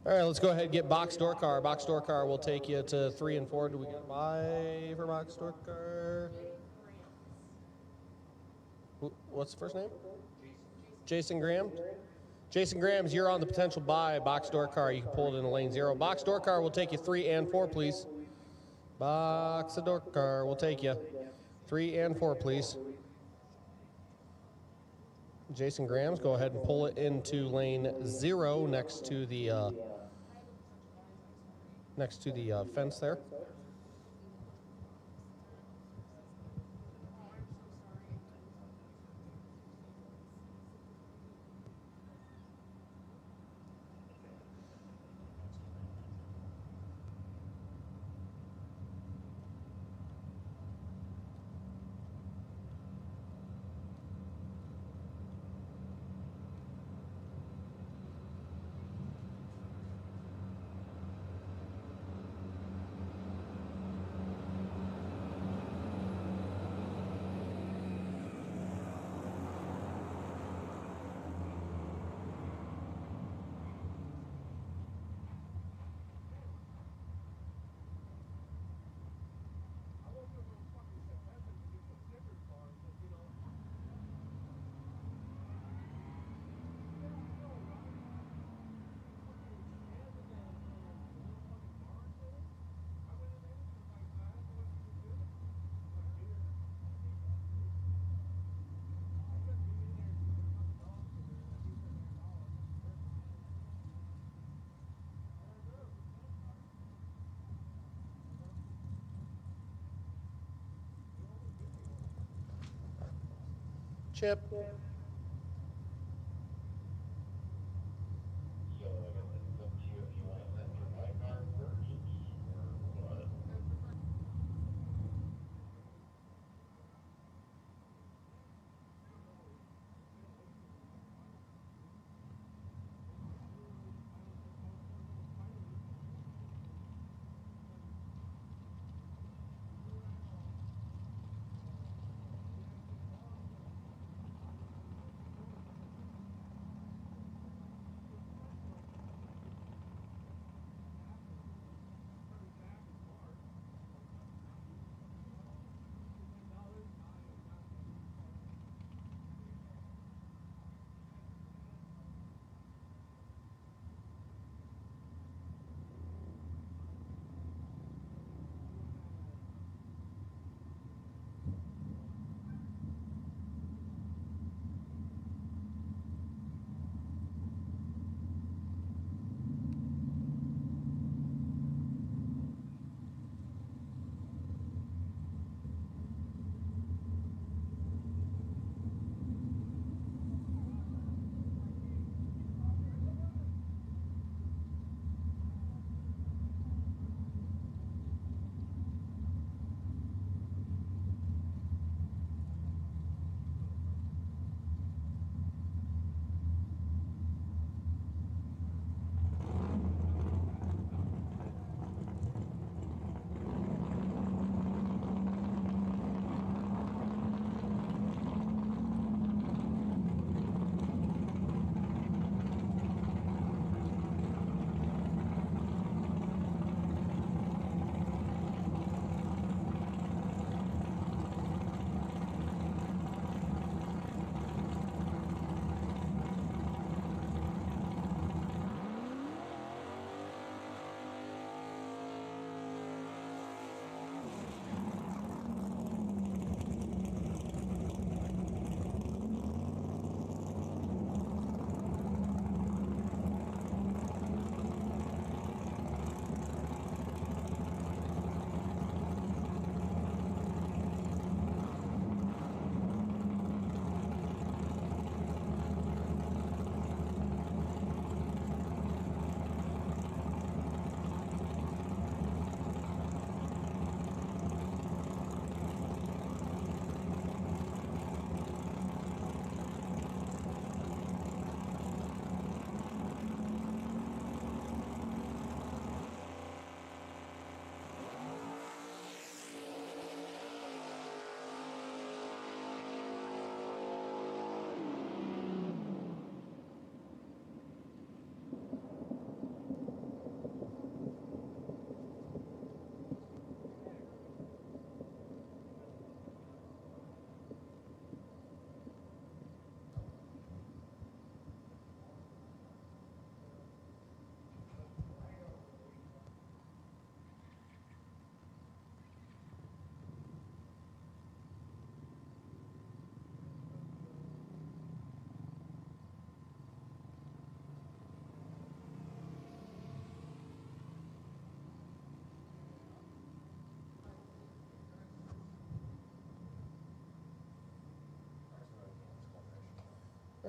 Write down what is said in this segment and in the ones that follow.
All right, let's go ahead and get box door car. Box door car will take you to 3 and 4. Do we get a buy for box door car? What's the first name? Jason Graham. Jason Grahams, you're on the potential buy box door car. You can pull it in lane 0. Box door car will take you 3 and 4, please. Box door car will take you 3 and 4, please. Jason Grahams, go ahead and pull it into lane 0 next to the fence there. Chip.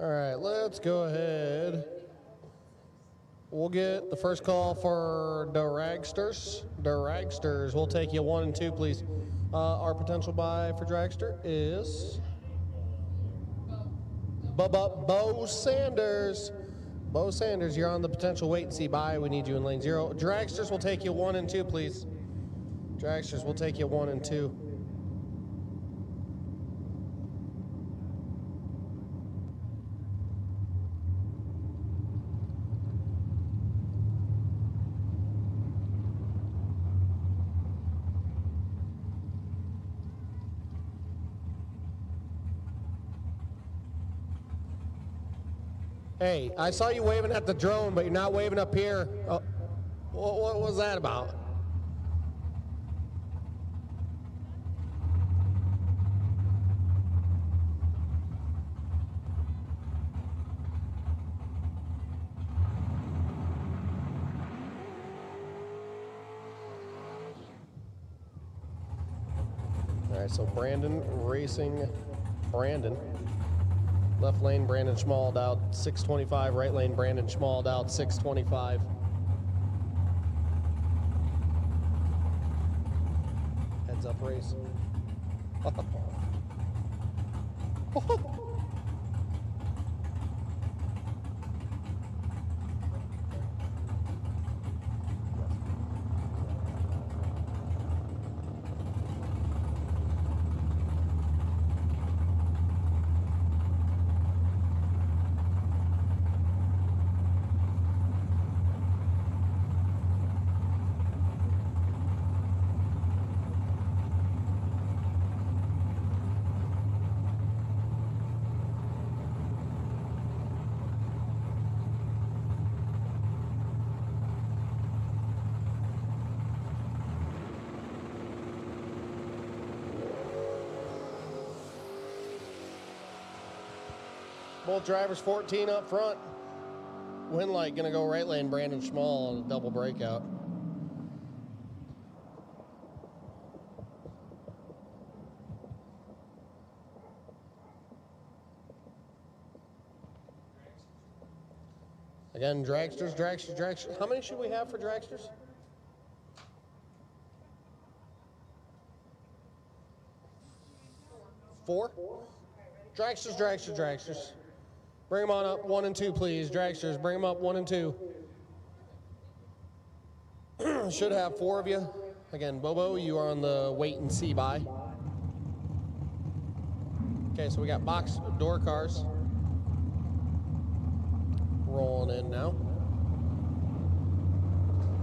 All right, let's go ahead. We'll get the first call for the Dragsters. The Dragsters, we'll take you 1 and 2, please. Our potential buy for Dragster is Bo Sanders. Bo Sanders, you're on the potential wait and see buy. We need you in lane 0. Dragsters, we'll take you 1 and 2, please. Dragsters, we'll take you 1 and 2. Hey, I saw you waving at the drone, but you're not waving up here. Oh, what was that about? All right, so Brandon Racing, Brandon. Left lane, Brandon Schmald out 625. Right lane, Brandon Schmald out 625. Heads up race. Both drivers 14 up front. Winlight gonna go right lane, Brandon Schmall on a double breakout. Again, dragsters. How many should we have for dragsters? 4? Dragsters. Bring them on up 1 and 2, please. Dragsters, bring them up 1 and 2. Should have 4 of you. Again, Bobo, you are on the wait and see buy. Okay, so we got box door cars rolling in now.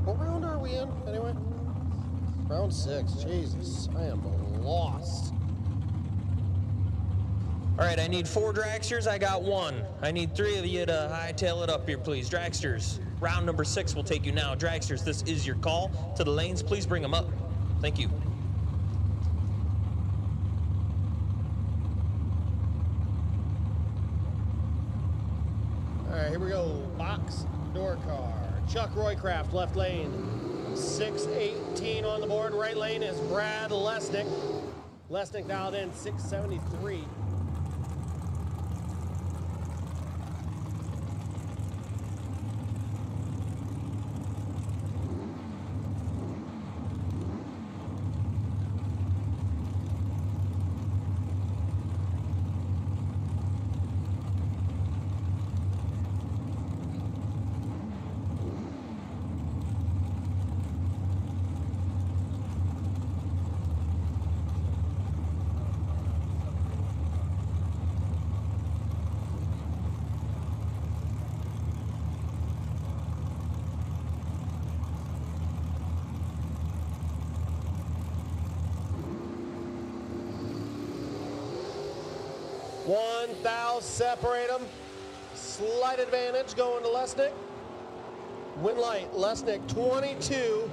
What round are we in, anyway? Round 6. Jesus, I am lost. All right, I need 4 dragsters. I got 1. I need 3 of you to hightail it up here, please. Dragsters, round number 6 will take you now. Dragsters, this is your call to the lanes. Please bring them up. Thank you. All right, here we go. Box door car. Chuck Roycraft, left lane. 618 on the board. Right lane is Brad Lesnick. Lesnick dialed in 673. Separate them. Slight advantage going to Lesnick. Win light, Lesnick 22.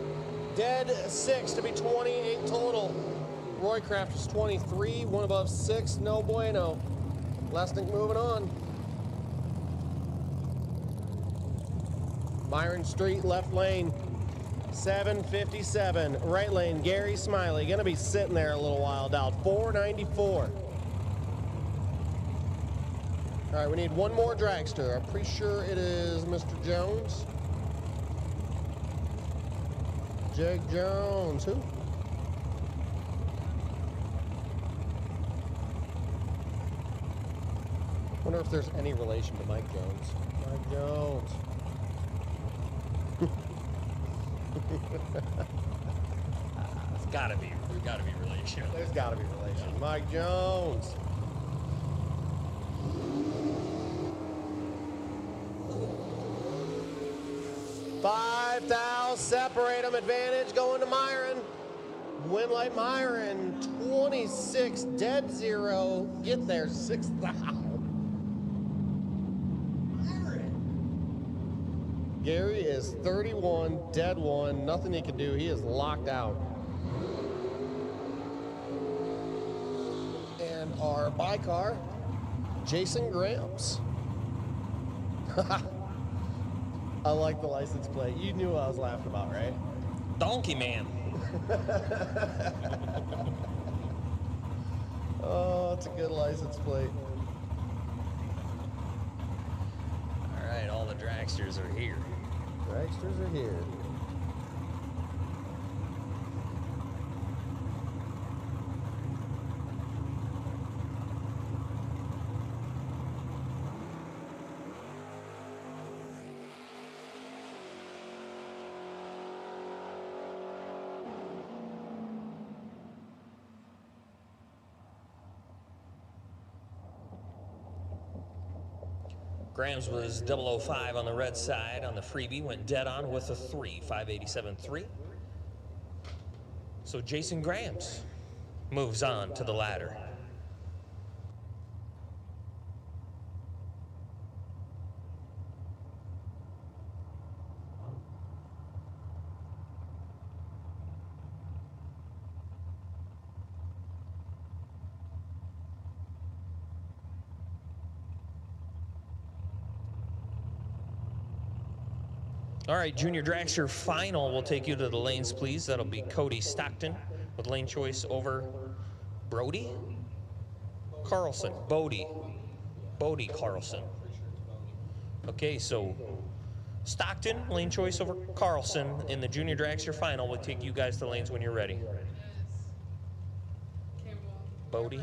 Dead 6 to be 28 total. Roycraft is 23. 1 above 6. No bueno. Lesnick moving on. Byron Street, left lane. 757. Right lane, Gary Smiley. Going to be sitting there a little while. Dialed 494. All right, we need one more dragster. I'm pretty sure it is Mr. Jones. Jake Jones. Who? Wonder if there's any relation to Mike Jones. Mike Jones. It's gotta be. There's gotta be relation. There's gotta be relation. Yeah. Mike Jones. $5,000, separate them, advantage going to Myron. Win like Myron, 26, dead zero, get there, 6,000. Myron. Gary is 31, dead one, nothing he can do, he is locked out. And our buy car, Jason Grams. I like the license plate. You knew what I was laughing about, right? Donkey Man. Oh, it's a good license plate. All right, all the dragsters are here. Dragsters are here. Grams was 005 on the red side. On the freebie, went dead on with a 3, 587.3. So Jason Grams moves on to the ladder. All right, Junior Dragster final will take you to the lanes, please. That'll be Cody Stockton with lane choice over Brody Carlson. Bodie Carlson. Okay, so Stockton, lane choice over Carlson in the Junior Dragster final. We'll take you guys to lanes when you're ready. Bodie.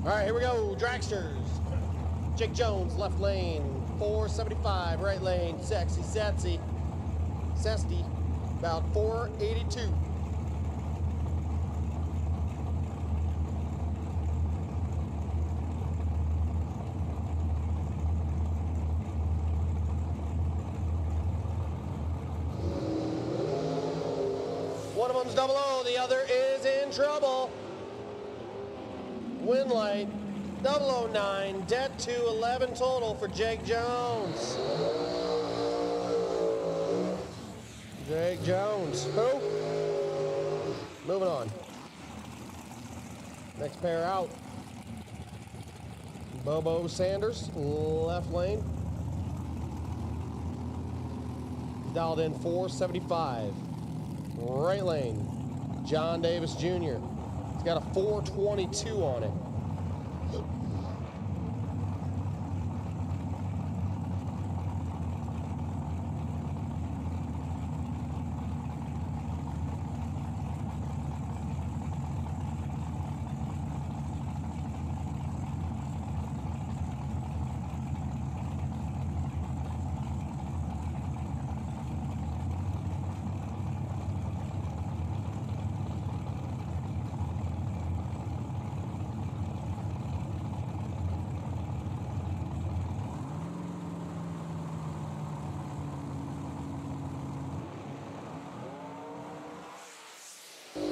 All right, here we go, dragsters. Jake Jones, left lane, 475, right lane, Sexy Satsy, Sesty, about 482. One of them's 00, the other is in trouble. Wind light, 009, dead to 11 total for Jake Jones. Jake Jones, who? Moving on. Next pair out. Bobo Sanders, left lane. Dialed in 475. Right lane, John Davis Jr. It's got a 422 on it.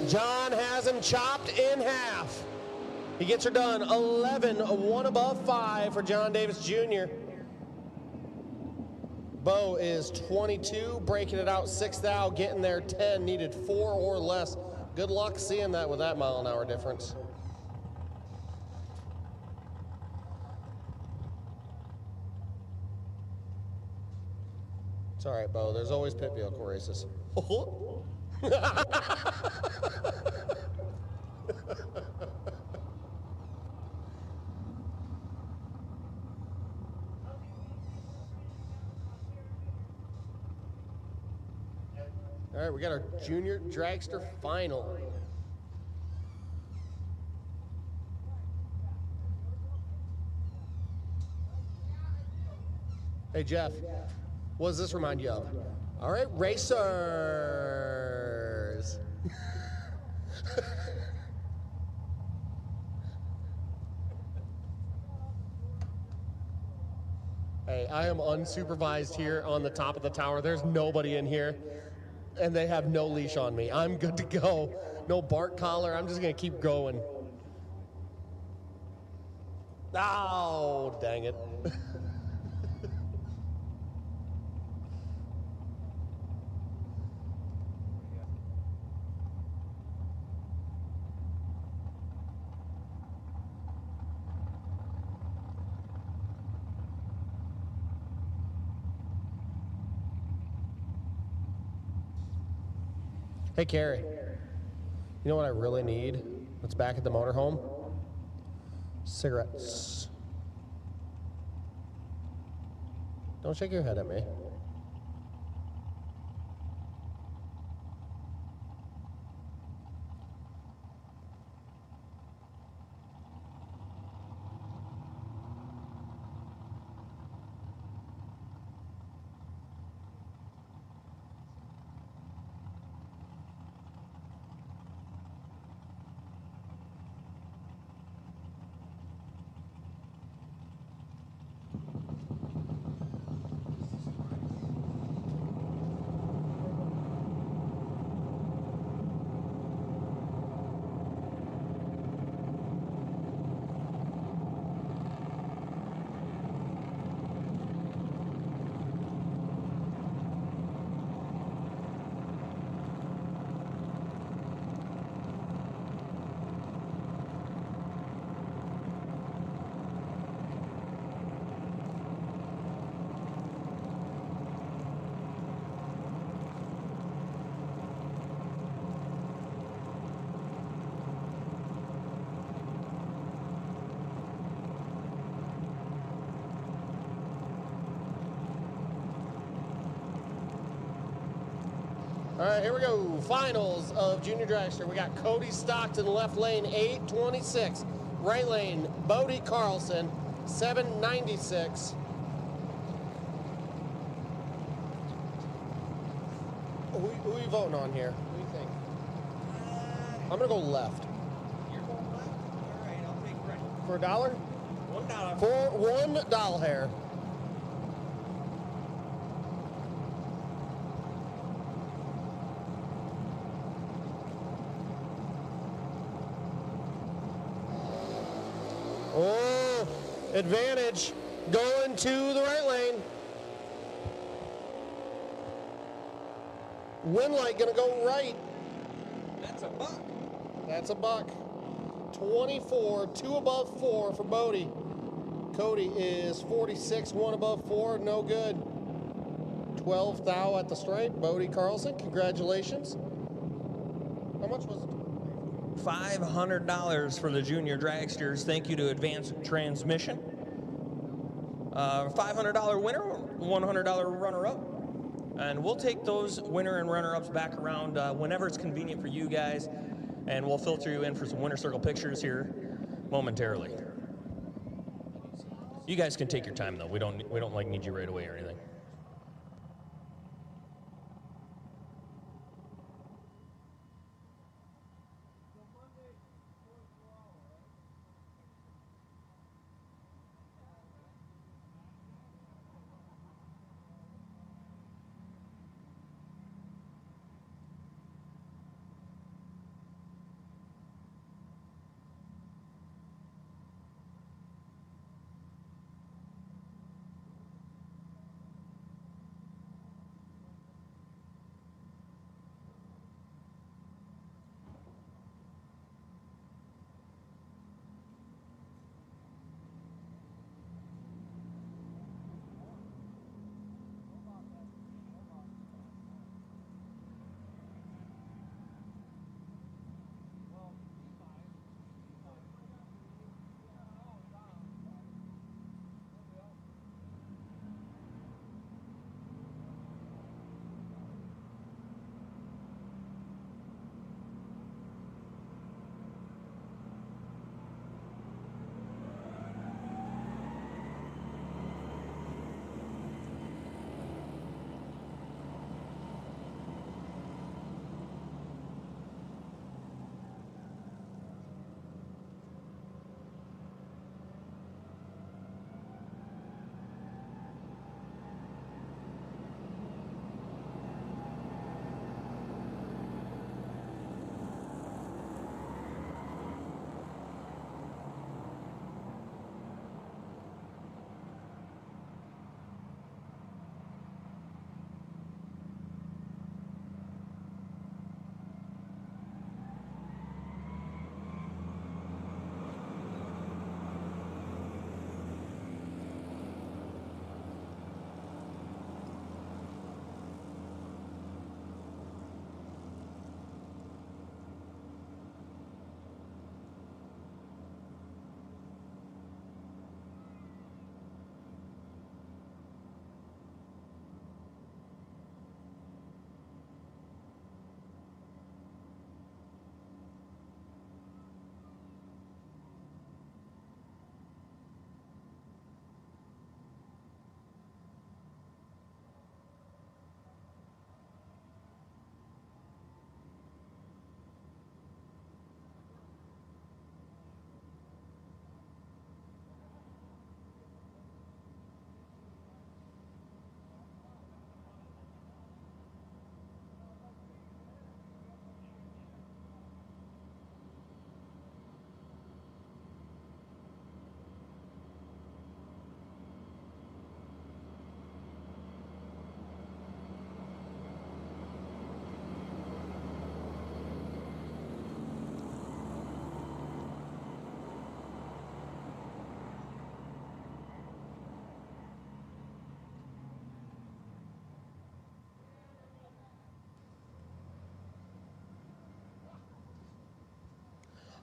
John has him chopped in half. He gets her done. 11, one above 5 for John Davis Jr. Bo is 22, breaking it out 6th out, getting there 10, needed 4 or less. Good luck seeing that with that mile-an-hour difference. It's all right, Bo. There's always pit vehicle races. All right, we got our junior dragster final. Hey, Jeff, what does this remind you of? All right, racers. Hey, I am unsupervised here on the top of the tower. There's nobody in here, and they have no leash on me. I'm good to go. No bark collar. I'm just going to keep going. Oh, dang it. Hey, Carrie, you know what I really need? What's back at the motorhome? Cigarettes. Don't shake your head at me. All right, here we go. Finals of Junior Dragster. We got Cody Stockton, left lane, 826. Right lane, Bodie Carlson, 796. Who are you voting on here? What do you think? I'm going to go left. You're going left? All right, I'll take right. For $1? $1. For $1 hair. Oh, advantage going to the right lane. Wind light gonna go right. That's a buck. That's a buck. 24, 2 above 4 for Bodie. Cody is 46, 1 above 4, no good. 12 thou at the stripe. Bodie Carlson, congratulations. How much was it? $500 for the junior dragsters. Thank you to Advanced Transmission. $500 winner, $100 runner-up. And we'll take those winner and runner-ups back around whenever it's convenient for you guys. And we'll filter you in for some winner circle pictures here momentarily. You guys can take your time though. We don't like need you right away or anything.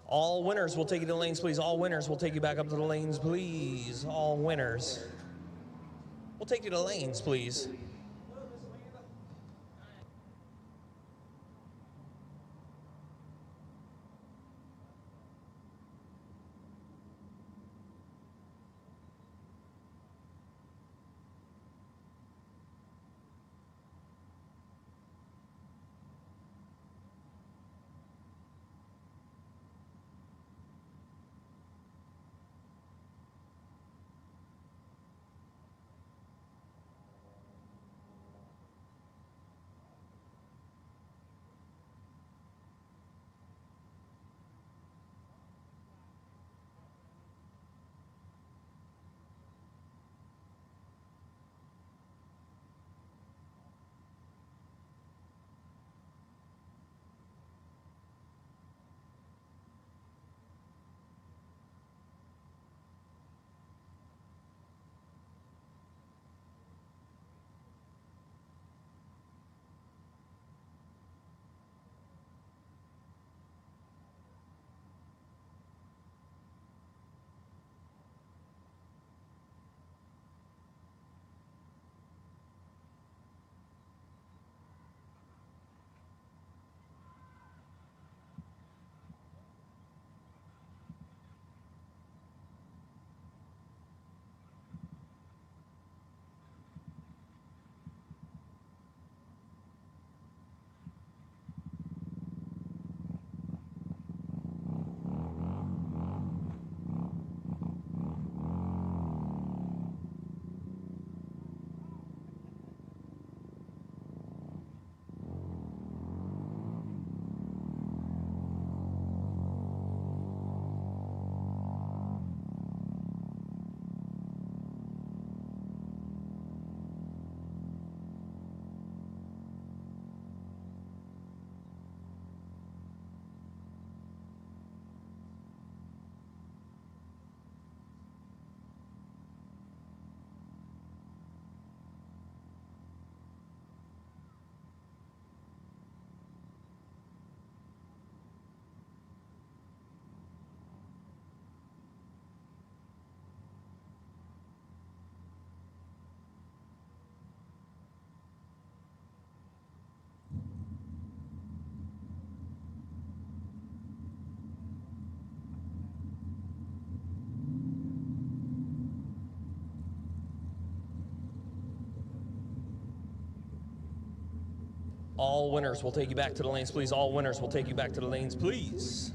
All winners will take you to the lanes, please. All winners will take you back up to the lanes, please. All winners. We'll take you to the lanes, please. All winners will take you back to the lanes, please. All winners will take you back to the lanes, please.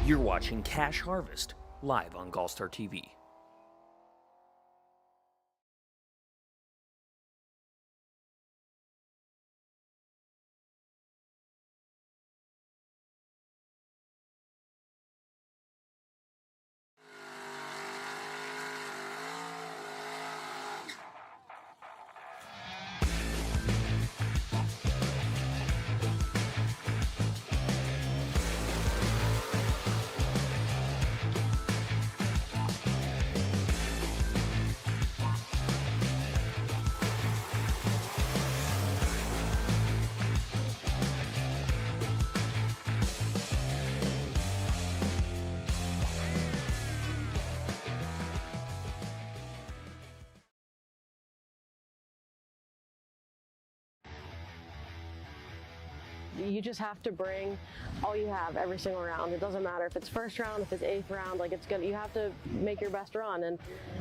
You're watching Cash Harvest, live on GallStar TV. You just have to bring all you have every single round. It doesn't matter if it's first round, if it's eighth round, like it's good. You have to make your best run, and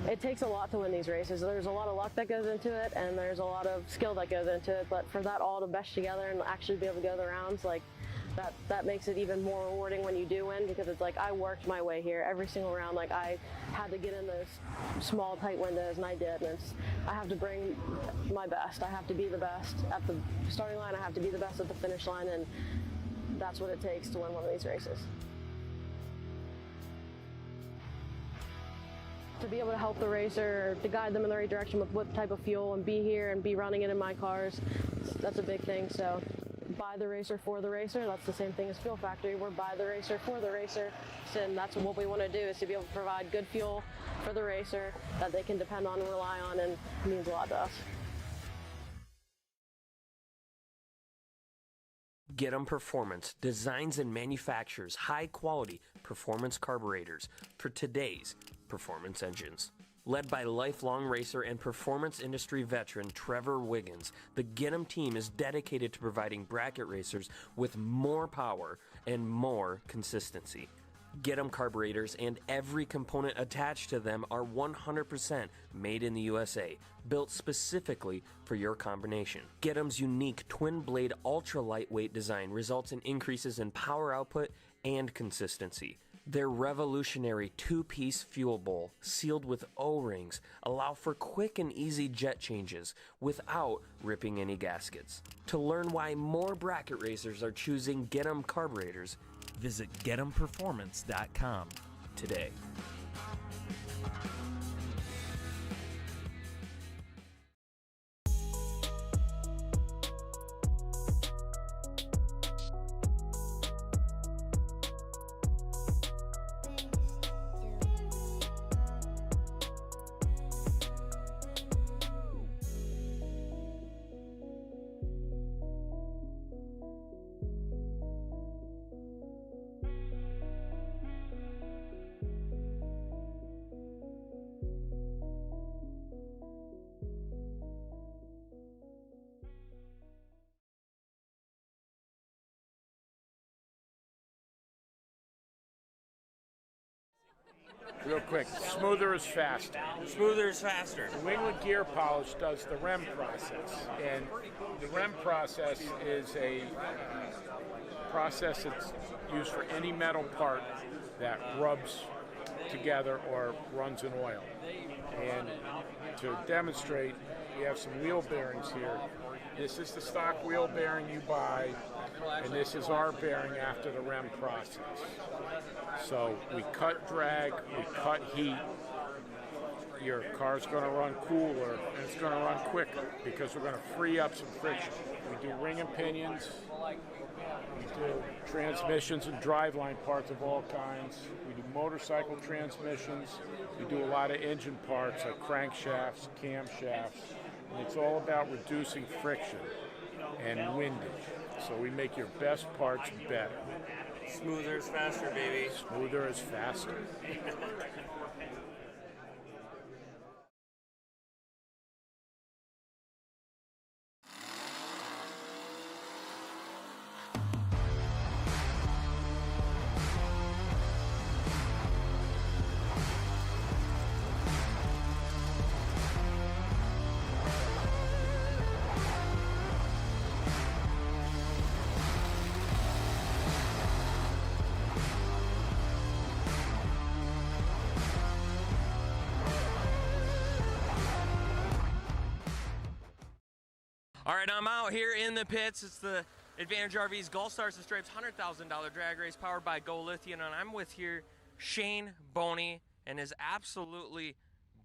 it takes a lot to win these races. There's a lot of luck that goes into it, and there's a lot of skill that goes into it, but for that all to mesh together and actually be able to go the rounds, like that makes it even more rewarding when you do win, because it's like I worked my way here every single round. Like I had to get in those small tight windows, and I did, and I have to bring my best. I have to be the best at the starting line. I have to be the best at the finish line, and that's what it takes to win one of these races. To be able to help the racer, to guide them in the right direction with what type of fuel, and be here and be running it in my cars, that's a big thing. So by the racer for the racer, that's the same thing as Fuel Factory. We're by the racer for the racer, and that's what we want to do, is to be able to provide good fuel for the racer that they can depend on and rely on, and it means a lot to us. Get 'em Performance designs and manufactures high-quality performance carburetors for today's performance engines. Led by lifelong racer and performance industry veteran Trevor Wiggins, the Get 'em team is dedicated to providing bracket racers with more power and more consistency. Get 'em carburetors and every component attached to them are 100% made in the USA, built specifically for your combination. Get 'em's unique twin-blade ultra-lightweight design results in increases in power output and consistency. Their revolutionary two-piece fuel bowl, sealed with O-rings, allow for quick and easy jet changes without ripping any gaskets. To learn why more bracket racers are choosing Get 'em carburetors, visit getemperformance.com today. Real quick, smoother is faster. Smoother is faster. New England Gear Polish does the REM process, and the REM process is a process that's used for any metal part that rubs together or runs in oil. And to demonstrate, we have some wheel bearings here. This is the stock wheel bearing you buy, and this is our bearing after the REM process. So we cut drag, we cut heat. Your car's going to run cooler, and it's going to run quicker because we're going to free up some friction. We do ring and pinions, we do transmissions and driveline parts of all kinds. We do motorcycle transmissions. We do a lot of engine parts like crankshafts, camshafts. And it's all about reducing friction and windage. So we make your best parts better. Smoother is faster, baby. Smoother is faster. All right, I'm out here in the pits. It's the Advantage RV's GallStars and Stripes $100,000 drag race powered by Go Lithium, and I'm with here Shane Boney and his absolutely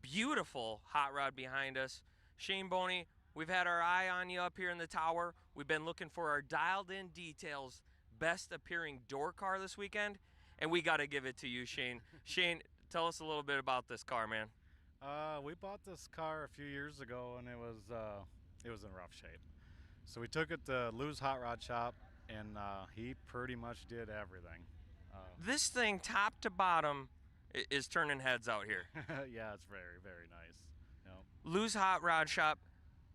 beautiful hot rod behind us. Shane Boney, we've had our eye on you up here in the tower. We've been looking for our dialed-in details, best appearing door car this weekend, and we got to give it to you, Shane. Shane, tell us a little bit about this car, man. We bought this car a few years ago, and it was in rough shape. So we took it to Lou's Hot Rod Shop, and he pretty much did everything. This thing, top to bottom, is turning heads out here. Yeah, it's very, very nice. Yep. Lou's Hot Rod Shop,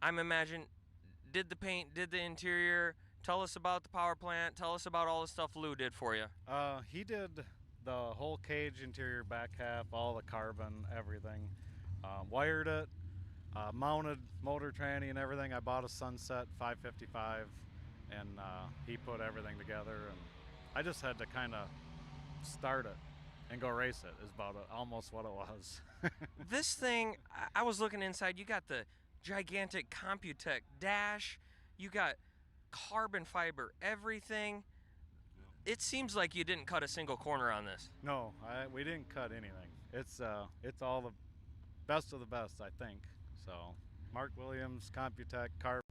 I'm imagine, did the paint, did the interior. Tell us about the power plant. Tell us about all the stuff Lou did for you. He did the whole cage, interior, back half, all the carbon, everything. Wired it. Mounted motor tranny and everything. I bought a Sunset 555, and he put everything together, and I just had to kind of start it and go race it is about almost what it was. This thing, I was looking inside, you got the gigantic Computech dash, you got carbon fiber everything. It seems like you didn't cut a single corner on this. No, we didn't cut anything. It's all the best of the best, I think. So, Mark Williams, Computech, Carbon.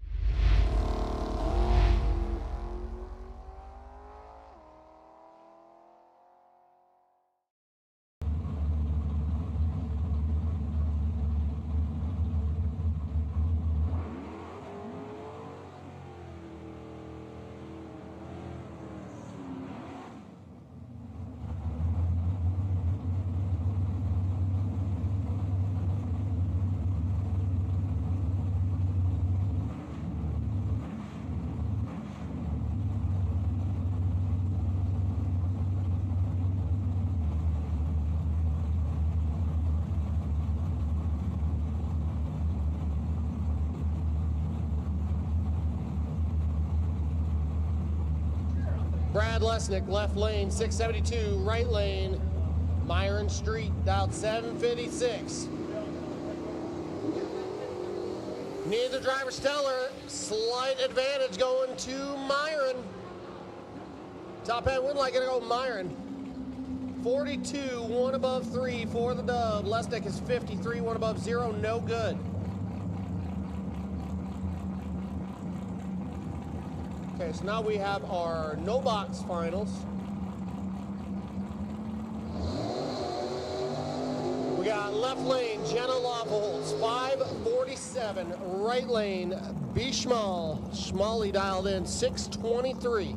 Brad Lesnick, left lane, 672, right lane, Myron Street, dialed 756. Neither driver stellar, slight advantage going to Myron. Top end wouldn't like it to go Myron. 42, 1 above 3 for the dub. Lesnick is 53, 1 above 0, no good. Okay, so now we have our no box finals. We got left lane, Jenna Loffelholtz, 547. Right lane, B. Schmally dialed in, 623.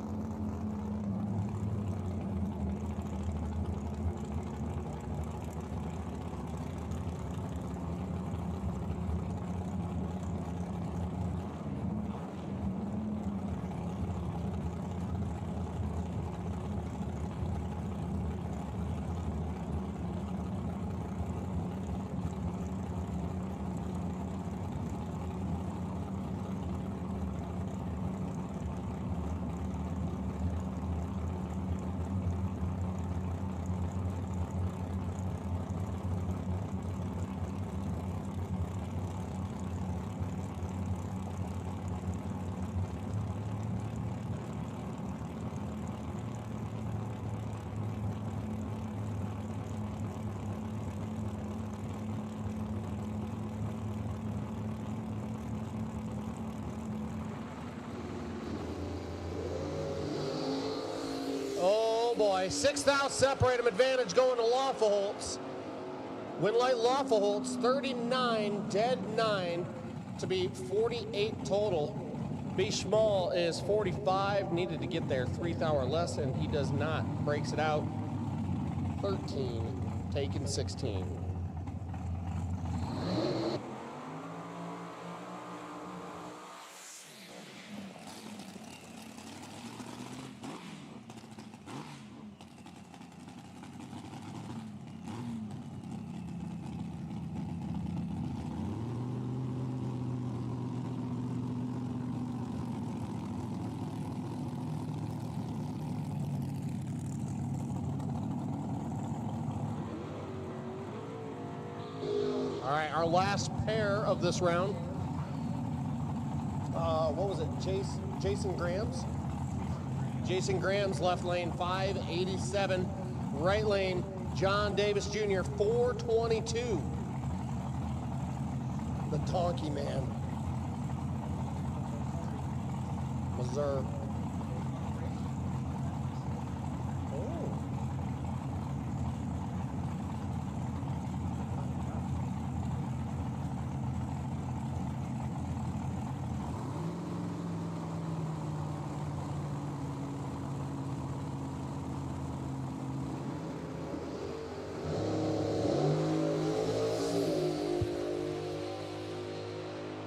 Boy, 6,000 separate him, advantage going to Loffelholtz. Winlight Loffelholtz, 39, dead 9 to be 48 total. B. Schmall is 45, needed to get there 3th hour less, and he does not. Breaks it out, 13, taken 16. All right, our last pair of this round. What was it? Jason Graham's? Jason Graham's left lane, 587. Right lane, John Davis Jr., 422. The Tonky Man. Missouri.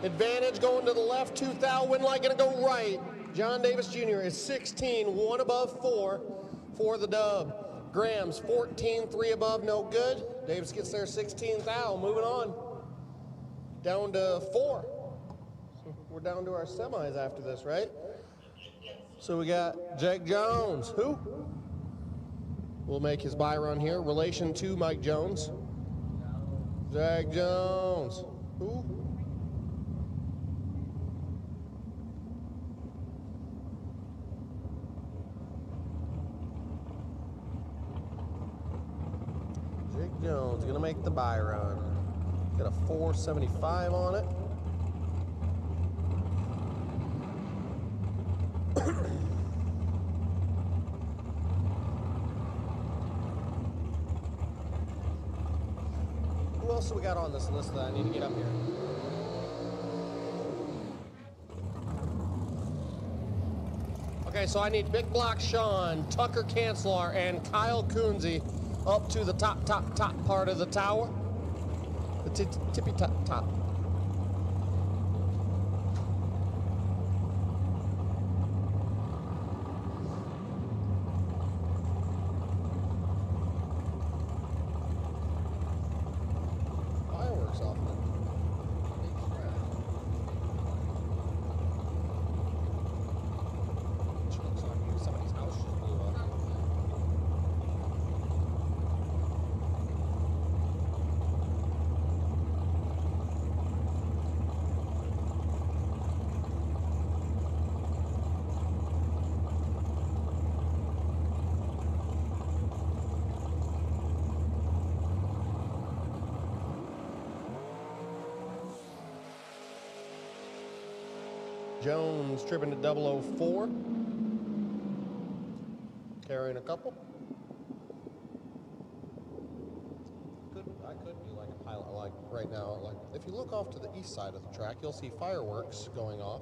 Advantage going to the left, 2,000, Winlight gonna go right. John Davis Jr. is 16, 1 above 4 for the dub. Graham's 14, 3 above, no good. Davis gets there 16,000, moving on. Down to 4. So we're down to our semis after this, right? So we got Jake Jones, who will make his bye run here. Relation to Mike Jones. Jake Jones, who? Jones gonna make the bye run. Got a 475 on it. Who else do we got on this list that I need to get up here? Okay, so I need Big Block Sean, Tucker Kanzler, and Kyle Kunze up to the top part of the tower. The tippy top. Fireworks off there. Looks like somebody's house just blew Jones tripping to 004. Carrying a couple. I could do like a pilot, like right now. Like if you look off to the east side of the track, you'll see fireworks going off.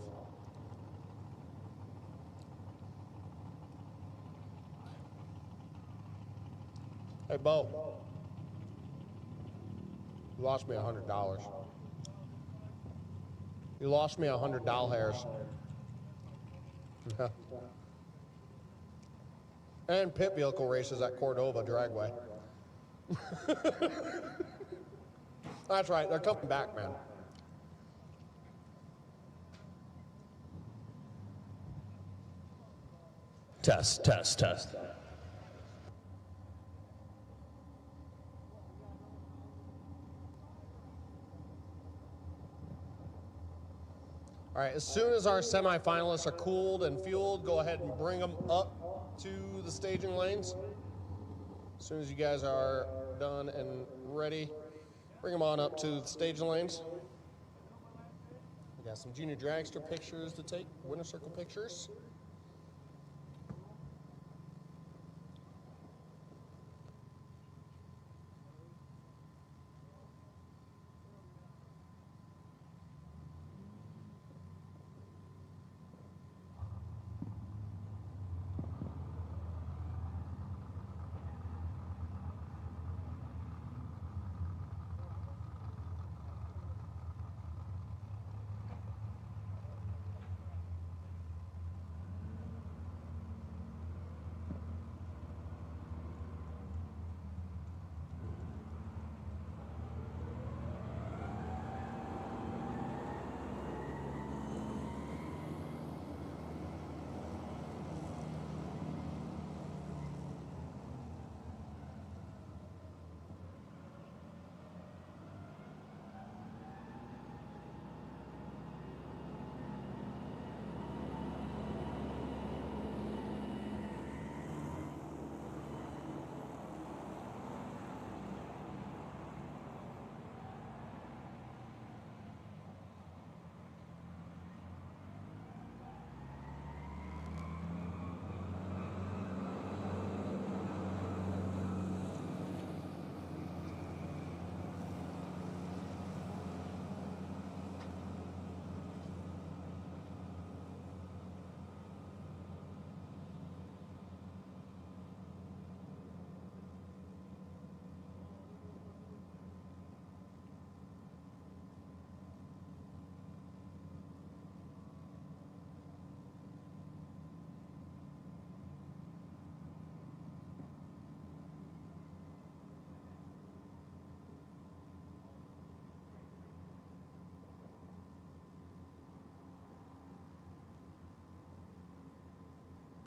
Hey, Bo. You lost me $100. You lost me $100. Yeah. And pit vehicle races at Cordova Dragway. That's right, they're coming back, man. Test, test, test. All right, as soon as our semifinalists are cooled and fueled, go ahead and bring them up to the staging lanes. As soon as you guys are done and ready, bring them on up to the staging lanes. We got some junior dragster pictures to take, winner circle pictures.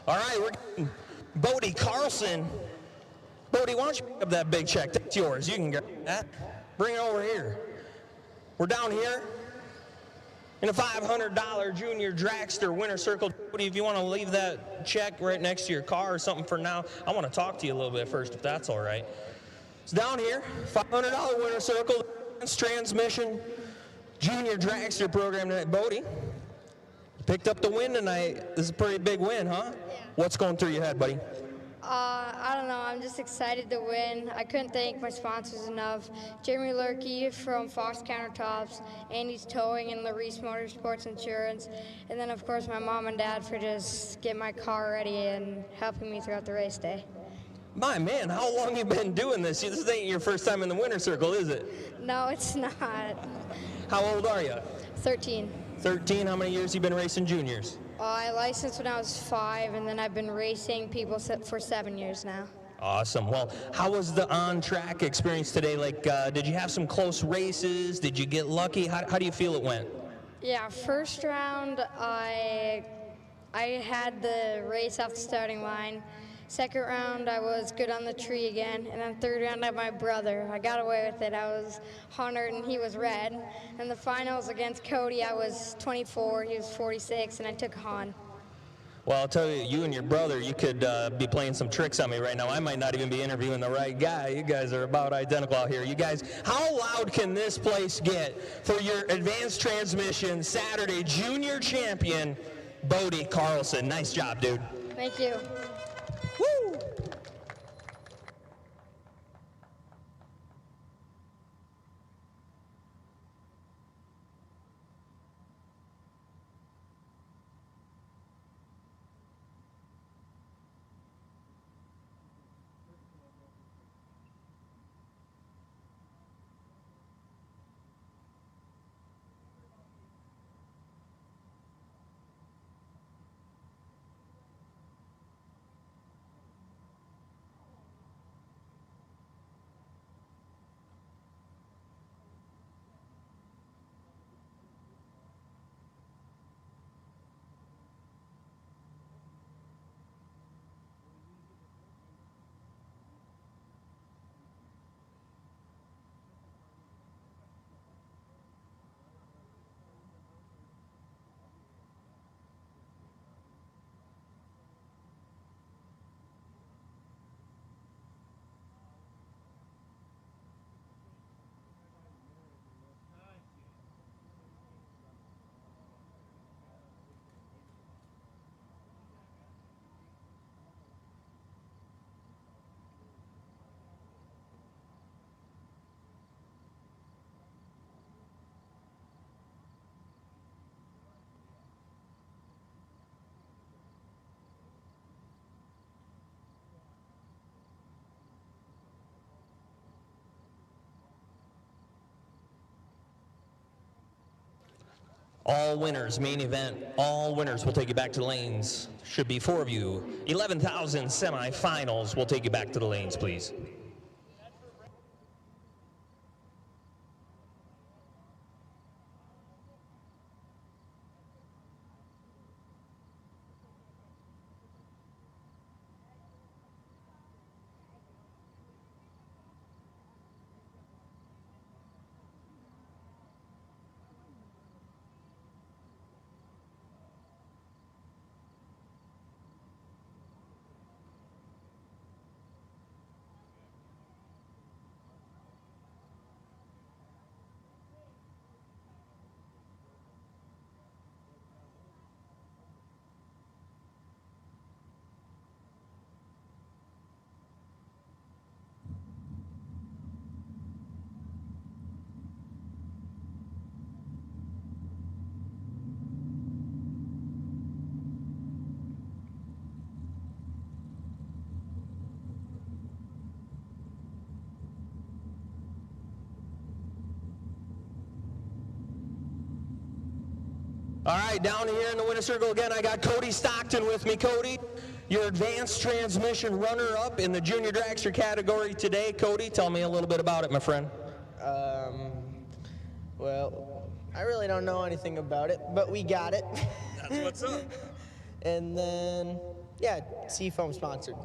All right, we're getting Bodie Carlson. Bodie, why don't you pick up that big check? That's yours. You can get that. Bring it over here. We're down here in a $500 junior dragster winner circle. Bodie, if you want to leave that check right next to your car or something for now, I want to talk to you a little bit first, if that's all right. It's down here, $500 winner circle, transmission junior dragster program tonight. Bodie, picked up the win tonight. This is a pretty big win, huh? Yeah. What's going through your head, buddy? I don't know. I'm just excited to win. I couldn't thank my sponsors enough. Jeremy Lurkey from Fox Countertops, Andy's Towing, and Laris Motorsports Insurance. And then, of course, my mom and dad for just getting my car ready and helping me throughout the race day. My man, how long you been doing this? This ain't your first time in the winner's circle, is it? No, it's not. How old are you? 13. 13. How many years you been racing juniors? I licensed when I was 5, and then I've been racing people for 7 years now. Awesome. Well, how was the on-track experience today? Like, did you have some close races? Did you get lucky? How do you feel it went? Yeah, first round, I had the race off the starting line. Second round, I was good on the tree again. And then third round, I had my brother. I got away with it. I was Hunter, and he was red. And the finals against Cody, I was 24, he was 46, and I took Han. Well, I'll tell you, you and your brother, you could be playing some tricks on me right now. I might not even be interviewing the right guy. You guys are about identical out here. You guys, how loud can this place get for your advanced transmission Saturday junior champion, Bodie Carlson? Nice job, dude. Thank you. Woo! All winners, main event, all winners will take you back to the lanes. Should be 4 of you. 11,000 semifinals will take you back to the lanes, please. All right, down here in the winner's circle again, I got Cody Stockton with me. Cody, your advanced transmission runner-up in the junior dragster category today. Cody, tell me a little bit about it, my friend. Well, I really don't know anything about it, but we got it. That's what's up. And then, yeah, Seafoam sponsored.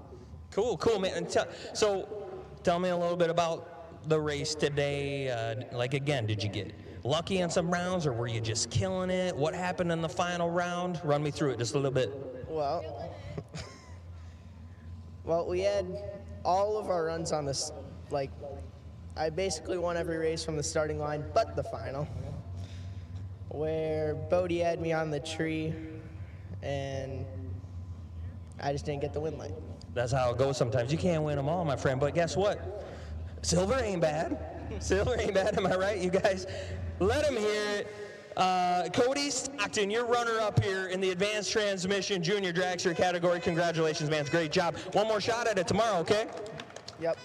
Cool, cool, man. And so tell me a little bit about the race today. Like, again, did you get lucky in some rounds, or were you just killing it? What happened in the final round? Run me through it just a little bit. Well, we had all of our runs on this, like, I basically won every race from the starting line but the final, where Bodie had me on the tree, and I just didn't get the win line. That's how it goes sometimes. You can't win them all, my friend, but guess what? Silver ain't bad. Silver ain't bad, am I right, you guys? Let him hear it. Cody Stockton, you're runner-up here in the Advanced Transmission Junior Dragster category. Congratulations, man. It's a great job. One more shot at it tomorrow, okay? Yep.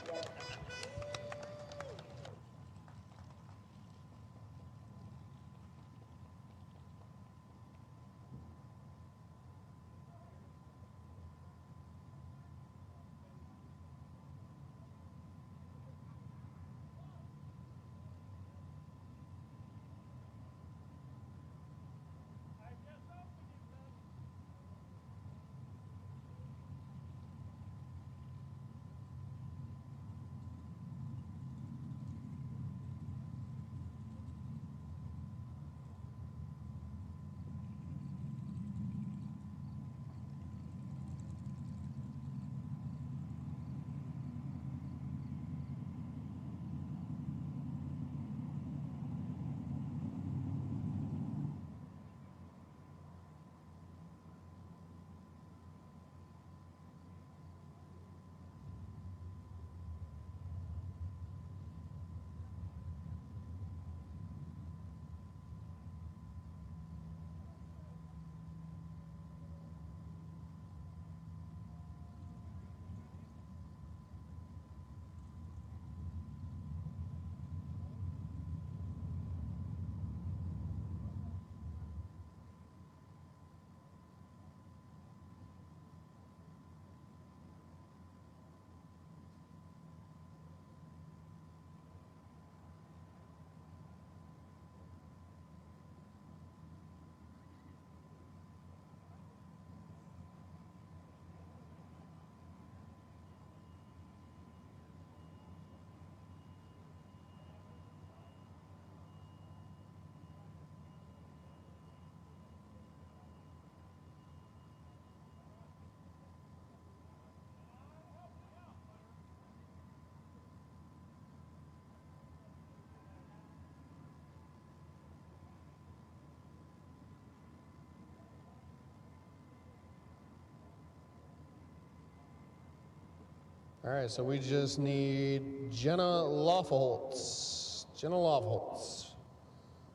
All right, so we just need Jenna Lofholtz. Jenna Lofholtz.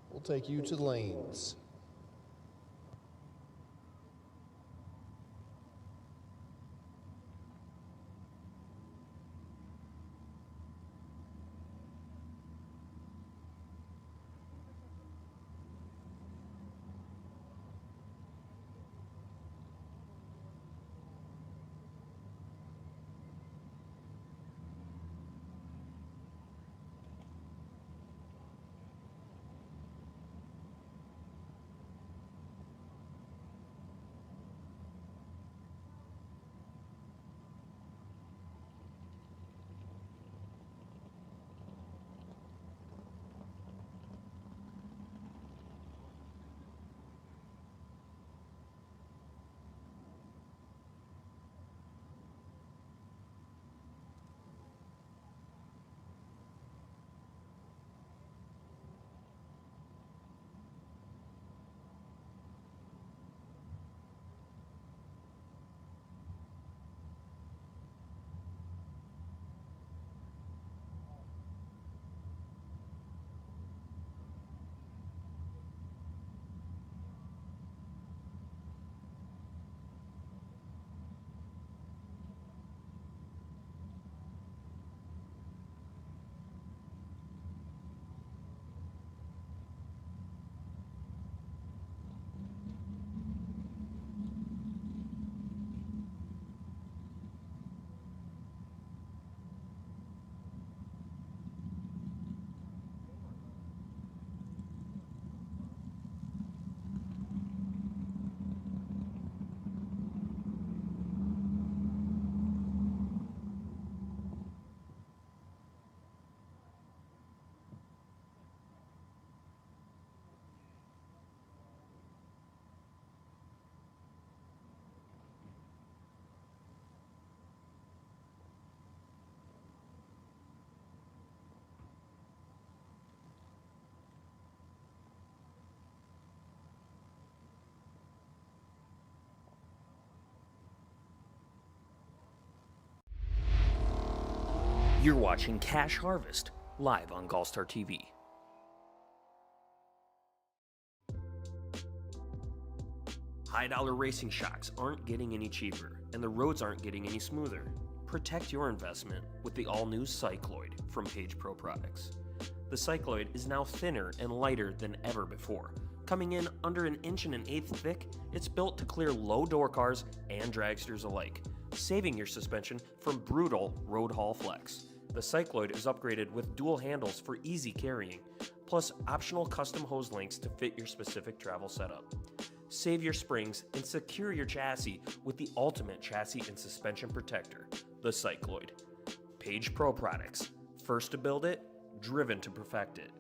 We'll take you to the lanes. You're watching Cash Harvest, live on GallStar TV. High-dollar racing shocks aren't getting any cheaper, and the roads aren't getting any smoother. Protect your investment with the all-new Cycloid from Page Pro Products. The Cycloid is now thinner and lighter than ever before. Coming in under 1 1/8 inches thick, it's built to clear low-door cars and dragsters alike, saving your suspension from brutal road haul flex. The Cycloid is upgraded with dual handles for easy carrying, plus optional custom hose links to fit your specific travel setup. Save your springs and secure your chassis with the ultimate chassis and suspension protector, the Cycloid. Page Pro Products, first to build it, driven to perfect it.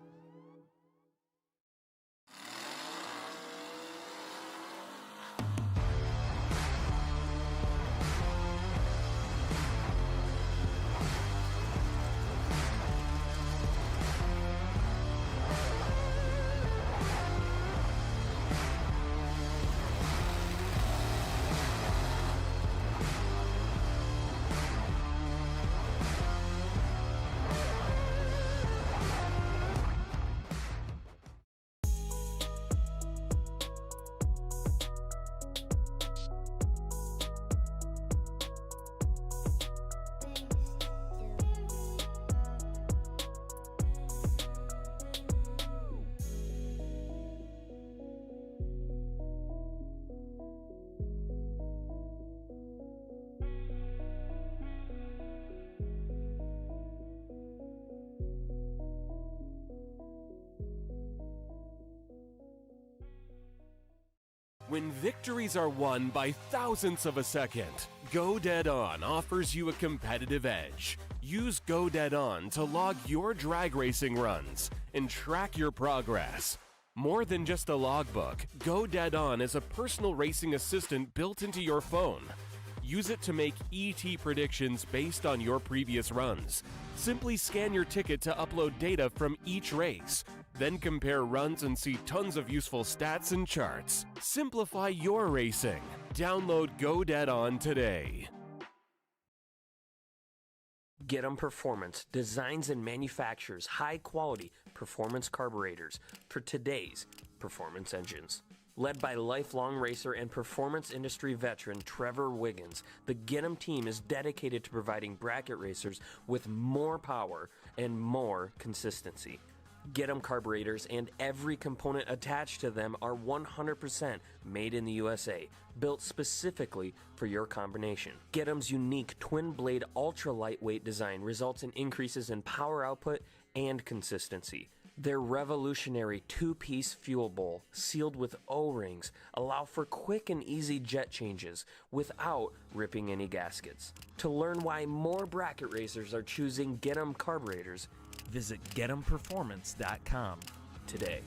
When victories are won by thousandths of a second, Go Dead On offers you a competitive edge. Use Go Dead On to log your drag racing runs and track your progress. More than just a logbook, Go Dead On is a personal racing assistant built into your phone. Use it to make ET predictions based on your previous runs. Simply scan your ticket to upload data from each race. Then compare runs and see tons of useful stats and charts. Simplify your racing. Download Go Dead On today. Get 'em Performance designs and manufactures high-quality performance carburetors for today's performance engines. Led by lifelong racer and performance industry veteran Trevor Wiggins, the Get 'em team is dedicated to providing bracket racers with more power and more consistency. Get 'em carburetors and every component attached to them are 100% made in the USA, built specifically for your combination. Get 'em's unique twin-blade ultra-lightweight design results in increases in power output and consistency. Their revolutionary two-piece fuel bowl, sealed with O-rings, allow for quick and easy jet changes without ripping any gaskets. To learn why more bracket racers are choosing Get 'em carburetors, visit GetEmPerformance.com today.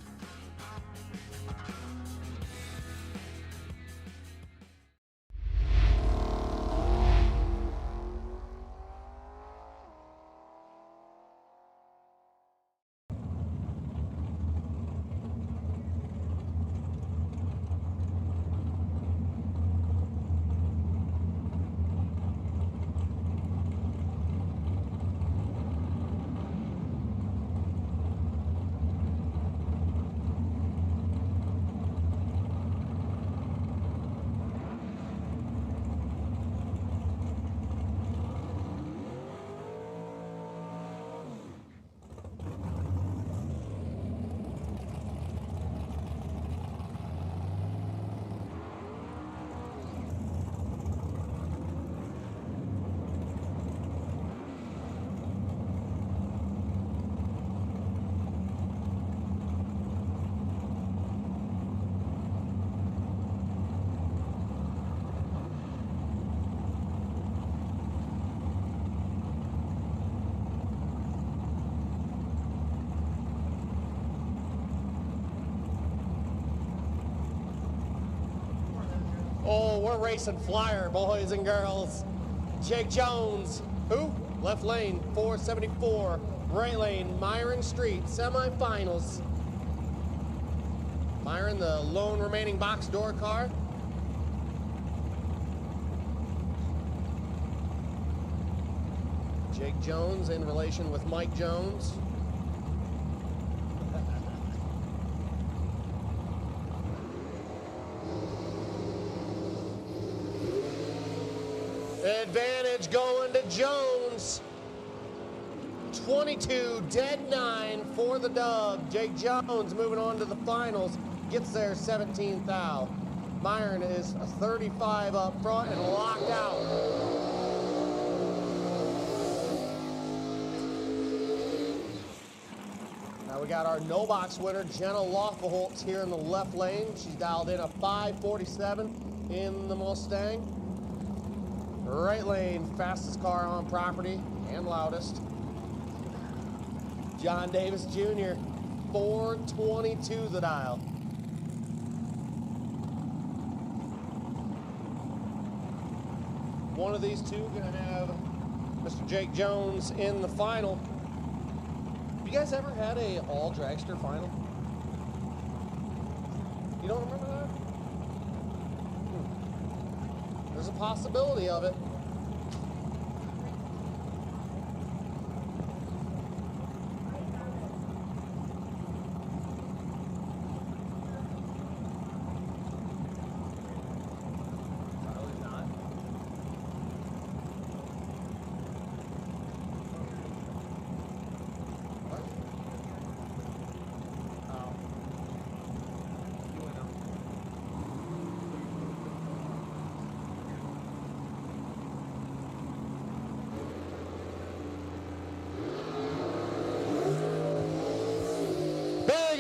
Oh, we're racing flyer, boys and girls. Jake Jones, who? Left lane, 474. Right lane, Myron Street, semifinals. Myron, the lone remaining box door car. Jake Jones in relation with Mike Jones. Advantage going to Jones. 22 dead 9 for the dub. Jake Jones moving on to the finals. Gets there 17th out. Myron is a 35 up front and locked out. Now we got our no box winner, Jenna Loffelholtz, here in the left lane. She's dialed in a 547 in the Mustang. Right lane, fastest car on property and loudest. John Davis Jr., 422 the dial. One of these two gonna have Mr. Jake Jones in the final. Have you guys ever had a all dragster final? You don't remember that? There's a possibility of it.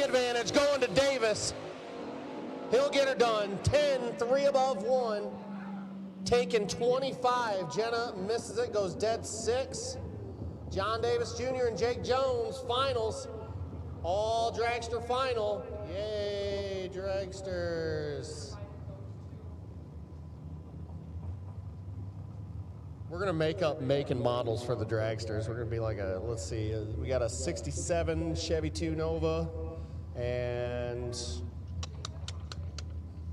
Advantage going to Davis. He'll get her done. 10, 3 above 1. Taking 25. Jenna misses it, goes dead 6. John Davis Jr. and Jake Jones, finals. All dragster final. Yay, dragsters. We're gonna make up make and models for the dragsters. We're gonna be like a, let's see, we got a 67 Chevy 2 Nova. And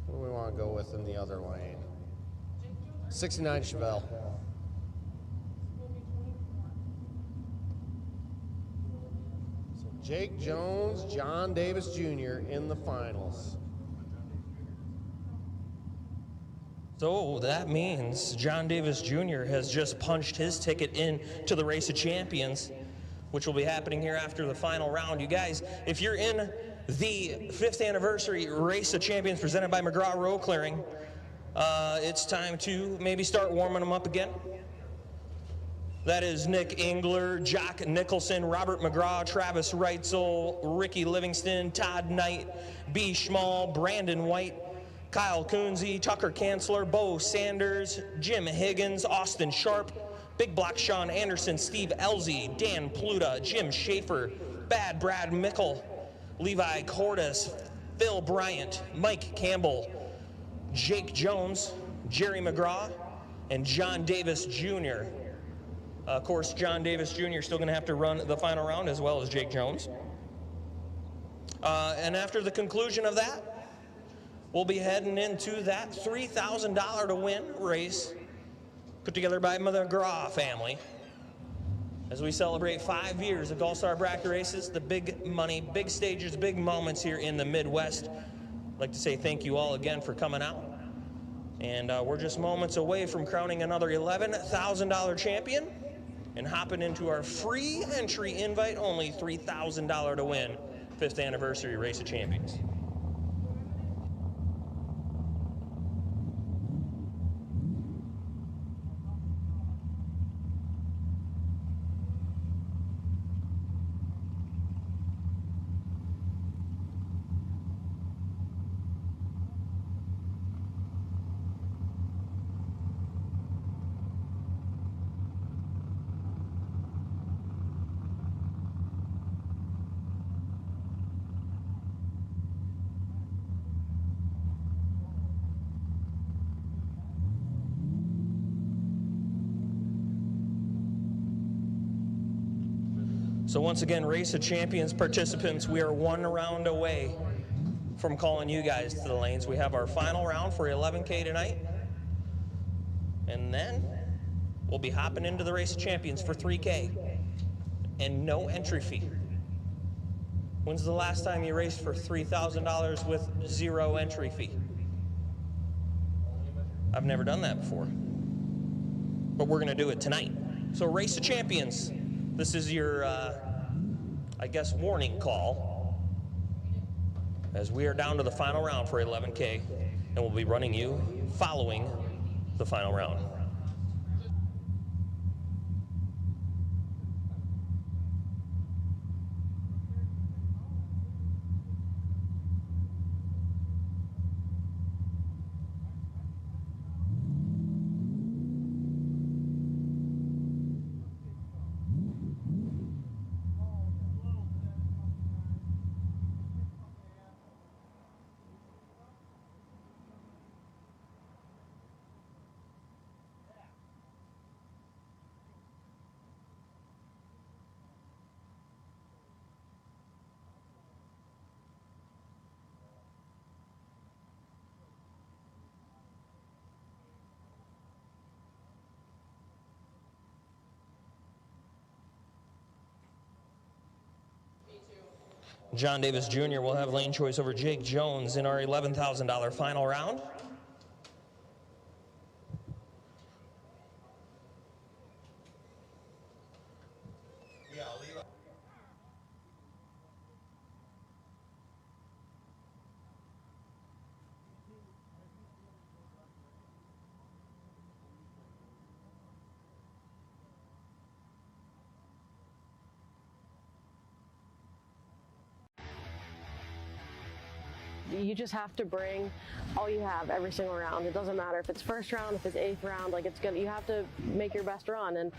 what do we want to go with in the other lane? 69 Chevelle. Jake Jones, John Davis Jr. in the finals. So that means John Davis Jr. has just punched his ticket in to the Race of Champions, which will be happening here after the final round. You guys, if you're in the 5th anniversary Race of Champions presented by McGraw ROW Clearing, it's time to maybe start warming them up again. That is Nick Engler, Jock Nicholson, Robert McGraw, Travis Reitzel, Ricky Livingston, Todd Knight, B. Schmall, Brandon White, Kyle Coonsey, Tucker Kanzler, Bo Sanders, Jim Higgins, Austin Sharp, Big Block Sean Anderson, Steve Elzy, Dan Pluta, Jim Schaefer, Bad Brad Mickle, Levi Cordes, Phil Bryant, Mike Campbell, Jake Jones, Jerry McGraw, and John Davis Jr. Of course, John Davis Jr. is still going to have to run the final round, as well as Jake Jones. And after the conclusion of that, we'll be heading into that $3,000 to win race put together by the McGraw family as we celebrate 5 years of GallStar Bracket Races, the big money, big stages, big moments here in the Midwest. I'd like to say thank you all again for coming out. And we're just moments away from crowning another $11,000 champion and hopping into our free entry invite, only $3,000 to win 5th anniversary Race of Champions. So once again, Race of Champions participants, we are 1 round away from calling you guys to the lanes. We have our final round for 11K tonight. And then we'll be hopping into the Race of Champions for 3K and no entry fee. When's the last time you raced for $3,000 with 0 entry fee? I've never done that before, but we're gonna do it tonight. So Race of Champions, this is your, I guess, warning call, as we are down to the final round for 11K, and we'll be running you following the final round. John Davis Jr. will have lane choice over Jake Jones in our $11,000 final round. You just have to bring all you have every single round. It doesn't matter if it's first round, if it's 8th round, like you have to make your best run. And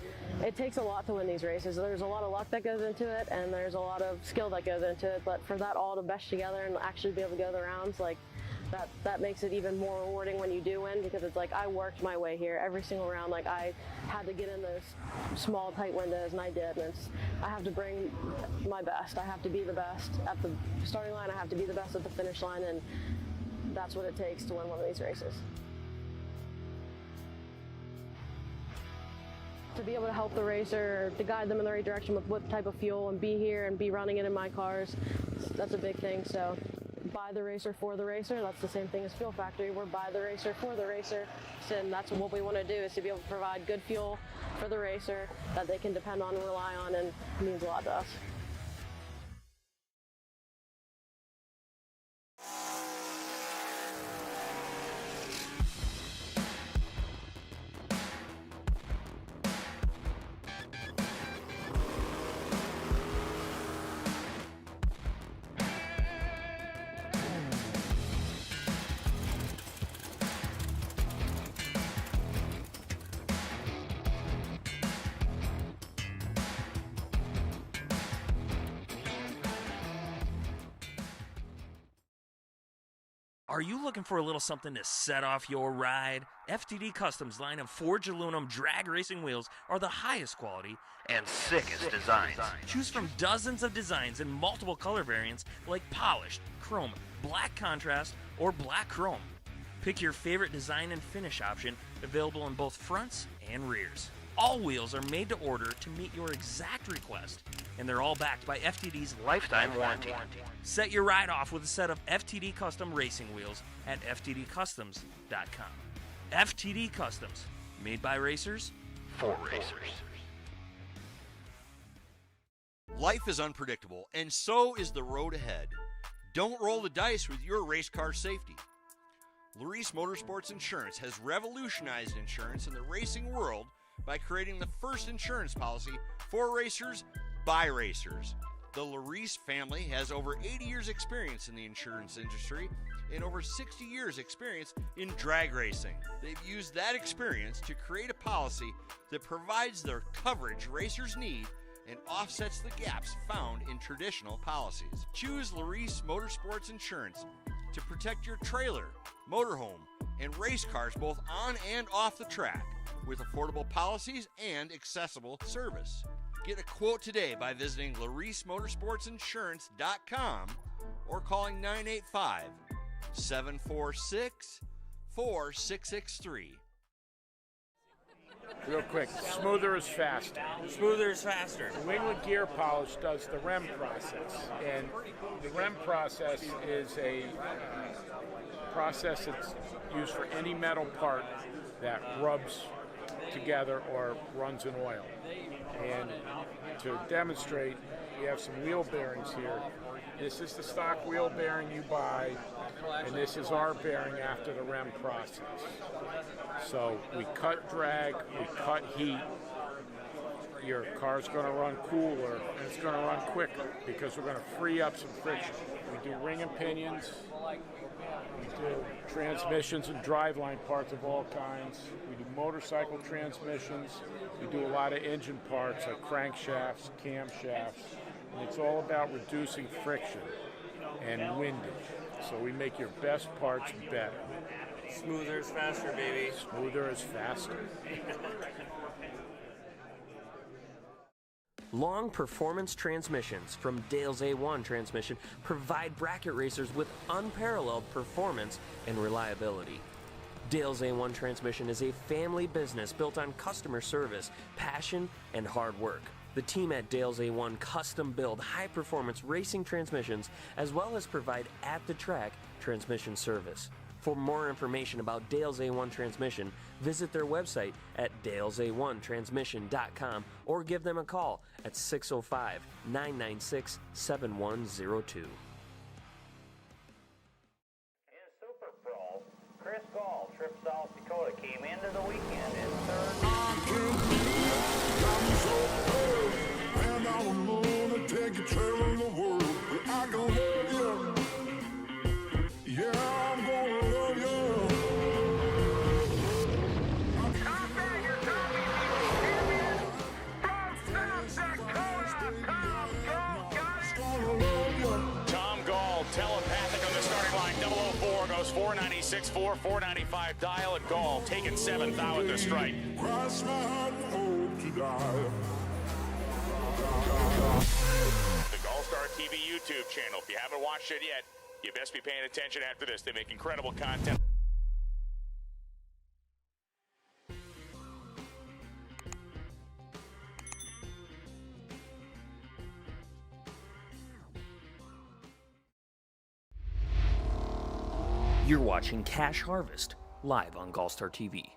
it takes a lot to win these races. There's a lot of luck that goes into it, and there's a lot of skill that goes into it. But for that all to mesh together and actually be able to go the rounds, like that makes it even more rewarding when you do win, because it's like I worked my way here every single round. Like I had to get in those small tight windows, and I did. And I have to bring my best. I have to be the best at the starting line. I have to be the best at the finish line, and that's what it takes to win one of these races. to be able to help the racer, to guide them in the right direction with what type of fuel, and be here and be running it in my cars. That's a big thing. So by the racer for the racer, that's the same thing as Fuel Factory. We're by the racer for the racer, and that's what we want to do, is to be able to provide good fuel for the racer that they can depend on and rely on, and it means a lot to us. Are you looking for a little something to set off your ride? FTD Customs line of forged aluminum drag racing wheels are the highest quality and sickest designs. Choose from dozens of designs in multiple color variants like polished, chrome, black contrast, or black chrome. Pick your favorite design and finish option, available in both fronts and rears. All wheels are made to order to meet your exact request, and they're all backed by FTD's lifetime warranty. Set your ride off with a set of FTD Custom racing wheels at ftdcustoms.com. FTD Customs, made by racers, for racers. Life is unpredictable, and so is the road ahead. Don't roll the dice with your race car safety. Laris Motorsports Insurance has revolutionized insurance in the racing world by creating the first insurance policy for racers by racers. The Laris family has over 80 years experience in the insurance industry and over 60 years experience in drag racing. They've used that experience to create a policy that provides the coverage racers need and offsets the gaps found in traditional policies. Choose Laris Motorsports Insurance to protect your trailer, motorhome, and race cars both on and off the track with affordable policies and accessible service. Get a quote today by visiting LarisMotorsportsInsurance.com or calling 985-746-4663. Real quick, smoother is faster. Smoother is faster. New England Gear Polish does the REM process, and the REM process is a process that's used for any metal part that rubs together or runs in oil. And to demonstrate, we have some wheel bearings here. This is the stock wheel bearing you buy, and this is our bearing after the REM process. So we cut drag, we cut heat. Your car's going to run cooler, and it's going to run quicker because we're going to free up some friction. We do ring and pinions. We do transmissions and driveline parts of all kinds. We do motorcycle transmissions. We do a lot of engine parts like crankshafts, camshafts. And it's all about reducing friction and windage. So we make your best parts better. Smoother is faster, baby. Smoother is faster. Long performance transmissions from Dale's A1 Transmission provide bracket racers with unparalleled performance and reliability. Dale's A1 Transmission is a family business built on customer service, passion, and hard work. The team at Dale's A1 custom build high-performance racing transmissions as well as provide at-the-track transmission service. For more information about Dale's A1 Transmission, visit their website at dalesa1transmission.com or give them a call at 605-996-7102. Super Pro, Chris Gall, Trip South Dakota, came into the weekend in third. Telepathic on the starting line, 004 goes 496.4, 495 dial at Gall, taking 7th out at the strike. Cross my heart and hope to die. The GallStar TV YouTube channel. If you haven't watched it yet, you best be paying attention after this. They make incredible content. You're watching Cash Harvest, live on GallStar TV.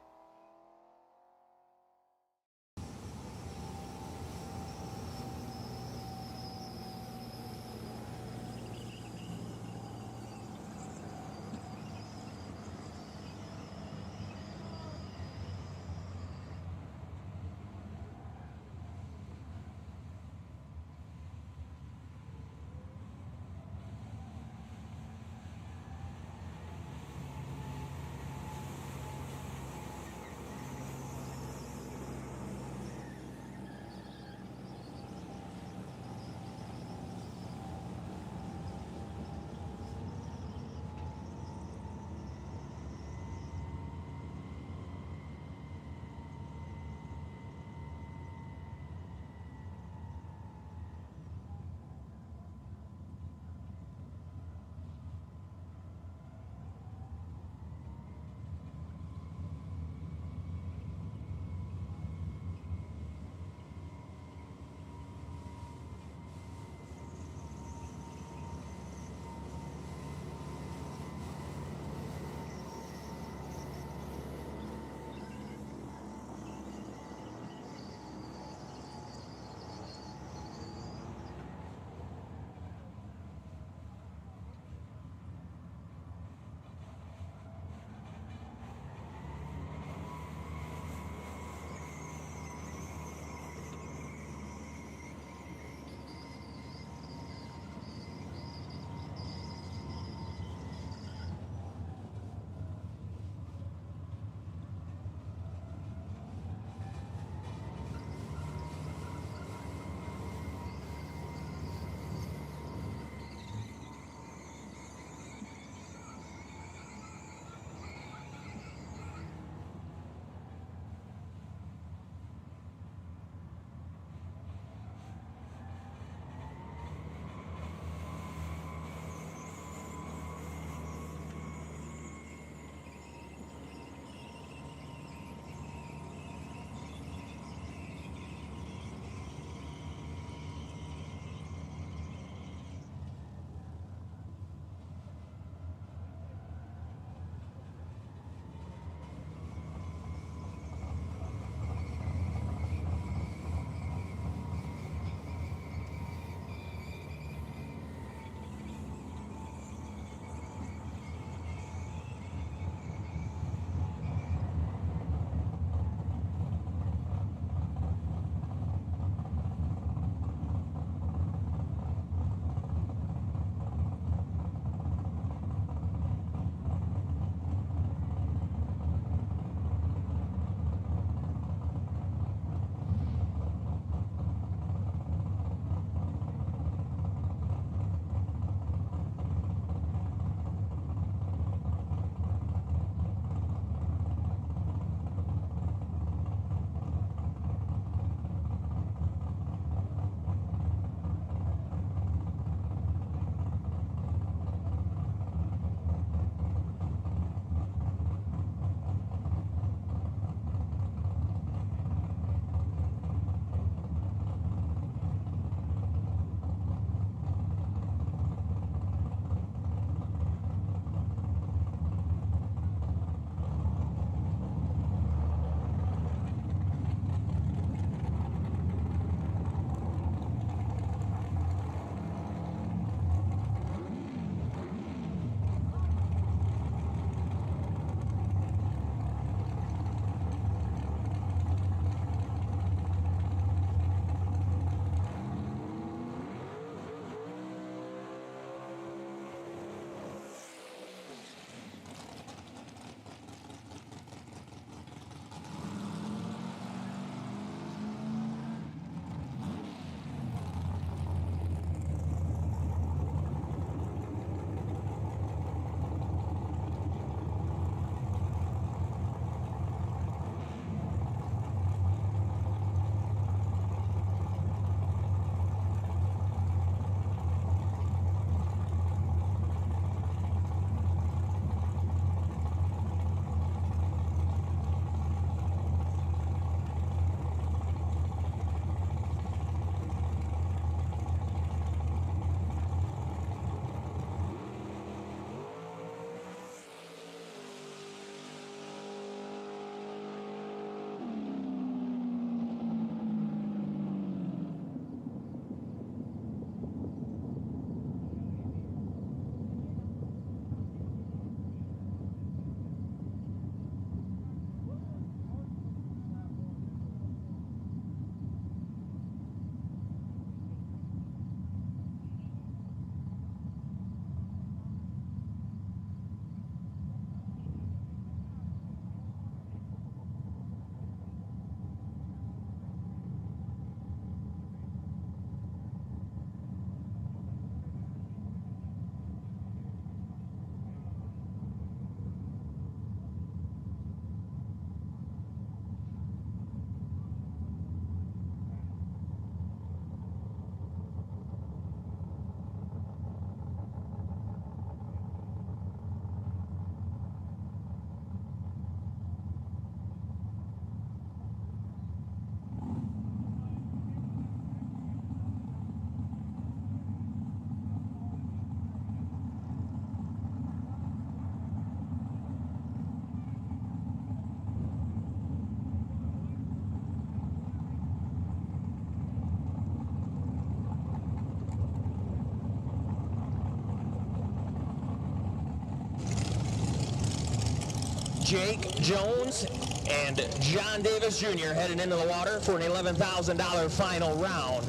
Jake Jones and John Davis Jr. heading into the water for an $11,000 final round.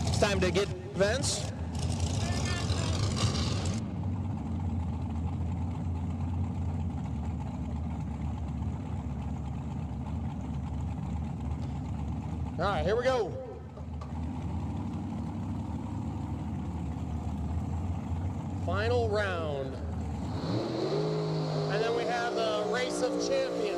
It's time to get events. All right, here we go. Final round. And then we have the Race of Champions.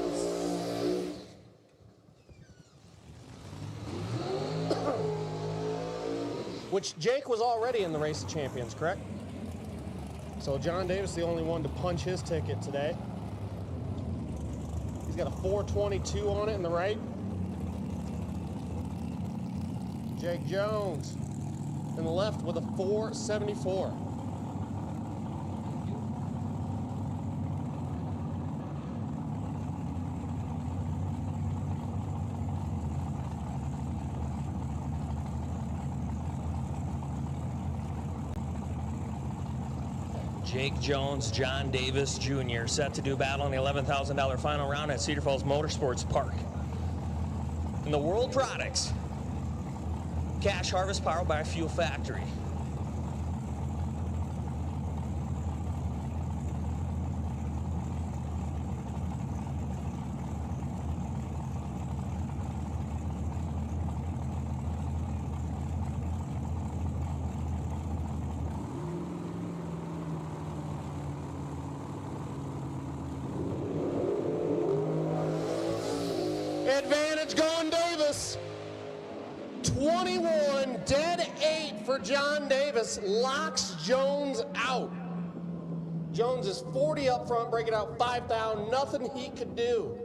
Which Jake was already in the Race of Champions, correct? So John Davis, the only one to punch his ticket today. He's got a 422 on it in the right. Jake Jones in the left with a 474. Jake Jones, John Davis Jr. set to do battle in the $11,000 final round at Cedar Falls Motorsports Park. In the World Products Cash Harvest powered by Fuel Factory. Advantage going Davis. 21, dead 8 for John Davis, locks Jones out. Jones is 40 up front, breaking out 5 down, nothing he could do.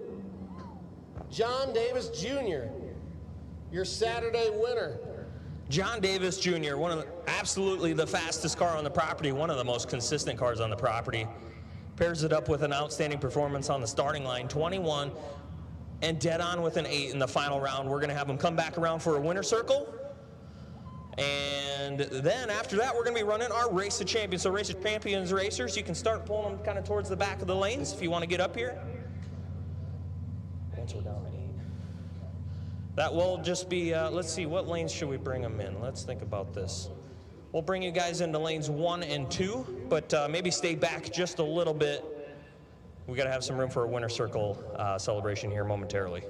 John Davis Jr., your Saturday winner. John Davis Jr., absolutely the fastest car on the property, one of the most consistent cars on the property. Pairs it up with an outstanding performance on the starting line, 21. And dead on with an 8 in the final round. We're going to have them come back around for a winner circle. And then after that, we're going to be running our Race of Champions. So Race of Champions racers, you can start pulling them kind of towards the back of the lanes if you want to get up here. Once we're down to 8. That will just be, let's see, what lanes should we bring them in? Let's think about this. We'll bring you guys into lanes 1 and 2, but maybe stay back just a little bit. We got to have some room for a winter circle celebration here momentarily.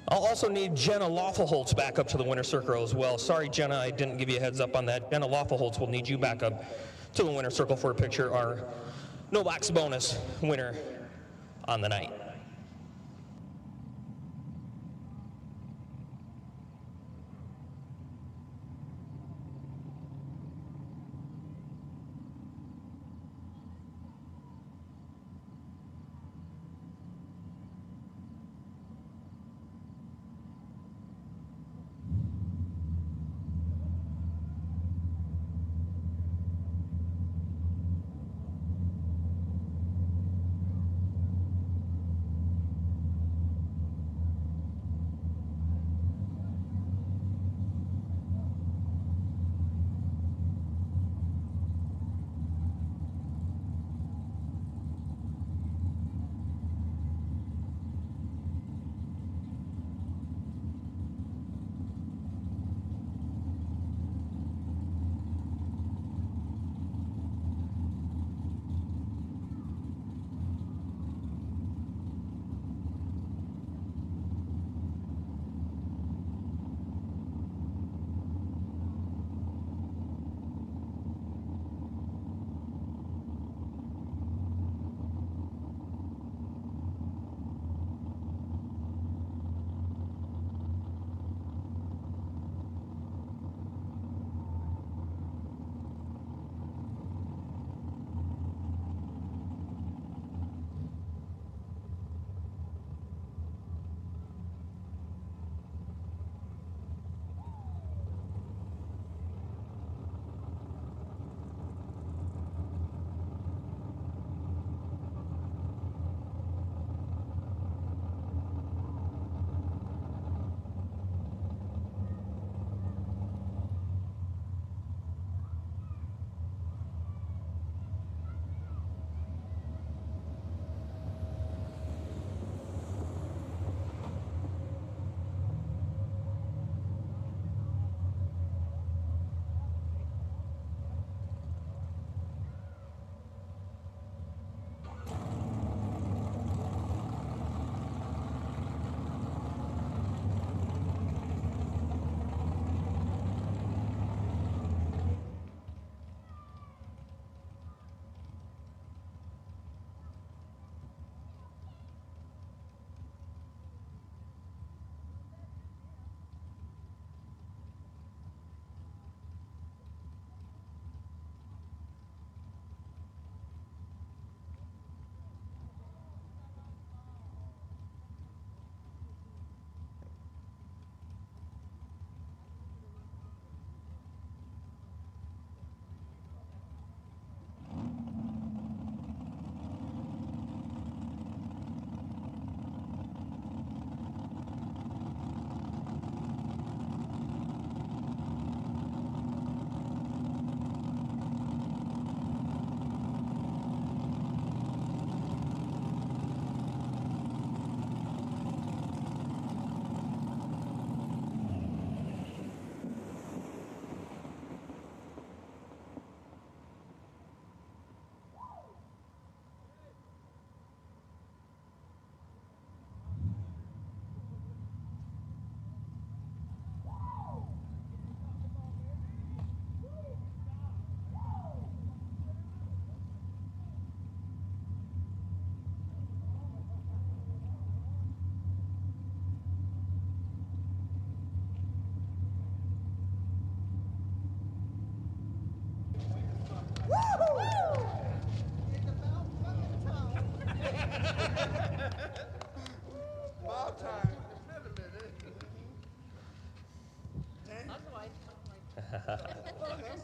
I'll also need Jenna Lawfulholtz back up to the winter circle as well. Sorry, Jenna, I didn't give you a heads up on that. Jenna Lawfulholtz will need you back up to the winter circle for a picture. Our no box bonus winner on the night.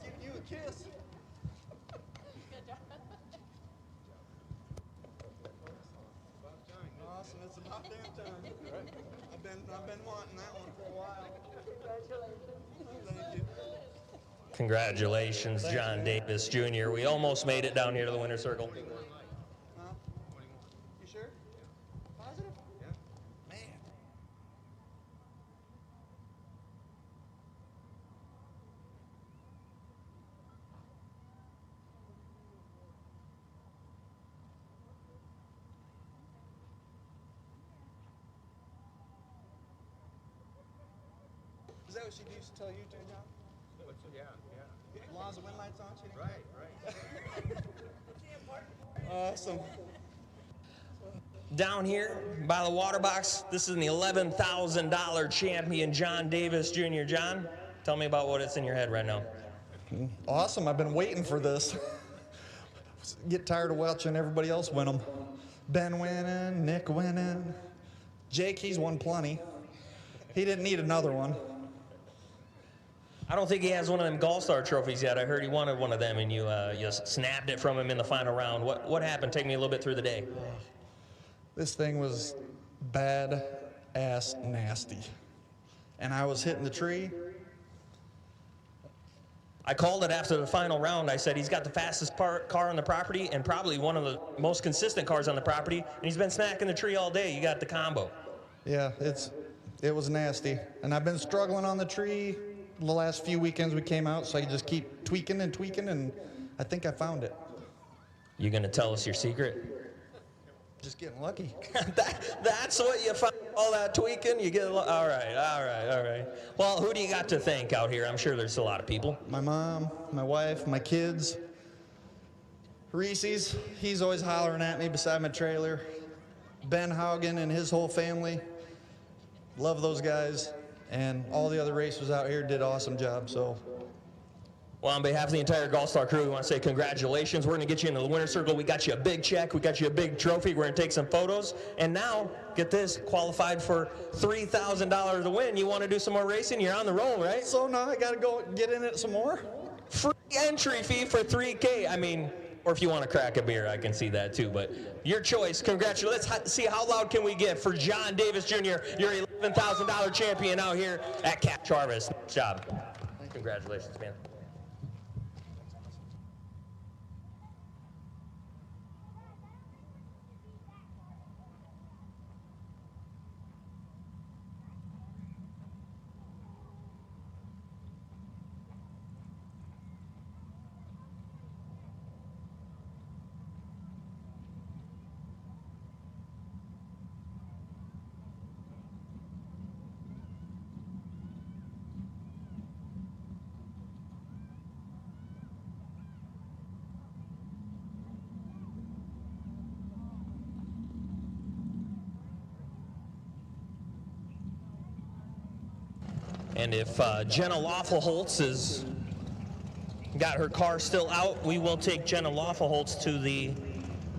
giving you a kiss. Awesome, it's about damn time. I've been wanting that one for a while. Congratulations. Thank you. Congratulations, John Davis Jr. We almost made it down here to the winner's circle. Huh? You sure? Positive? Yeah. Man. Is that what she used to tell you to, John? Yeah. As long as the wind lights on, she didn't care. Right. Awesome. Down here by the water box, this is the $11,000 champion, John Davis Jr. John, tell me about what's in your head right now. Awesome. I've been waiting for this. Get tired of watching everybody else win them. Ben winning, Nick winning. Jake, he's won plenty. He didn't need another one. I don't think he has one of them GallStar trophies yet. I heard he wanted one of them, and you snapped it from him in the final round. What happened? Take me a little bit through the day. This thing was bad-ass nasty. And I was hitting the tree. I called it after the final round. I said he's got the fastest car on the property and probably one of the most consistent cars on the property, and he's been smacking the tree all day. You got the combo. Yeah, it was nasty. And I've been struggling on the tree the last few weekends we came out, so I just keep tweaking, and I think I found it. You gonna tell us your secret? Just getting lucky. That's what you found, all that tweaking? You get all right. Well, who do you got to thank out here? I'm sure there's a lot of people. My mom, my wife, my kids. Reese's, he's always hollering at me beside my trailer. Ben Haugen and his whole family. Love those guys. And all the other racers out here did an awesome job, so. Well, on behalf of the entire GallStar crew, we want to say congratulations. We're going to get you into the winner's circle. We got you a big check. We got you a big trophy. We're going to take some photos. And now, get this, qualified for $3,000 to win. You want to do some more racing? You're on the roll, right? So now I got to go get in it some more? Free entry fee for $3K. I mean, or if you want to crack a beer, I can see that too. But your choice. Congratulations. Let's see how loud can we get for John Davis Jr., your $11,000 champion out here at Cat Jarvis. Nice job. Congratulations, man. And if Jenna Lawful-Holtz has got her car still out, we will take Jenna Lawful-Holtz to the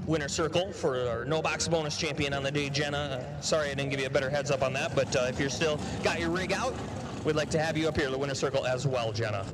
winner circle for our no box bonus champion on the day. Jenna, sorry I didn't give you a better heads up on that, but if you're still got your rig out, we'd like to have you up here in the winner circle as well, Jenna.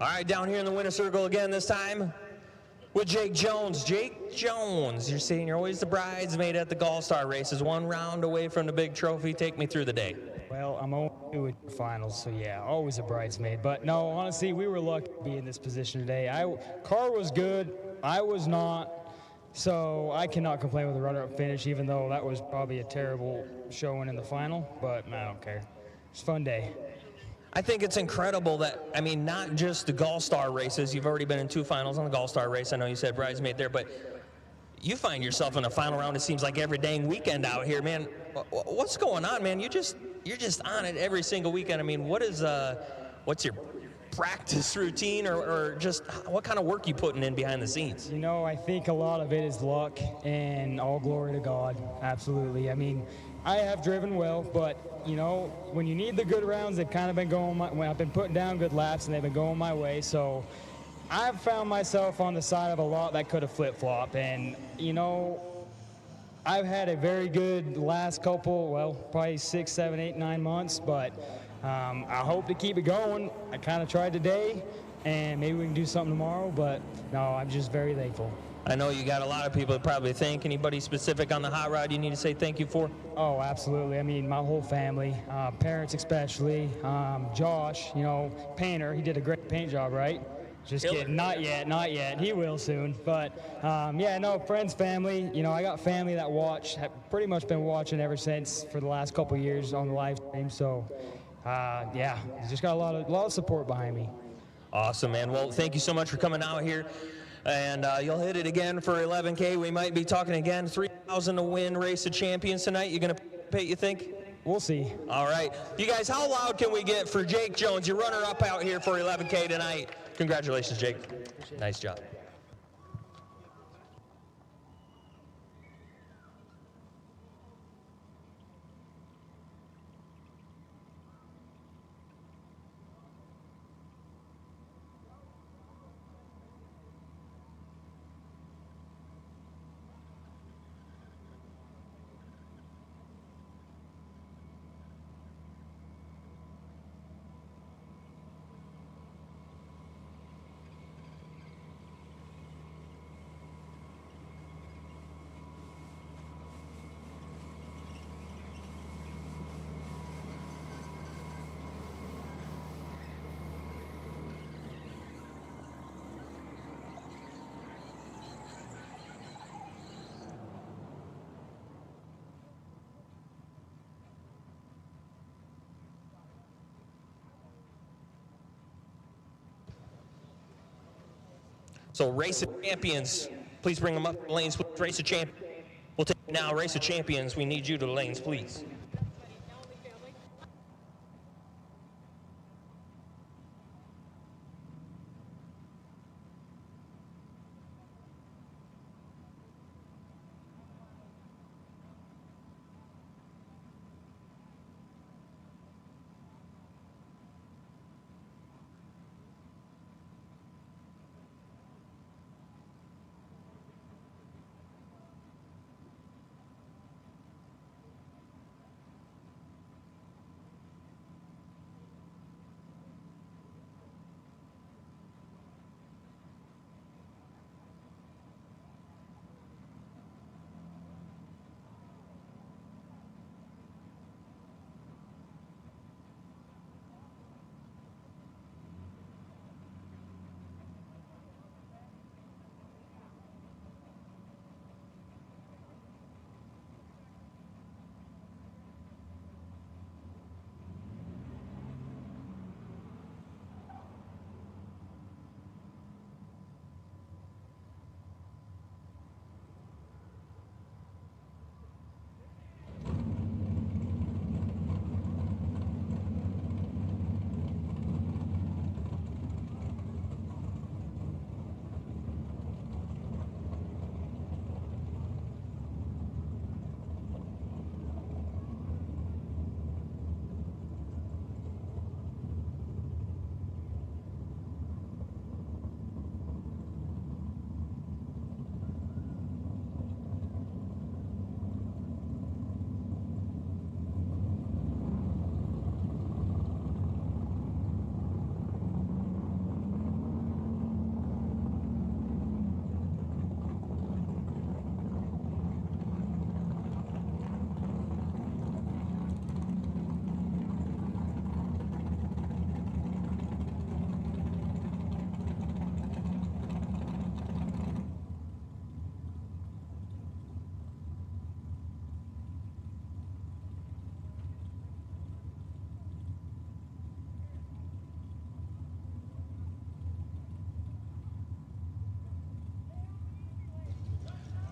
All right, down here in the winner's circle again this time with Jake Jones. Jake Jones, you're seeing you're always the bridesmaid at the GallStar races, one round away from the big trophy. Take me through the day. Well, I'm only with finals, so yeah, always a bridesmaid. But no, honestly, we were lucky to be in this position today. Car was good, I was not, so I cannot complain with a runner-up finish, even though that was probably a terrible showing in the final, but I don't care. It's a fun day. I think it's incredible that, I mean, not just the GallStar races. You've already been in 2 finals on the GallStar race. I know you said bridesmaid there, but you find yourself in a final round, it seems like every dang weekend out here, man. What's going on, man? You're just on it every single weekend. I mean, what's your practice routine or just what kind of work you putting in behind the scenes? You know, I think a lot of it is luck and all glory to God. Absolutely. I mean, I have driven well, but you know, when you need the good rounds, they've kind of been going when I've been putting down good laps and they've been going my way. So I've found myself on the side of a lot that could have flip-flopped. And, you know, I've had a very good last couple, well, probably 6, 7, 8, 9 months, but I hope to keep it going. I kind of tried today, and maybe we can do something tomorrow, but no, I'm just very thankful. I know you got a lot of people that probably think. Anybody specific on the hot rod you need to say thank you for? Oh, absolutely. I mean, my whole family, parents especially. Josh, you know, painter, he did a great paint job, right? Just kidding. Not yet. He will soon. But, yeah, no, friends, family. You know, I got family that watch, have pretty much been watching ever since for the last couple of years on the live stream. So, yeah, just got a lot of support behind me. Awesome, man. Well, thank you so much for coming out here. And you'll hit it again for 11K. We might be talking again. 3,000 to win Race of Champions tonight. You going to pay, you think? We'll see. All right. You guys, how loud can we get for Jake Jones, your runner-up out here for 11K tonight? Congratulations, Jake. Nice job. So Race of Champions, please bring them up to the lanes. Race of Champions. We'll take now Race of Champions. We need you to the lanes, please.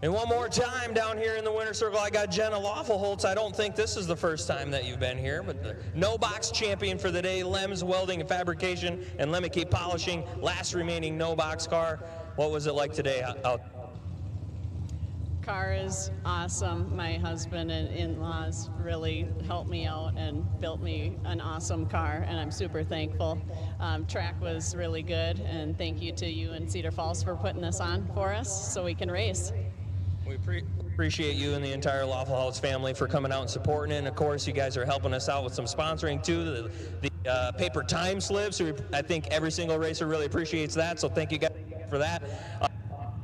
And one more time down here in the winner's circle, I got Jenna Lawful-Holtz. I don't think this is the first time that you've been here, but the no-box champion for the day, Lems Welding and Fabrication and Lemke Polishing, last remaining no-box car. What was it like today out? Car is awesome. My husband and in-laws really helped me out and built me an awesome car, and I'm super thankful. Track was really good, and thank you to you and Cedar Falls for putting this on for us so we can race. We appreciate you and the entire Lawful Holtz family for coming out and supporting it. And of course, you guys are helping us out with some sponsoring too. The paper time slips. I think every single racer really appreciates that. So thank you guys for that.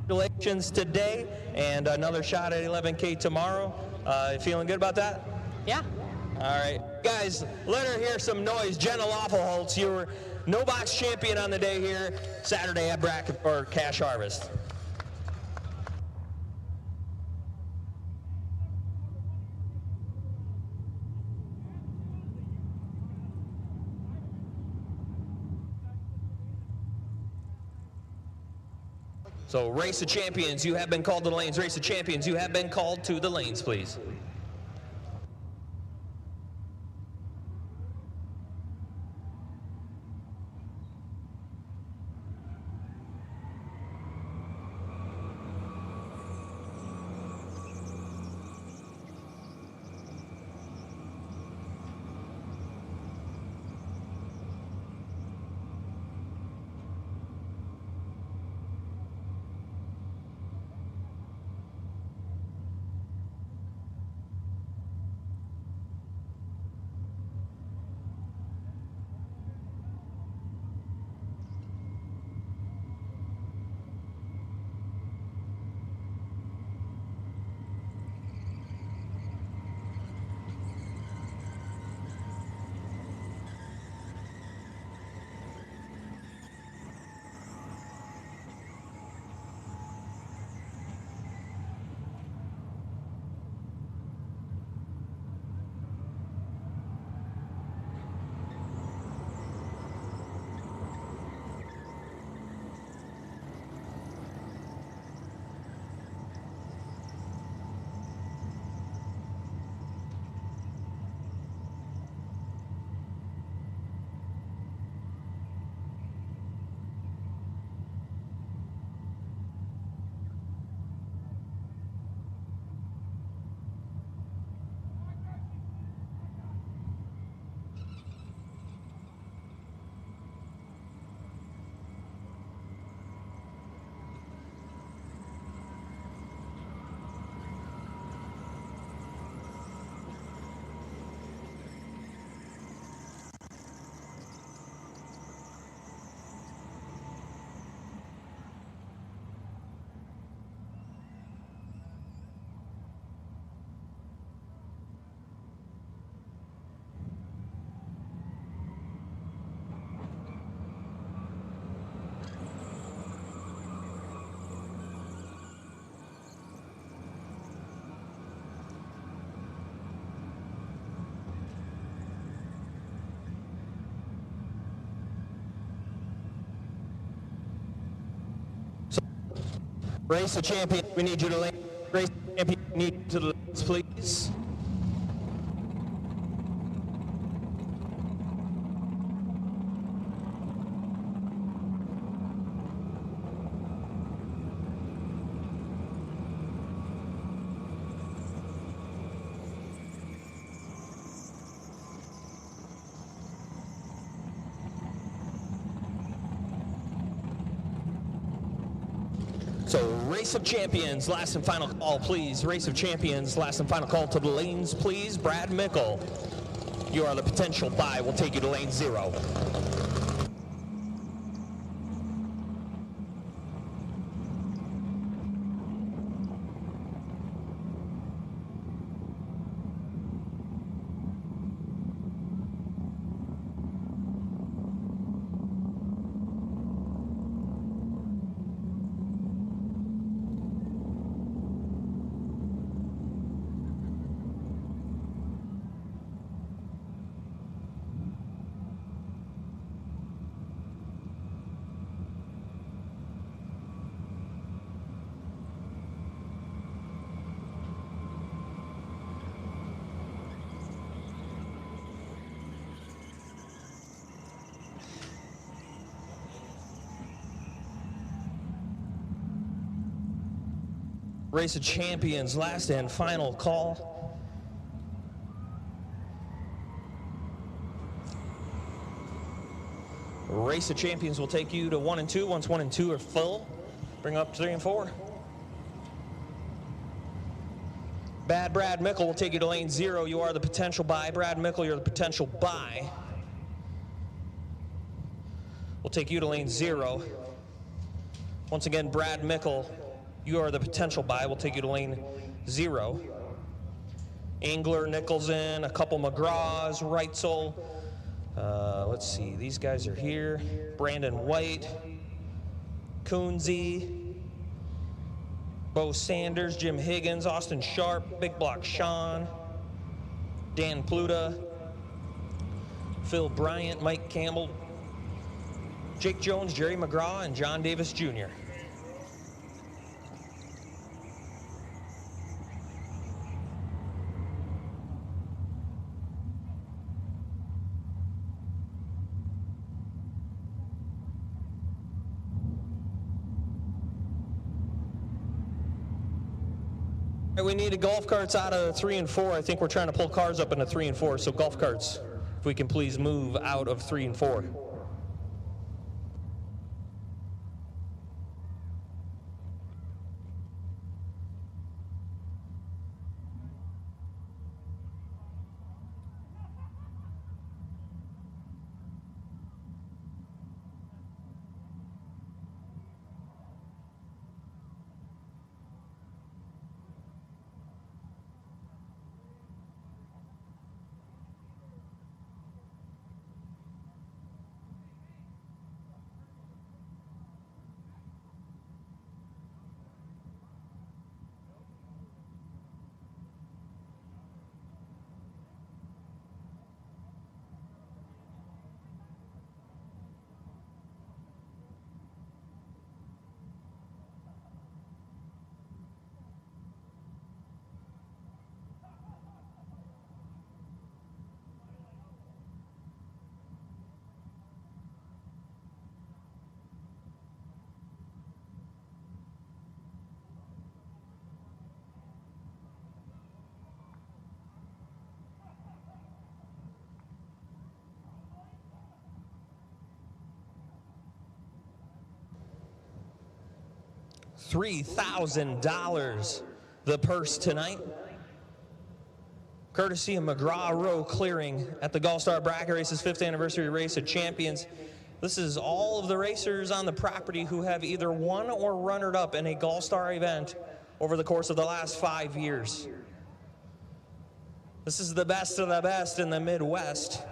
Congratulations today, and another shot at 11K tomorrow. Feeling good about that? Yeah. All right, guys, let her hear some noise. Jenna Lawful Holtz, you were no box champion on the day here Saturday at Bracket or Cash Harvest. So, Race of Champions, you have been called to the lanes. Race of Champions, you have been called to the lanes, please. Race of Champions, we need you to lane. Race of Champions, we need you to the lanes, please. So, Race of Champions, last and final call, please. Race of Champions, last and final call to the lanes, please. Brad Mickle, you are the potential buy. We'll take you to lane 0. Race of Champions, last and final call. Race of Champions will take you to 1 and 2. Once 1 and 2 are full, bring up 3 and 4. Bad Brad Mickle will take you to lane 0. You are the potential buy. Brad Mickle, you're the potential buy. We'll take you to lane 0. Once again, Brad Mickle, you are the potential buy. We'll take you to lane 0. Engler, Nicholson, a couple McGraws, Reitzel. Let's see, these guys are here. Brandon White, Coonsey, Bo Sanders, Jim Higgins, Austin Sharp, Big Block Sean, Dan Pluta, Phil Bryant, Mike Campbell, Jake Jones, Jerry McGraw, and John Davis Jr. We need golf carts out of 3 and 4. I think we're trying to pull cars up into 3 and 4, so golf carts, if we can please move out of 3 and 4. $3,000 the purse tonight, courtesy of McGraw ROW Clearing at the GallStar Bracket Races 5th Anniversary Race of Champions. This is all of the racers on the property who have either won or runner-up in a GallStar event over the course of the last 5 years. This is the best of the best in the Midwest,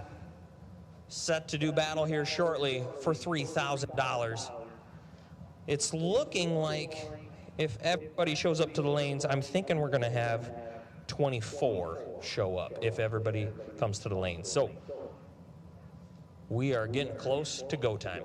set to do battle here shortly for $3,000. It's looking like if everybody shows up to the lanes, I'm thinking we're going to have 24 show up if everybody comes to the lanes. So we are getting close to go time.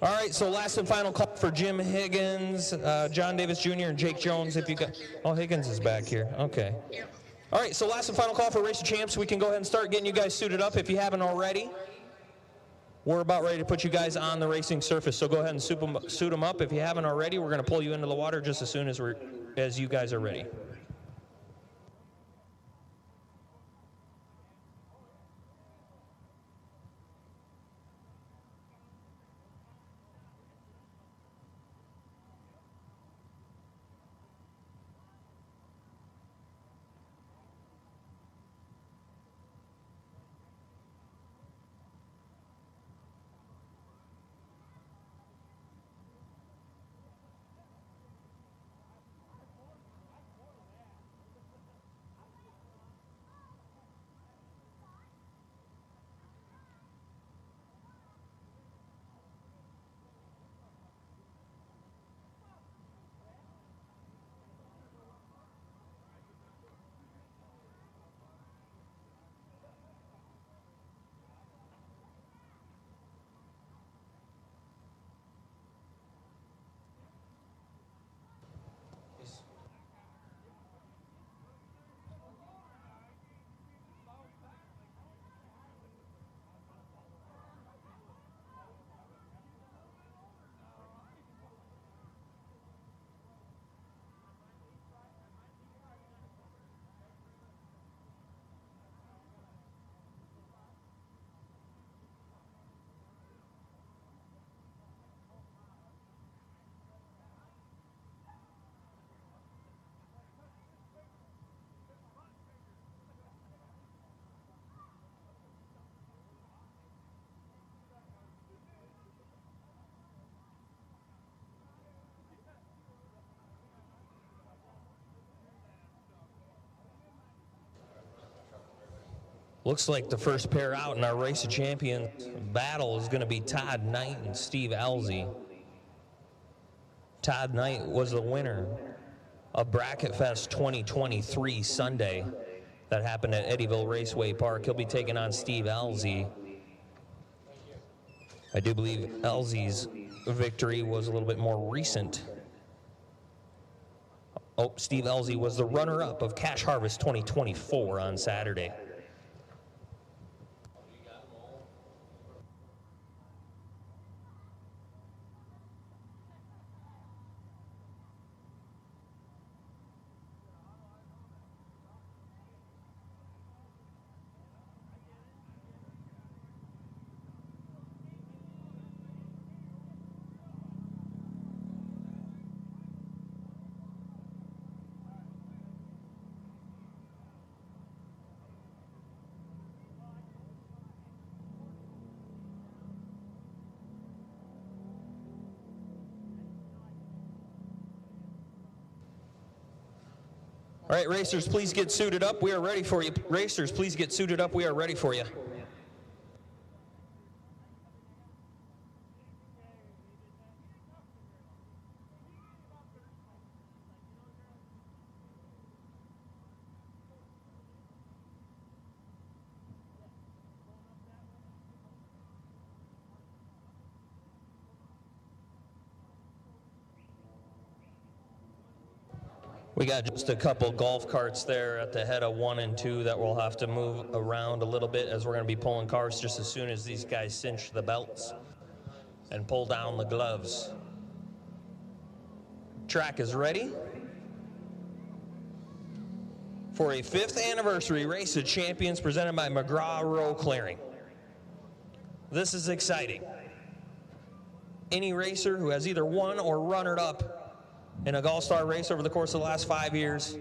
All right, so last and final call for Jim Higgins, John Davis Jr., and Jake Jones. If you got, oh, Higgins is back here. Okay. All right, so last and final call for Race of Champs. We can go ahead and start getting you guys suited up if you haven't already. We're about ready to put you guys on the racing surface, so go ahead and suit them up. If you haven't already, we're going to pull you into the water just as soon as you guys are ready. Looks like the first pair out in our Race of Champions battle is going to be Todd Knight and Steve Elzy. Todd Knight was the winner of Bracket Fest 2023 Sunday that happened at Eddyville Raceway Park. He'll be taking on Steve Elzy. I do believe Elzy's victory was a little bit more recent. Oh, Steve Elzy was the runner-up of Cash Harvest 2024 on Saturday. All right, racers, please get suited up. We are ready for you. Racers, please get suited up. We are ready for you. We got just a couple golf carts there at the head of 1 and 2 that we'll have to move around a little bit as we're going to be pulling cars just as soon as these guys cinch the belts and pull down the gloves. Track is ready for a 5th anniversary Race of Champions presented by McGraw ROW Clearing. This is exciting. Any racer who has either won or runner-up in a GallStar race over the course of the last 5 years,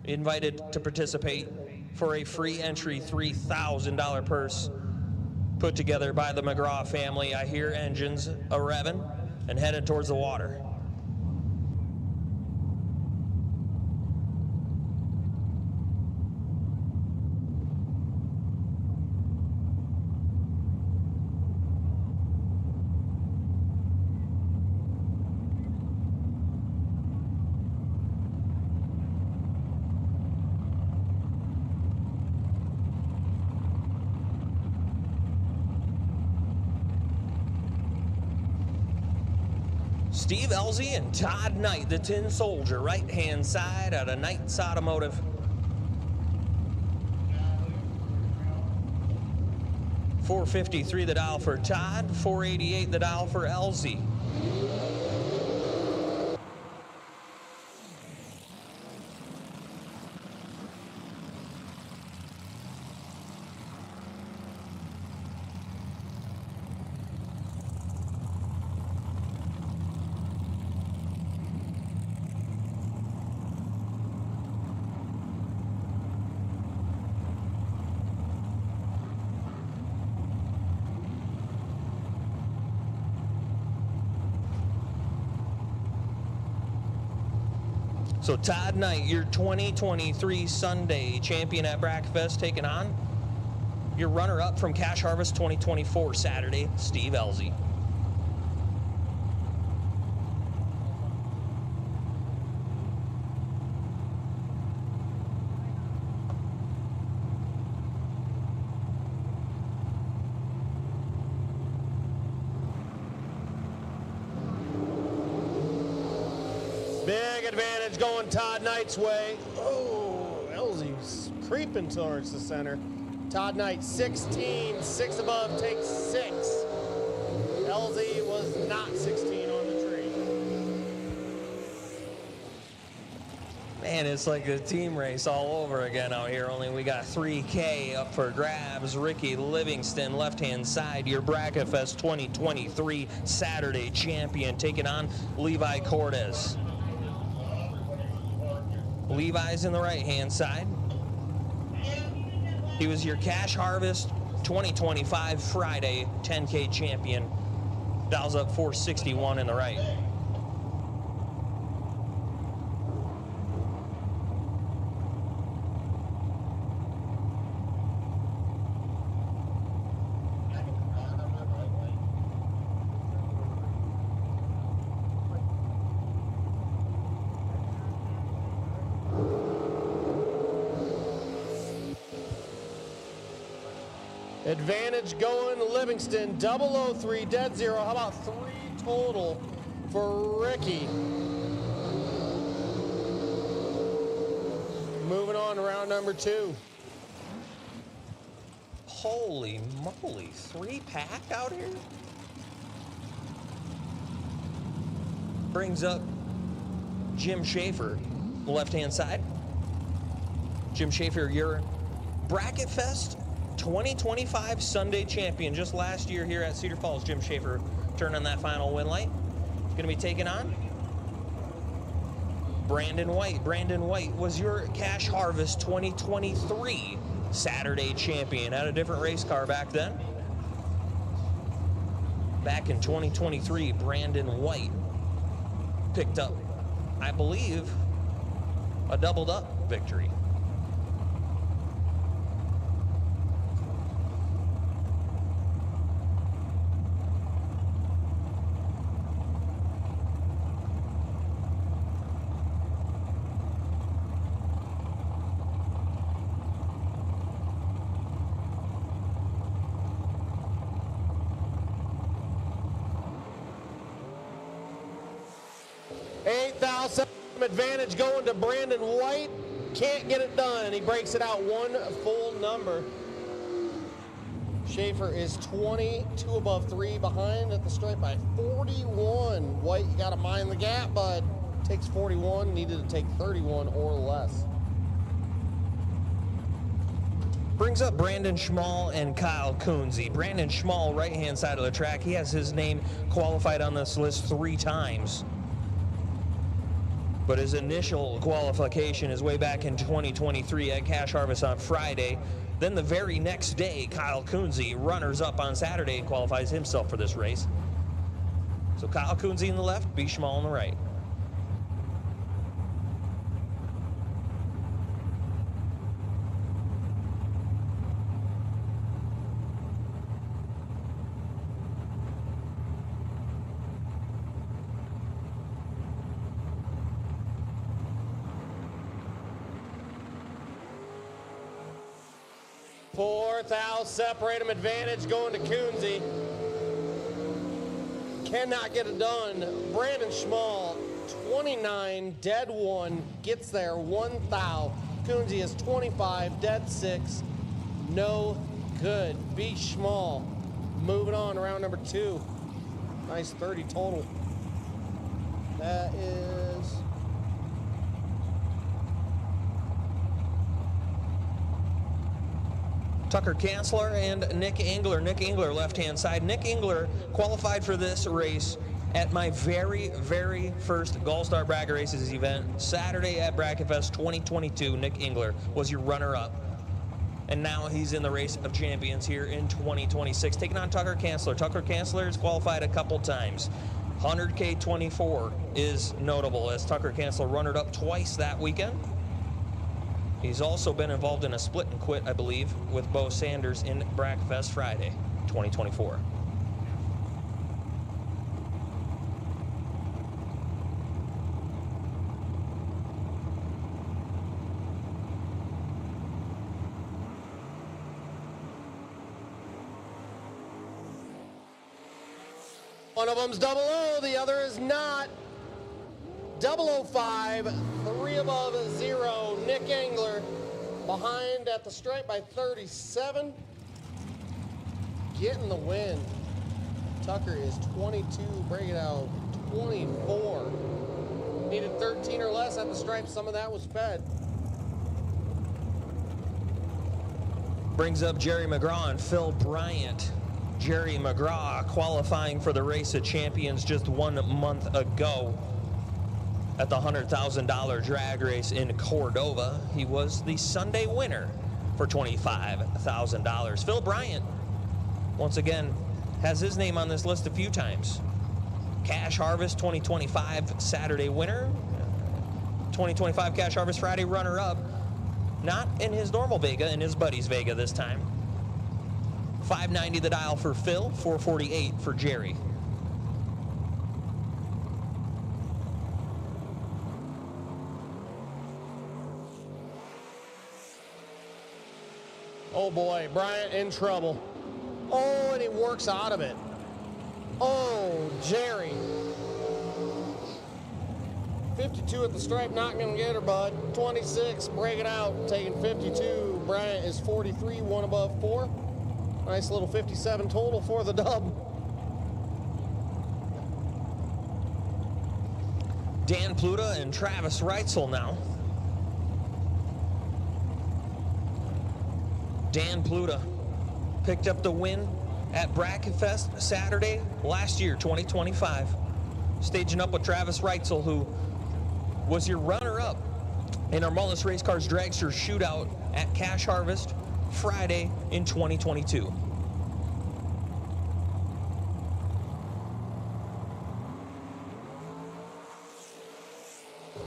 invited to participate for a free entry $3,000 purse put together by the McGraw family. I hear engines a-revving and headed towards the water. Steve Elsie and Todd Knight, the Tin Soldier, right-hand side out of Knight's Automotive. $453 the dial for Todd, $488 the dial for Elsie. So Todd Knight, your 2023 Sunday champion at Brackfest, taking on your runner-up from Cash Harvest 2024 Saturday, Steve Elsie. Big advantage going Todd Knight's way. Oh, Elsie's creeping towards the center. Todd Knight 16, 6 above, takes 6. Elsie was not 16 on the tree. Man, it's like a team race all over again out here, only we got 3K up for grabs. Ricky Livingston, left-hand side, your Bracketfest 2023 Saturday champion, taking on Levi Cordes. Levi's in the right-hand side. He was your Cash Harvest 2025 Friday 10K champion. Dials up 461 in the right. Advantage going Livingston, 003, dead zero. How about 3 total for Ricky? Moving on to round number 2. Holy moly, 3-pack out here? Brings up Jim Schaefer, left-hand side. Jim Schaefer, your Bracketfest 2025 Sunday champion. Just last year here at Cedar Falls, Jim Schaefer turned on that final win light. Going to be taking on Brandon White. Brandon White was your Cash Harvest 2023 Saturday champion. Had a different race car back then. Back in 2023, Brandon White picked up, I believe, a doubled up victory. Advantage going to Brandon White. Can't get it done, and he breaks it out 1 full number. Schaefer is 22 above, 3 behind at the stripe by 41. White, you got to mind the gap, bud. Takes 41, needed to take 31 or less. Brings up Brandon Schmall and Kyle Coonsey. Brandon Schmall, right-hand side of the track. He has his name qualified on this list 3 times. But his initial qualification is way back in 2023 at Cash Harvest on Friday. Then the very next day, Kyle Coonsey runners up on Saturday and qualifies himself for this race. So Kyle Coonsey in the left, B. Schmall on the right. Fourth out, separate him, advantage going to Coonsey. cannot get it done. Brandon Schmall, 29, dead 1, gets there, 1 thou. Coonsey is 25, dead 6, no good. B. Schmall, moving on to round number 2. Nice 30 total. That is... Tucker Kanzler and Nick Engler. Nick Engler, left-hand side. Nick Engler qualified for this race at my very, very first GallStar Bracket Races event, Saturday at Bracket Fest 2022. Nick Engler was your runner-up. And now he's in the race of champions here in 2026, taking on Tucker Kanzler. Tucker Kanzler has qualified a couple times. 100K 24 is notable, as Tucker Kanzler runner-up twice that weekend. He's also been involved in a split and quit, I believe, with Bo Sanders in Bracket Fest Friday 2024. One of them's 00, the other is not. 005, 3 above 0. Nick Engler behind at the stripe by 37. Getting the win. Tucker is 22, break it out, 24. Needed 13 or less at the stripe. Some of that was fed. Brings up Jerry McGraw and Phil Bryant. Jerry McGraw qualifying for the Race of Champions just 1 month ago at the $100,000 drag race in Cordova. He was the Sunday winner for $25,000. Phil Bryant, once again, has his name on this list a few times. Cash Harvest 2025 Saturday winner. 2025 Cash Harvest Friday runner-up. Not in his normal Vega, in his buddy's Vega this time. 590 the dial for Phil, 448 for Jerry. Oh boy, Bryant in trouble. Oh, and he works out of it. Oh, Jerry. 52 at the stripe, not gonna get her, bud. 26, break it out, taking 52. Bryant is 43, 1 above 4. Nice little 57 total for the dub. Dan Pluta and Travis Reitzel now. Dan Pluta picked up the win at Bracket Fest Saturday last year, 2025. Staging up with Travis Reitzel, who was your runner-up in our Mullis Race Cars Dragster Shootout at Cash Harvest Friday in 2022.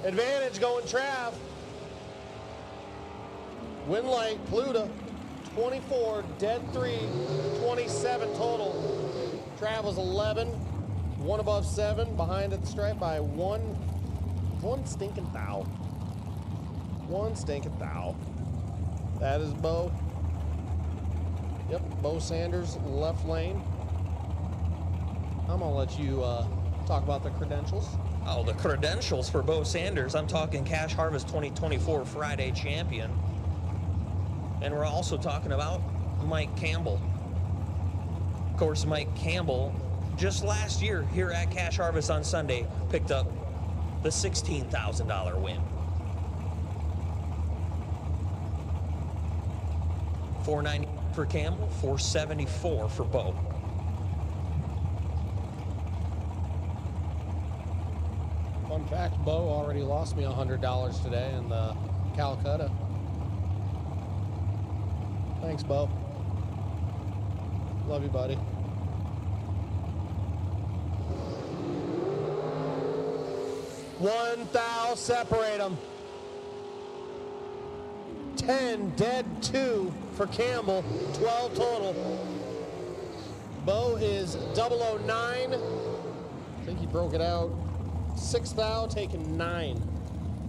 Advantage going Trav. Win light, Pluta. 24, dead 3, 27 total. Trav was 11, 1 above 7, behind at the stripe by one stinking thou. One stinking thou. That is Bo. Yep, Bo Sanders, left lane. I'm gonna let you talk about the credentials. Oh, the credentials for Bo Sanders. I'm talking Cash Harvest 2024 Friday champion. And we're also talking about Mike Campbell. Of course, Mike Campbell, just last year here at Cash Harvest on Sunday, picked up the $16,000 win. $490 for Campbell, $474 for Bo. Fun fact, Bo already lost me $100 today in the Calcutta. Thanks, Bo. Love you, buddy. One thou, separate them. 10, dead 2 for Campbell, 12 total. Bo is 009. I think he broke it out. 6 thou, taking 9.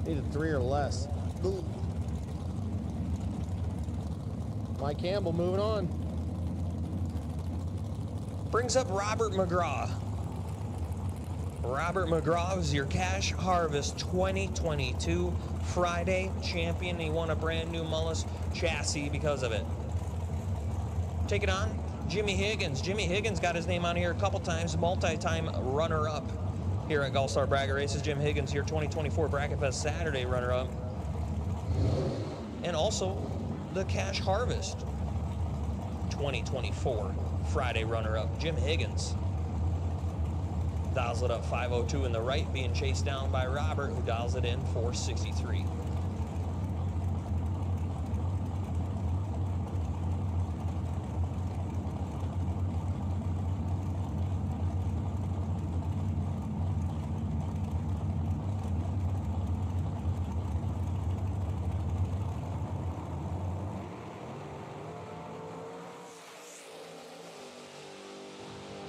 Needed 3 or less. Boom. Mike Campbell moving on. Brings up Robert McGraw. Robert McGraw is your Cash Harvest 2022 Friday champion. He won a brand new Mullis chassis because of it. Take it on, Jimmy Higgins. Jimmy Higgins got his name on here a couple times, multi-time runner-up here at GallStar Bracket Races. Jim Higgins, your 2024 Bracket Fest Saturday runner-up. And also the Cash Harvest 2024 Friday runner-up, Jim Higgins. Dials it up 502 in the right, being chased down by Robert, who dials it in 463.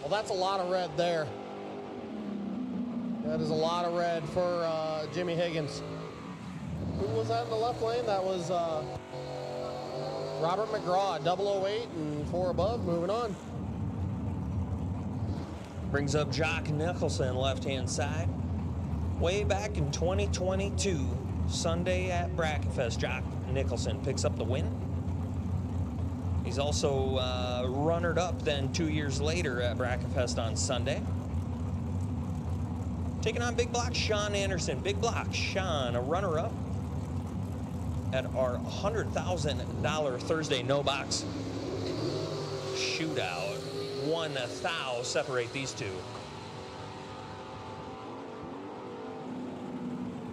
Well, that's a lot of red there. That is a lot of red for Jimmy Higgins. Who was that in the left lane? That was Robert McGraw, 008 and 4 above. Moving on. Brings up Jock Nicholson, left-hand side. Way back in 2022, Sunday at Bracket Fest, Jock Nicholson picks up the win. He's also runnered up then 2 years later at Bracket Fest on Sunday. Taking on Big Block Sean Anderson. Big Block Sean, a runner-up at our $100,000 Thursday no box shootout. 1,000 separate these two.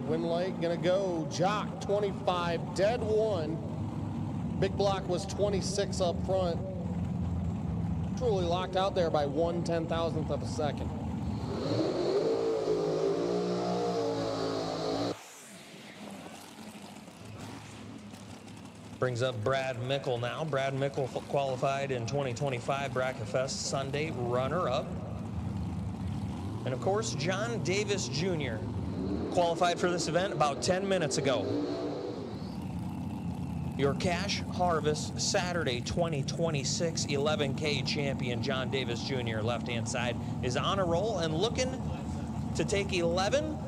Win light gonna go Jock 25, dead 1. Big Block was 26 up front. Truly locked out there by 1/10,000th of a second. Brings up Brad Mickle now. Brad Mickle qualified in 2025 Bracket Fest Sunday runner-up. And of course, John Davis Jr. qualified for this event about 10 minutes ago. Your Cash Harvest Saturday 2026 11K champion John Davis Jr., left-hand side, is on a roll and looking to take 11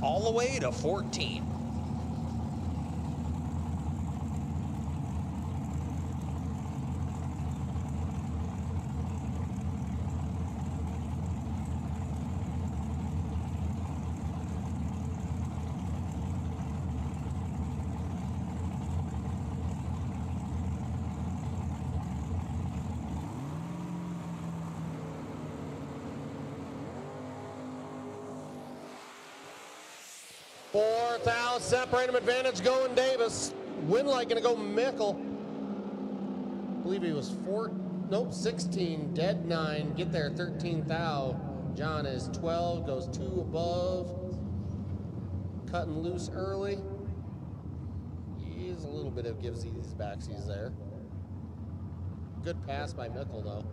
all the way to 14. Fourth separate him, advantage going Davis. Win light gonna go Mickle. I believe he was 16, dead 9. Get there, 13 thou. John is 12, goes 2 above. Cutting loose early. He's a little bit of gives these backsies there. Good pass by Mickle though.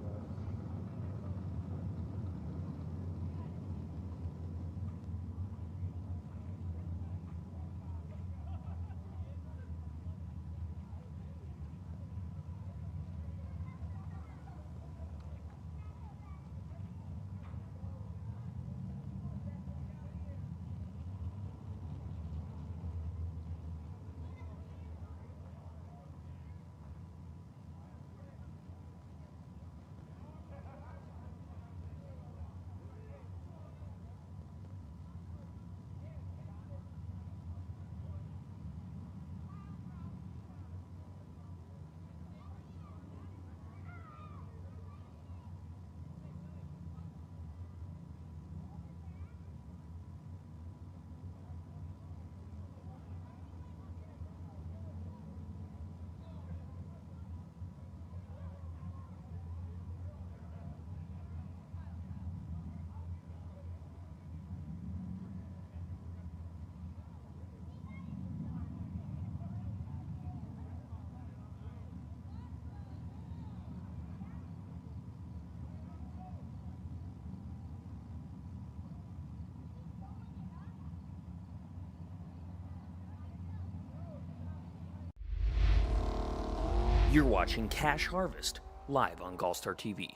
You're watching Cash Harvest, live on GallStar TV.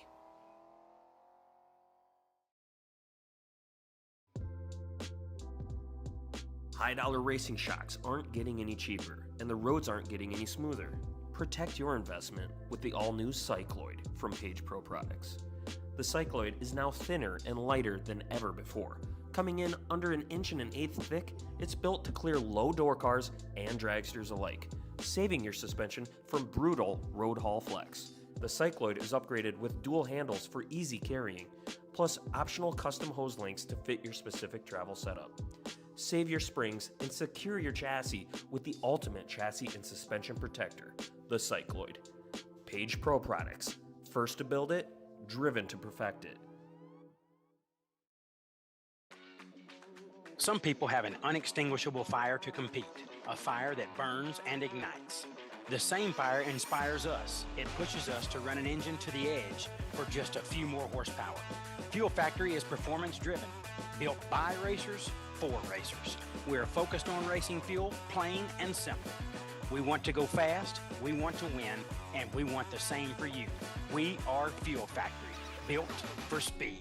High-dollar racing shocks aren't getting any cheaper, and the roads aren't getting any smoother. Protect your investment with the all-new Cycloid from Page Pro Products. The Cycloid is now thinner and lighter than ever before. Coming in under 1 1/8 inches thick, it's built to clear low door cars and dragsters alike, saving your suspension from brutal road haul flex. The Cycloid is upgraded with dual handles for easy carrying, plus optional custom hose links to fit your specific travel setup. Save your springs and secure your chassis with the ultimate chassis and suspension protector, the Cycloid. Page Pro Products. First to build it, driven to perfect it. Some people have an unextinguishable fire to compete, a fire that burns and ignites. The same fire inspires us. It pushes us to run an engine to the edge for just a few more horsepower. Fuel Factory is performance driven, built by racers for racers. We're focused on racing fuel, plain and simple. We want to go fast, we want to win, and we want the same for you. We are Fuel Factory, built for speed.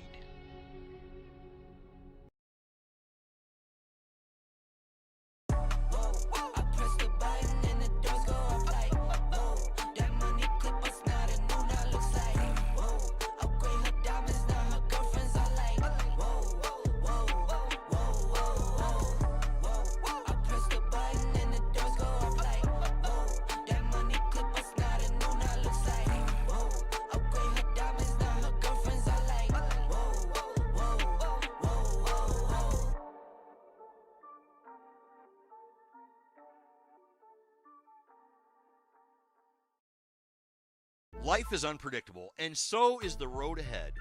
Life is unpredictable, and so is the road ahead.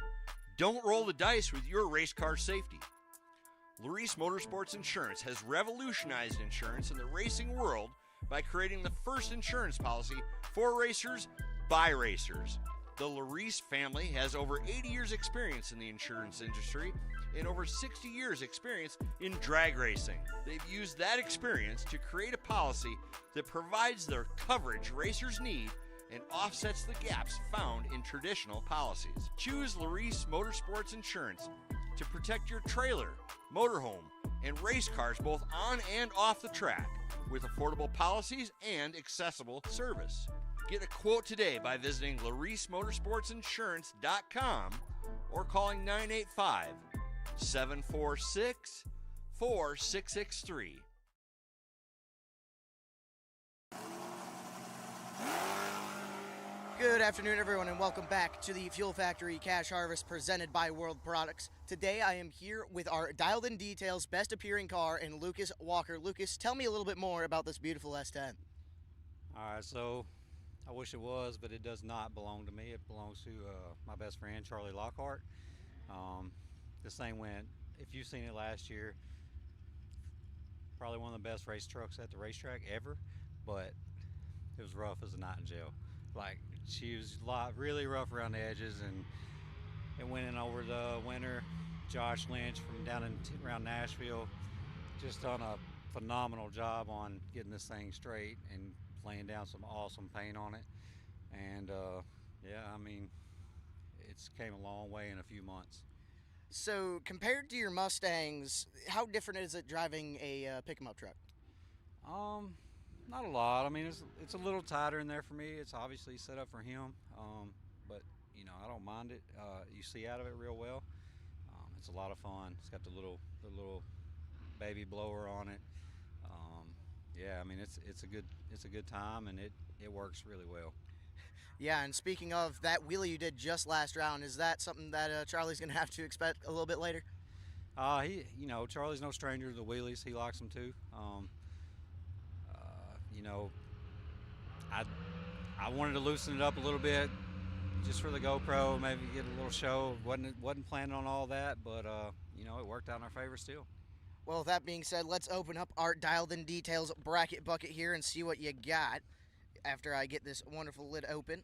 Don't roll the dice with your race car safety. Laris Motorsports Insurance has revolutionized insurance in the racing world by creating the first insurance policy for racers by racers. The Laris family has over 80 years experience in the insurance industry and over 60 years experience in drag racing. They've used that experience to create a policy that provides the coverage racers need and offsets the gaps found in traditional policies. Choose Laris Motorsports Insurance to protect your trailer, motorhome, and race cars both on and off the track with affordable policies and accessible service. Get a quote today by visiting LarisMotorsportsInsurance.com or calling 985-746-4663. Good afternoon, everyone, and welcome back to the Fuel Factory Cash Harvest presented by World Products. Today, I am here with our Dialed In Details best appearing car in Lucas Walker. Lucas, tell me a little bit more about this beautiful S10. All right, so I wish it was, but it does not belong to me. It belongs to my best friend, Charlie Lockhart. This thing went, if you've seen it last year, probably one of the best race trucks at the racetrack ever, but it was rough as a night in jail. Like, she was really rough around the edges, and it went in over the winter. Josh Lynch from down around Nashville just done a phenomenal job on getting this thing straight and laying down some awesome paint on it. And yeah, I mean, it's came a long way in a few months. So compared to your Mustangs, how different is it driving a pick-em-up truck? Not a lot. I mean, it's a little tighter in there for me. It's obviously set up for him, but you know, I don't mind it. You see out of it real well. It's a lot of fun. It's got the little baby blower on it. Yeah, I mean, it's a good time, and it works really well. Yeah, and speaking of that wheelie you did just last round, is that something that Charlie's going to have to expect a little bit later? Charlie's no stranger to the wheelies. He likes them too. I wanted to loosen it up a little bit just for the GoPro, maybe get a little show. Wasn't planning on all that, but it worked out in our favor still. Well, with that being said, let's open up our Dialed In Details bracket bucket here and see what you got after I get this wonderful lid open.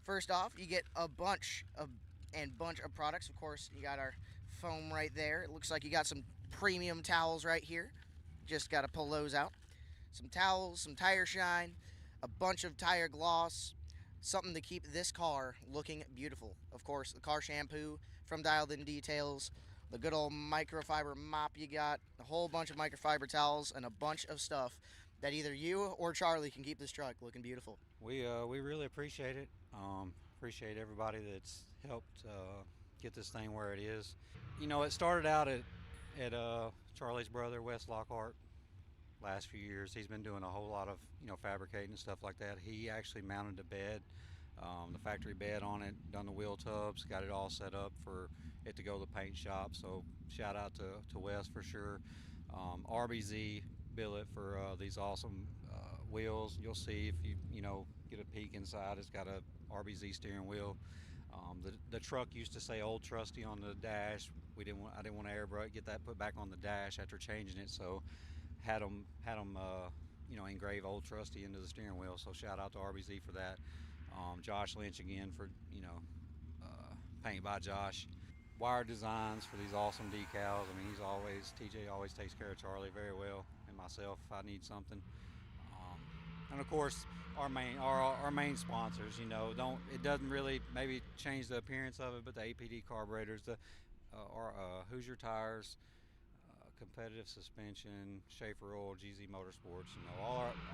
First off, you get a bunch of products. Of course, you got our foam right there. It looks like you got some premium towels right here. Just got to pull those out. Some towels, some tire shine, a bunch of tire gloss, something to keep this car looking beautiful. Of course, the car shampoo from Dialed In Details, the good old microfiber mop you got, a whole bunch of microfiber towels, and a bunch of stuff that either you or Charlie can keep this truck looking beautiful. We really appreciate it. Appreciate everybody that's helped get this thing where it is. You know, it started out at Charlie's brother, Wes Lockhart, last few years. He's been doing a whole lot of, fabricating and stuff like that. He actually mounted the bed, the factory bed on it, done the wheel tubs, got it all set up for it to go to the paint shop. So shout out to Wes for sure. RBZ billet for these awesome wheels. You'll see if you get a peek inside. It's got a RBZ steering wheel. The truck used to say Old Trusty on the dash. I didn't want to get that put back on the dash after changing it, so had them engrave Old Trusty into the steering wheel. So shout out to RBZ for that. Josh Lynch again for paint by Josh. Wire designs for these awesome decals. I mean, TJ always takes care of Charlie very well, and myself if I need something. And of course, our main sponsors. It doesn't really maybe change the appearance of it, but the APD carburetors, the Hoosier tires, competitive suspension, Schaefer oil, GZ Motorsports.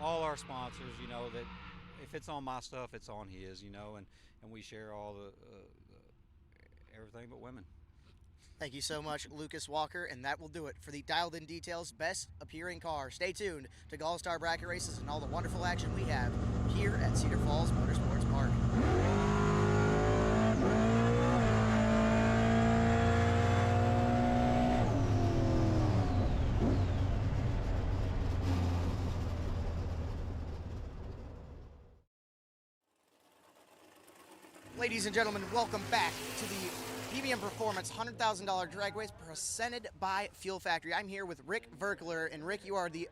All our sponsors. That if it's on my stuff, it's on his. And we share all the everything but women. Thank you so much, Lucas Walker, and that will do it for the Dialed In Details Best Appearing Car. Stay tuned to GallStar Bracket Races and all the wonderful action we have here at Cedar Falls Motorsports Park. Ladies and gentlemen, welcome back to the PBM Performance $100,000 drag race presented by Fuel Factory. I'm here with Rick Verkler, and Rick, you are the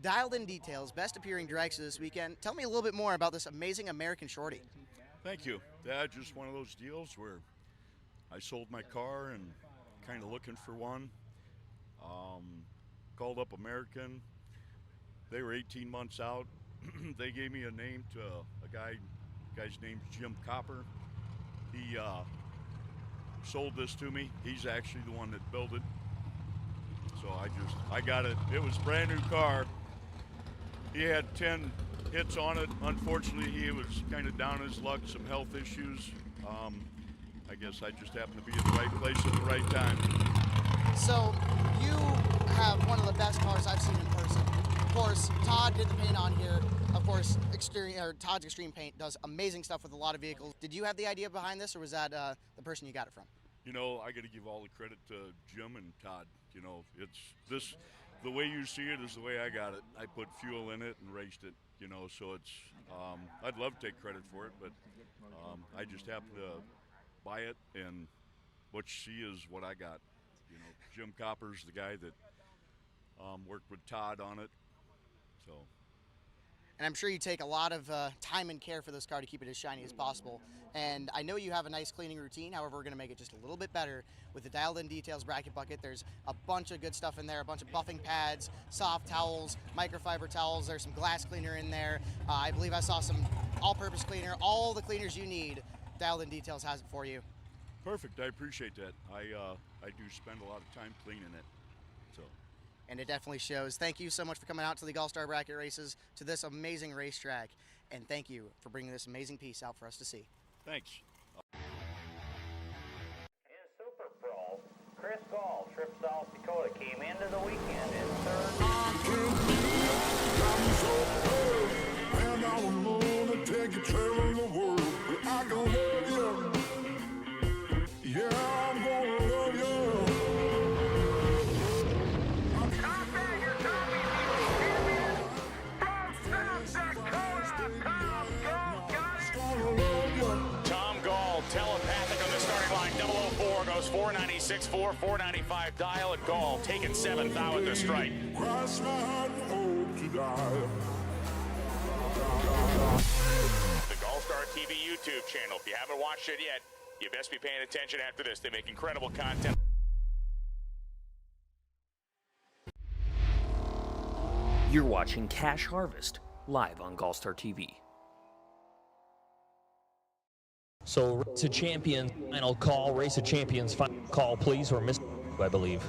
Dialed In Details Best Appearing dragster this weekend. Tell me a little bit more about this amazing American Shorty. Thank you. That's just one of those deals where I sold my car and kind of looking for one. Called up American. They were 18 months out. They gave me a name to a guy's name's Jim Copper. He sold this to me. He's actually the one that built it. So I got it. It was a brand new car. He had 10 hits on it. Unfortunately, he was kind of down his luck, some health issues. I guess I just happened to be in the right place at the right time. So you have one of the best cars I've seen in person. Of course, Todd did the paint on here. Of course, Todd's Extreme Paint does amazing stuff with a lot of vehicles. Did you have the idea behind this, or was that the person you got it from? I got to give all the credit to Jim and Todd. It's this, the way you see it is the way I got it. I put fuel in it and raced it, so it's, I'd love to take credit for it, but I just happened to buy it, and what you see is what I got. Jim Copper's the guy that worked with Todd on it, so. And I'm sure you take a lot of time and care for this car to keep it as shiny as possible. And I know you have a nice cleaning routine. However, we're going to make it just a little bit better with the Dialed In Details Bracket Bucket. There's a bunch of good stuff in there, a bunch of buffing pads, soft towels, microfiber towels. There's some glass cleaner in there. I believe I saw some all-purpose cleaner. All the cleaners you need, Dialed In Details has it for you. Perfect. I appreciate that. I do spend a lot of time cleaning it. So. And it definitely shows. Thank you so much for coming out to the GallStar Bracket Races, to this amazing racetrack, and thank you for bringing this amazing piece out for us to see. Thanks. In Super Pro, Chris Gall, Trip South Dakota, came into the weekend in third. And I will gonna take you traveling the world. I gonna love you. Yeah, I'm gonna love you. Telepathic on the starting line. 004 goes 496.4, 495 dial at Gall, taking 7th out at the strike. Cross my heart and hope to die. The GallStar TV YouTube channel. If you haven't watched it yet, you best be paying attention after this. They make incredible content. You're watching Cash Harvest live on GallStar TV. So, Race of Champions, final call. Race of Champions, final call, please. We're missing I believe.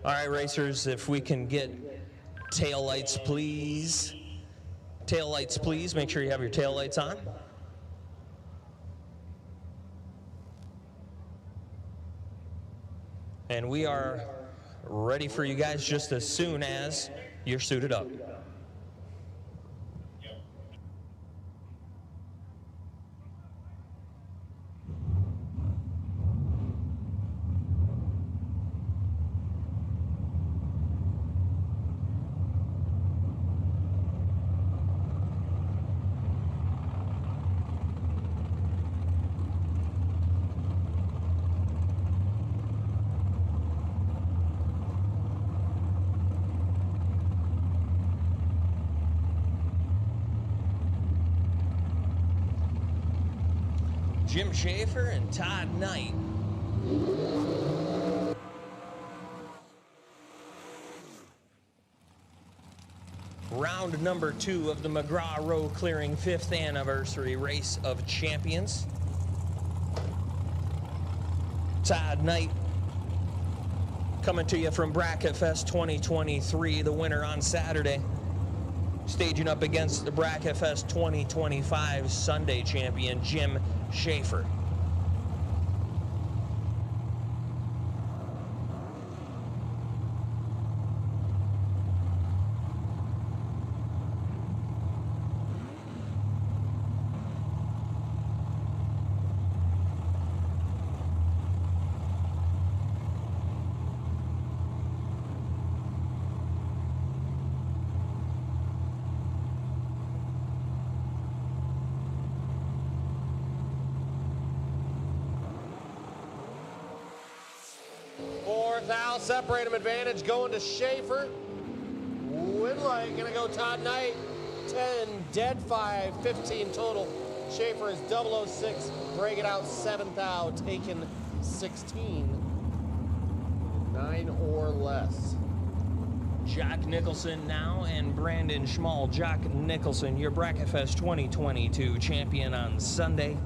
All right, racers, if we can get tail lights, please. Tail lights, please. Make sure you have your tail lights on. And we are ready for you guys just as soon as you're suited up. Jim Schaefer and Todd Knight. Round number 2 of the McGraw ROW Clearing 5th Anniversary Race of Champions. Todd Knight coming to you from Bracket Fest 2023, the winner on Saturday. Staging up against the Bracket Fest 2025 Sunday champion, Jim Schaefer. Thou separate him advantage going to Schaefer. Win light gonna go Todd Knight. 10, dead 5, 15 total. Schaefer is 006, break it out 7 thou, taken 16. 9 or less. Jock Nicholson now and Brandon Schmall. Jock Nicholson, your Bracket Fest 2022 champion on Sunday.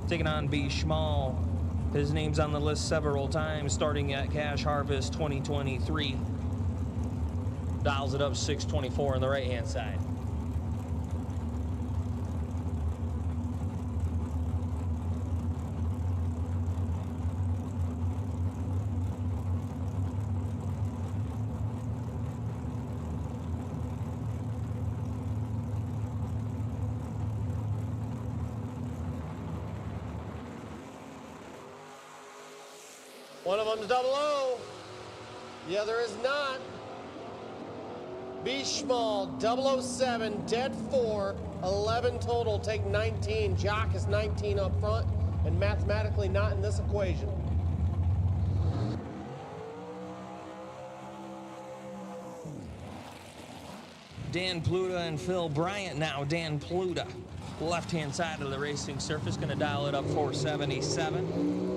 Taking on B. Schmall. His name's on the list several times, starting at Cash Harvest 2023. Dials it up 624 on the right-hand side. One of them's 00. The other is not. B. Schmall, 007, dead 4, 11 total, take 19. Jock is 19 up front, and mathematically not in this equation. Dan Pluta and Phil Bryant now. Dan Pluta, left-hand side of the racing surface, going to dial it up 477.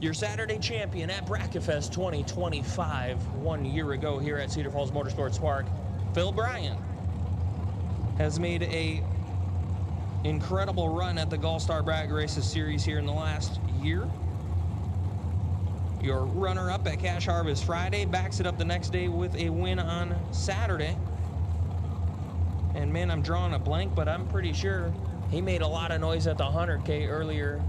Your Saturday champion at Bracket Fest 2025, 1 year ago here at Cedar Falls Motorsports Park, Phil Bryant, has made a incredible run at the GallStar Bracket Races series here in the last year. Your runner-up at Cash Harvest Friday, backs it up the next day with a win on Saturday. And man, I'm drawing a blank, but I'm pretty sure he made a lot of noise at the 100K earlier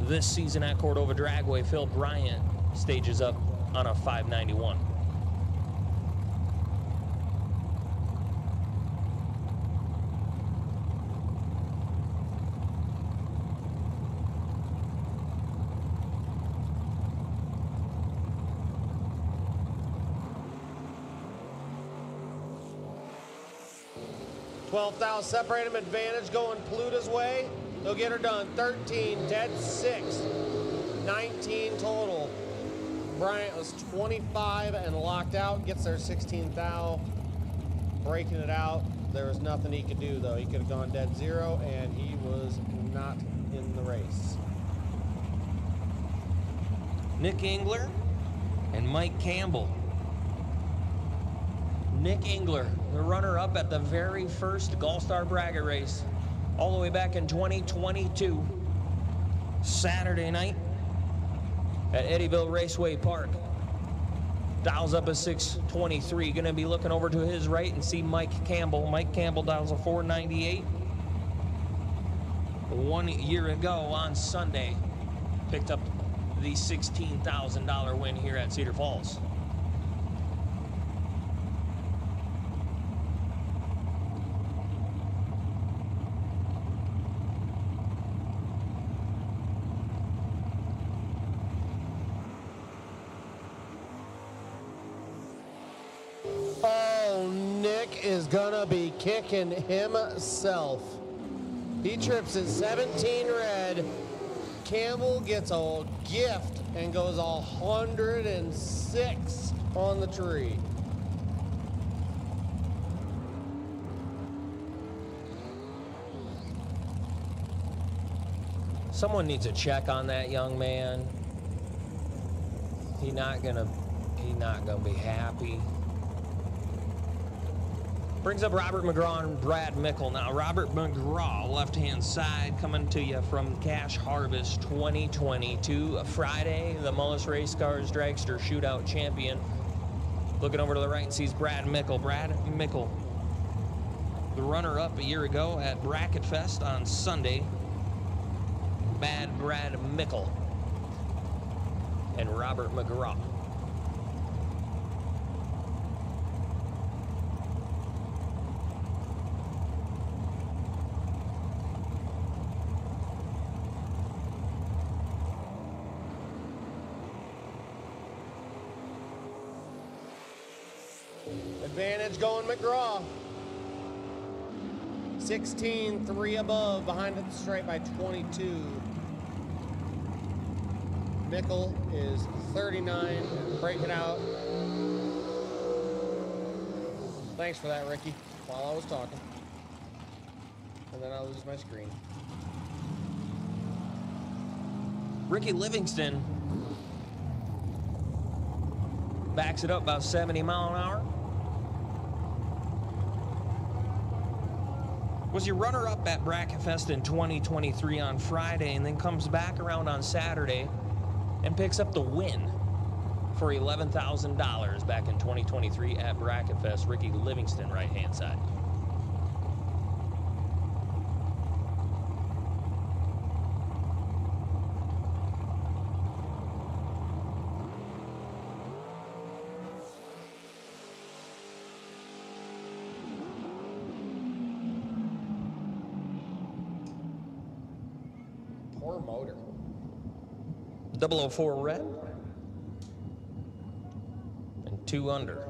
this season at Cordova Dragway. Phil Bryant stages up on a 591. $12,000 separate him advantage going Pluta's way. They'll get her done. 13, dead 6, 19 total. Bryant was 25 and locked out. Gets their 16 thou. Breaking it out. There was nothing he could do, though. He could have gone dead 0, and he was not in the race. Nick Engler and Mike Campbell. Nick Engler, the runner-up at the very first GallStar Bracket race, all the way back in 2022. Saturday night, at Eddyville Raceway Park. Dials up a 623. Going to be looking over to his right and see Mike Campbell. Mike Campbell dials a 498. 1 year ago on Sunday, picked up the $16,000 win here at Cedar Falls. Oh, Nick is gonna be kicking himself. He trips at 17 red. Campbell gets a gift and goes 106 on the tree. Someone needs a check on that young man. He's not gonna be happy. Brings up Robert McGraw and Brad Mickle. Now, Robert McGraw, left-hand side, coming to you from Cash Harvest 2022. Friday, the Mullis Race Cars Dragster Shootout Champion. Looking over to the right and sees Brad Mickle. Brad Mickle, the runner-up a year ago at Bracket Fest on Sunday. Bad Brad Mickle and Robert McGraw. Advantage going McGraw. 16, 3 above, behind at the stripe by 22. Mickle is 39, breaking out. Thanks for that, Ricky, while I was talking. And then I lose my screen. Ricky Livingston backs it up about 70 mile an hour. Was your runner-up at Bracket Fest in 2023 on Friday, and then comes back around on Saturday and picks up the win for $11,000 back in 2023 at Bracket Fest. Ricky Livingston, right-hand side. Poor motor. 004 red and 2 under.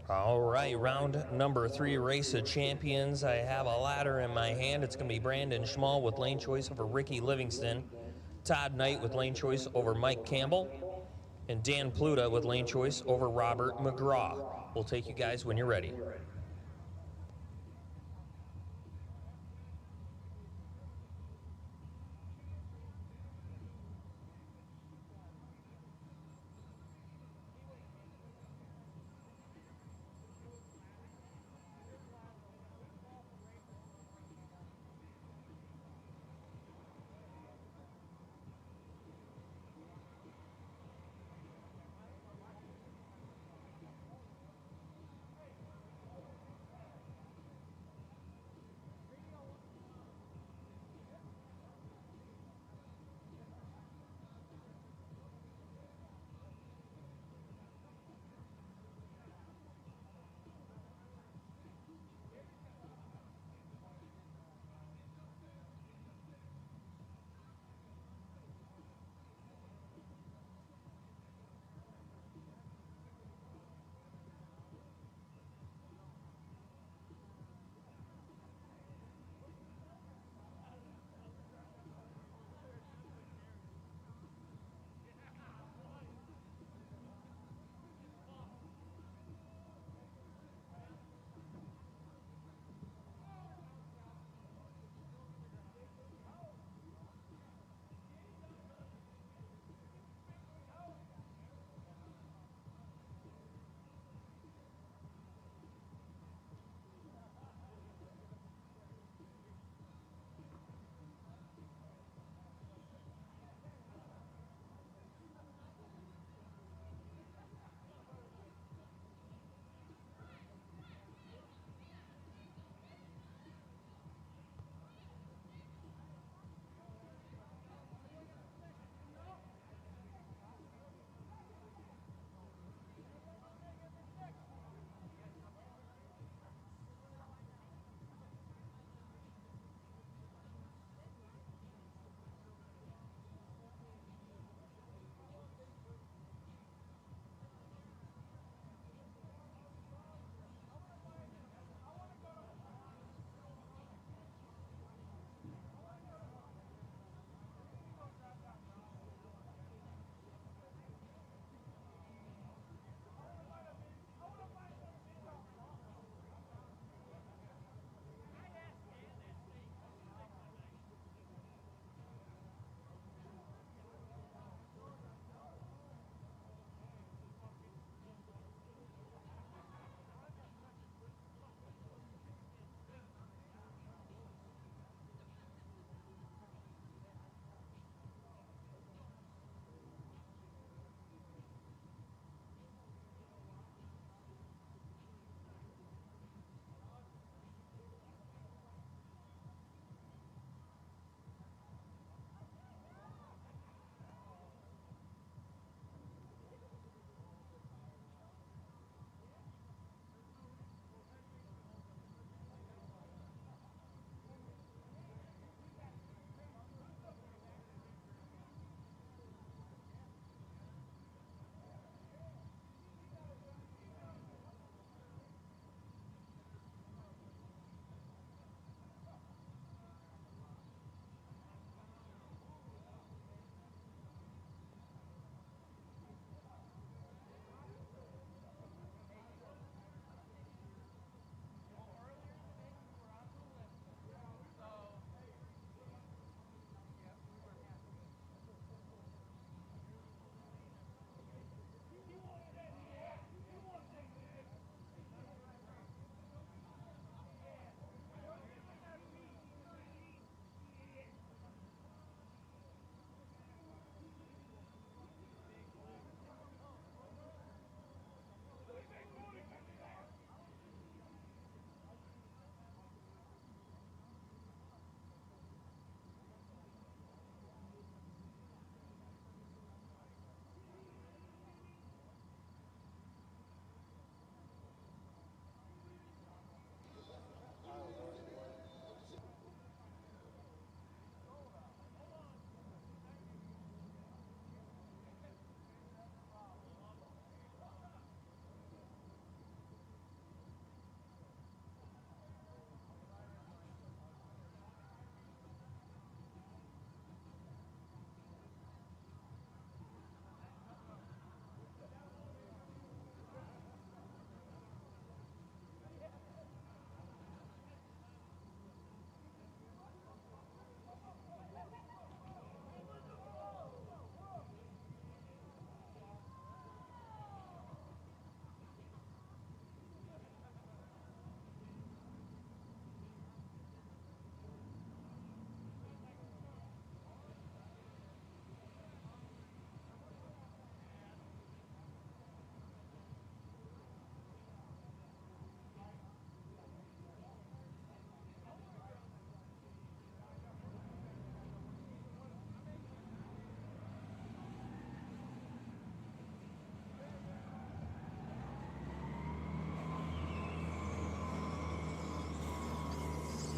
All right, round number 3, Race of Champions. I have a ladder in my hand. It's going to be Brandon Schmall with lane choice over Ricky Livingston, Todd Knight with lane choice over Mike Campbell, and Dan Pluta with lane choice over Robert McGraw. We'll take you guys when you're ready.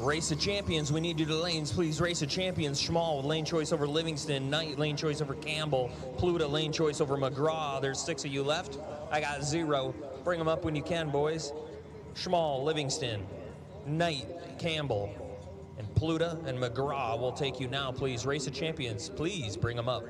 Race of Champions, we need you to lanes, please. Race of Champions, Schmall with lane choice over Livingston. Knight, lane choice over Campbell. Pluta, lane choice over McGraw. There's 6 of you left. I got 0. Bring them up when you can, boys. Schmall, Livingston, Knight, Campbell, and Pluta and McGraw will take you now, please. Race of Champions, please bring them up.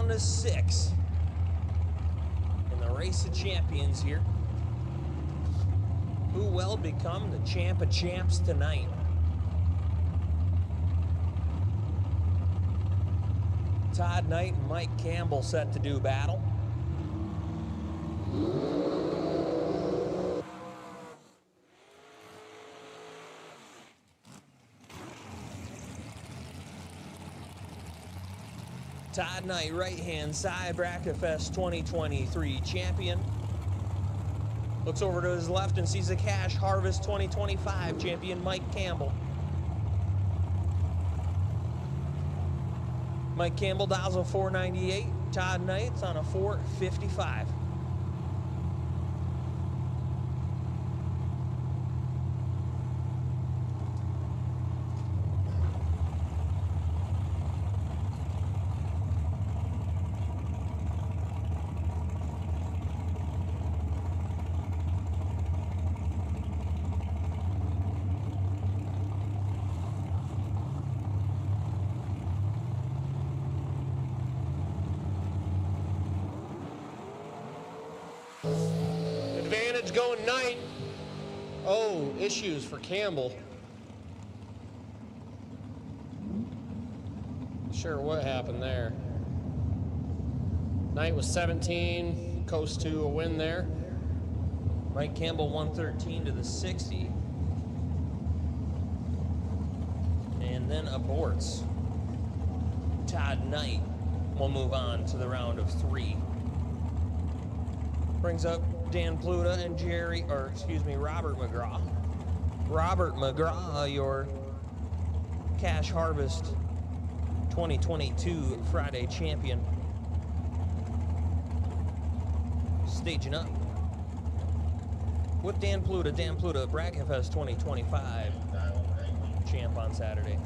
down to 6 in the race of champions here. Who will become the champ of champs tonight? Todd Knight and Mike Campbell set to do battle. Todd Knight, right-hand side, Bracket Fest 2023 champion. Looks over to his left and sees the Cash Harvest 2025 champion, Mike Campbell. Mike Campbell dials a 498. Todd Knight's on a 455. Advantage going Knight. Oh, issues for Campbell. Sure what happened there. Knight was 17, coast to a win there. Mike Campbell 113 to the 60. And then aborts. Todd Knight will move on to the round of 3. Brings up Dan Pluta and Robert McGraw. Robert McGraw, your Cash Harvest 2022 Friday champion. Staging up with Dan Pluta, Bracket Fest 2025 champ on Saturday.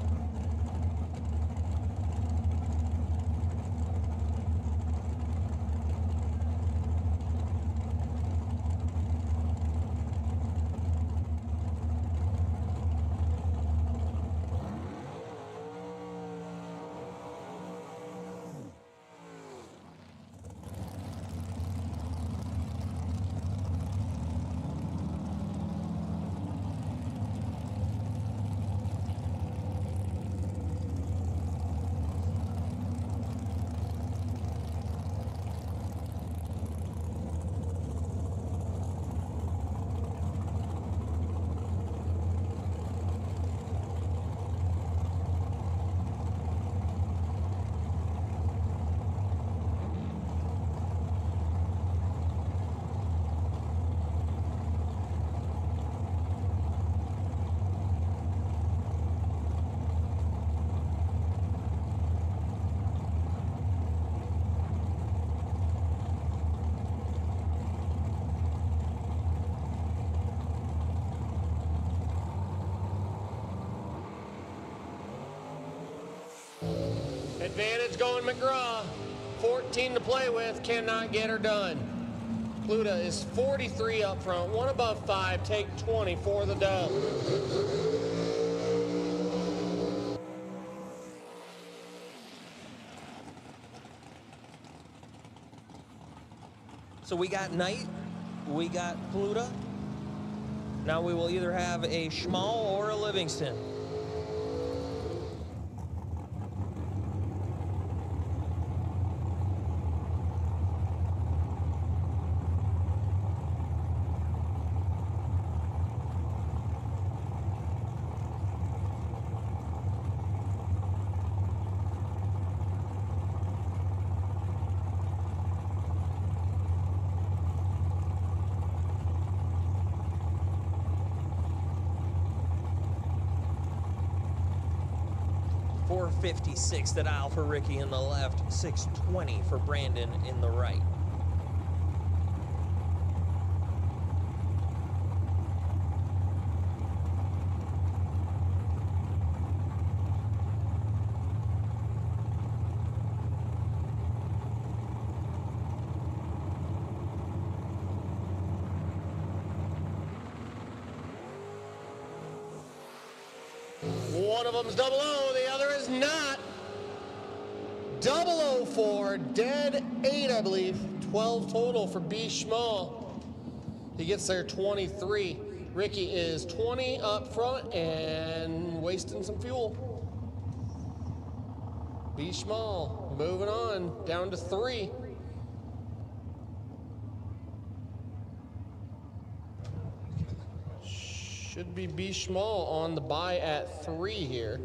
Advantage going McGraw. 14 to play with, cannot get her done. Pluta is 43 up front, one above 5, take 20 for the dub. So we got Knight, we got Pluta. Now we will either have a Schmall or a Livingston. .456 the dial for Ricky in the left, 620 for Brandon in the right. One of them's double O, the other is not. 004, dead 8, I believe. 12 total for B. Schmall. He gets there 23. Ricky is 20 up front and wasting some fuel. B. Schmall moving on down to 3. Should be B. Schmall on the bye at 3 here.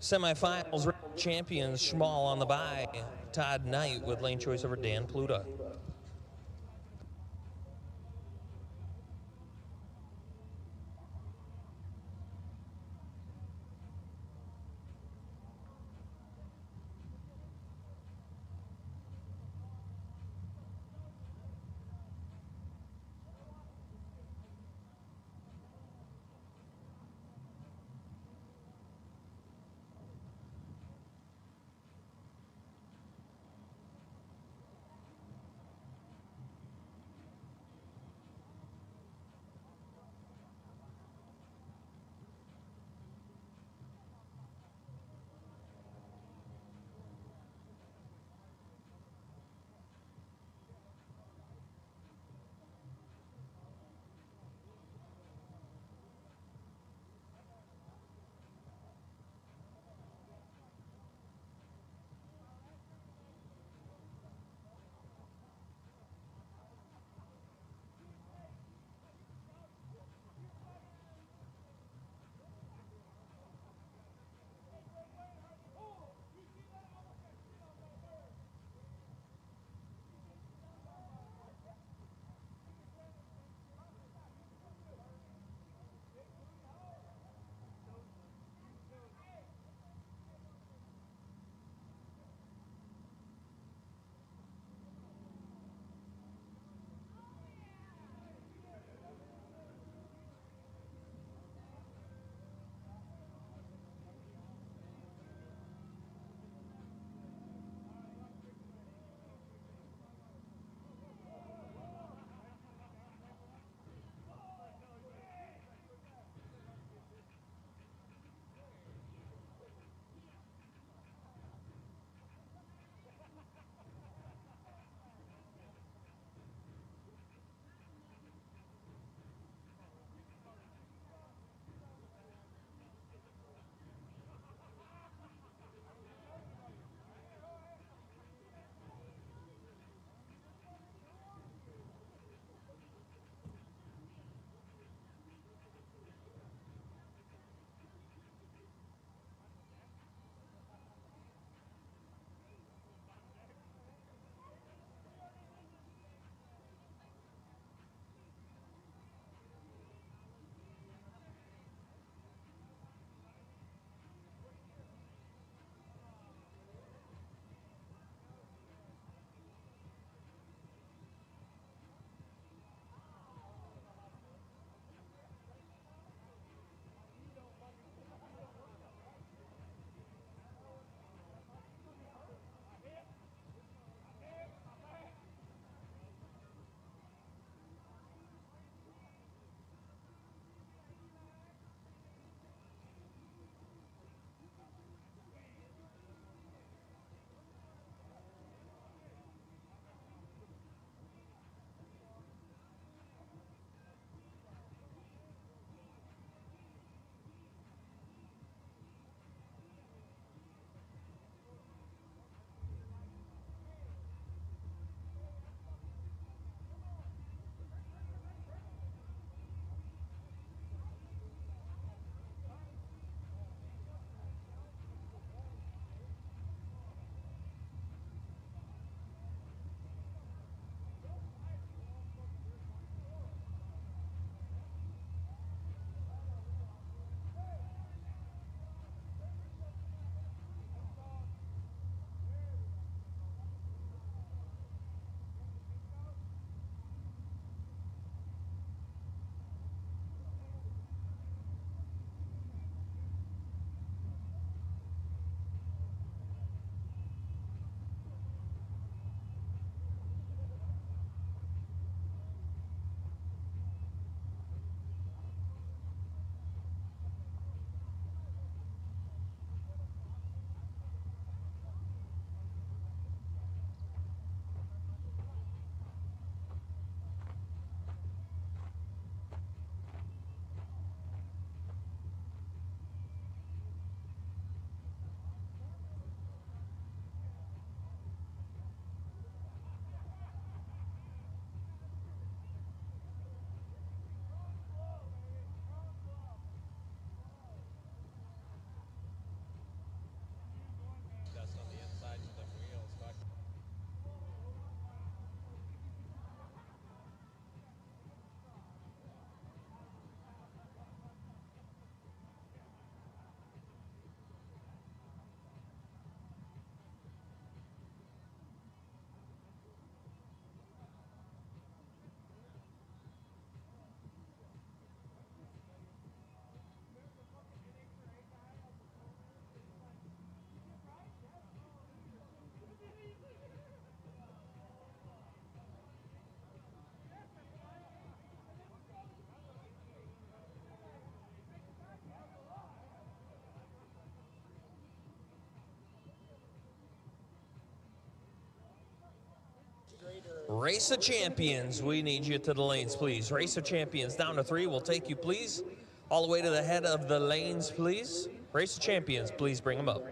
Semifinals champions Schmall on the bye. Todd Knight with lane choice over Dan Pluta. Race of Champions, we need you to the lanes, please. Race of Champions down to 3. We'll take you, please. All the way to the head of the lanes, please. Race of Champions, please bring them up.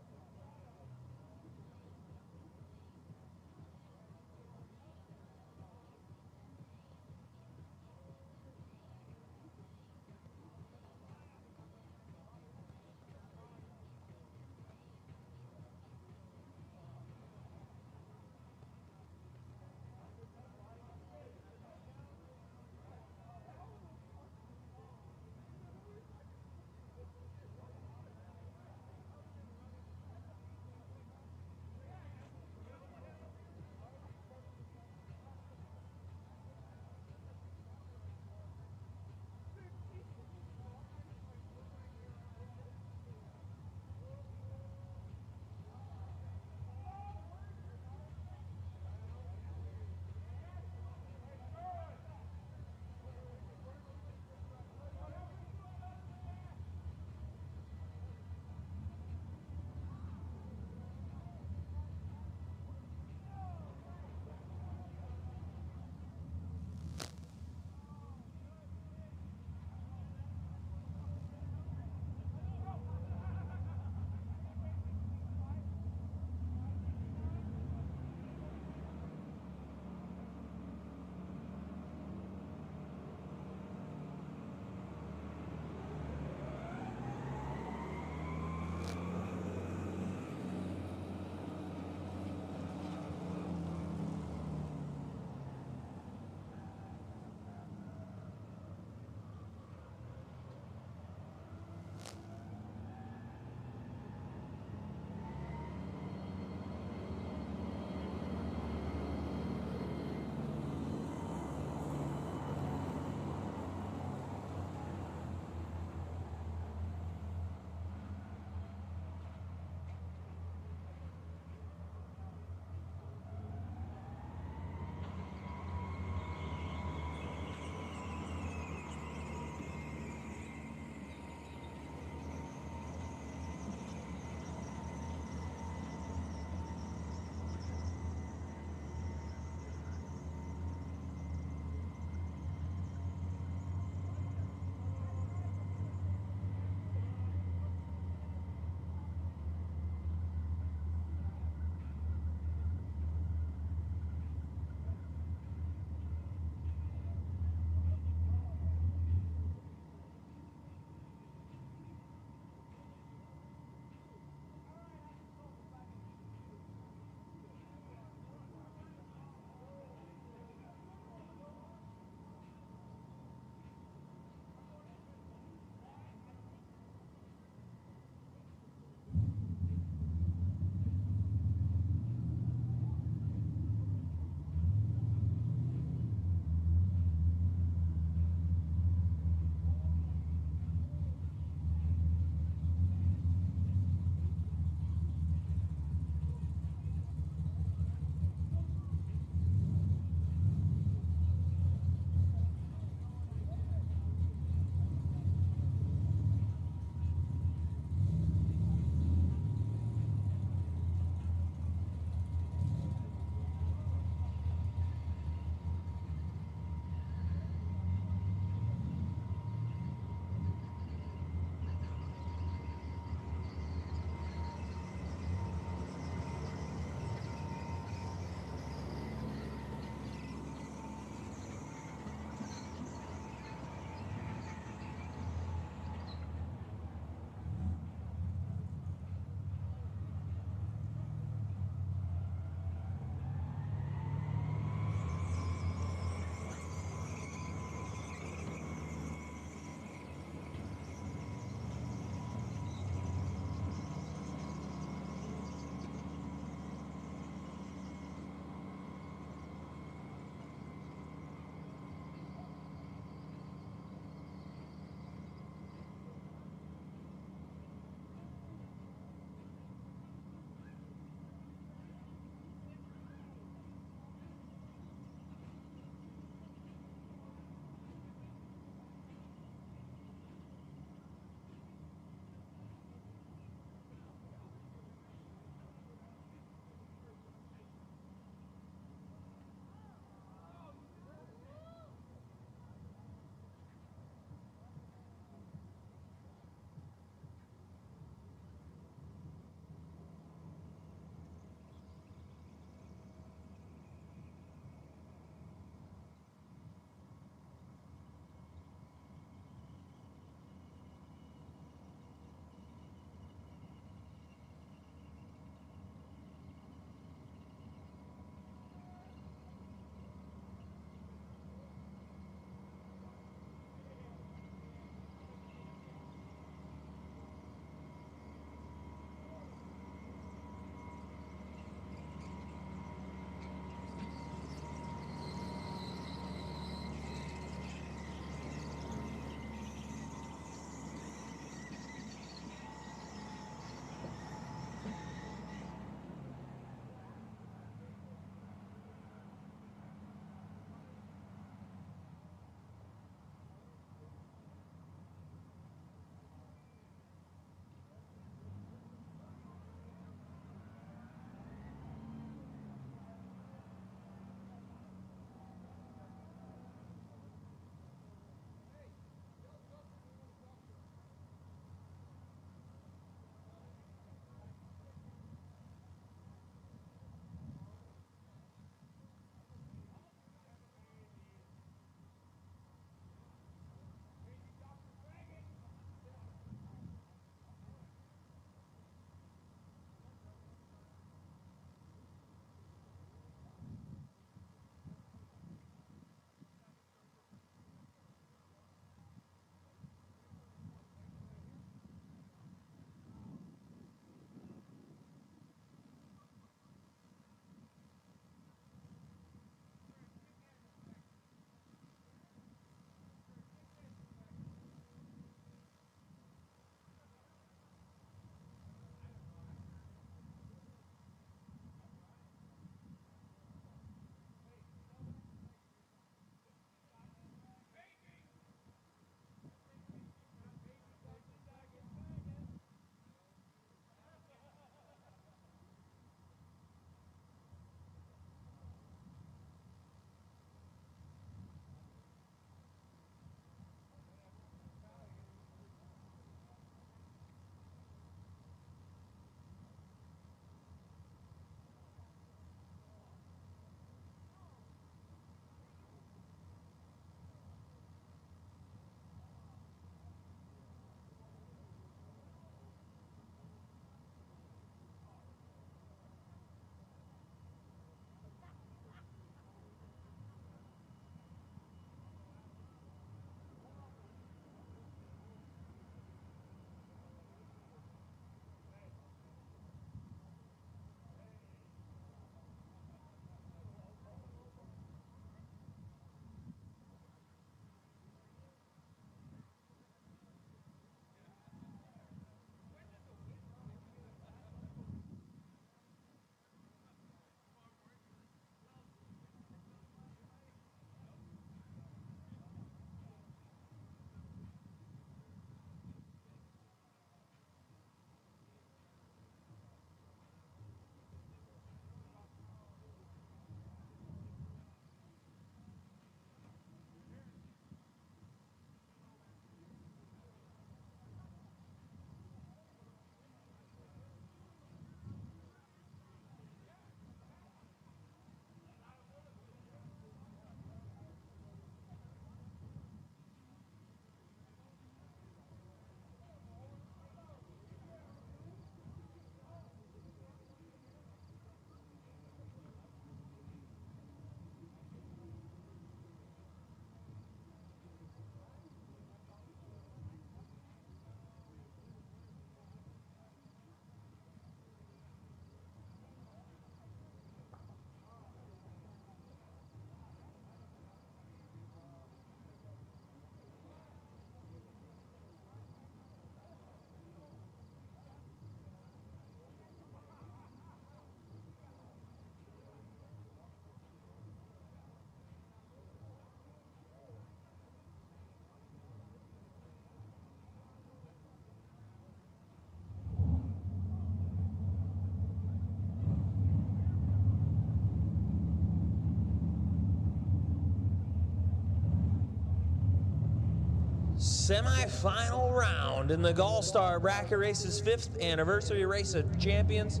Semi-final round in the GallStar Bracket Races 5th anniversary race of champions,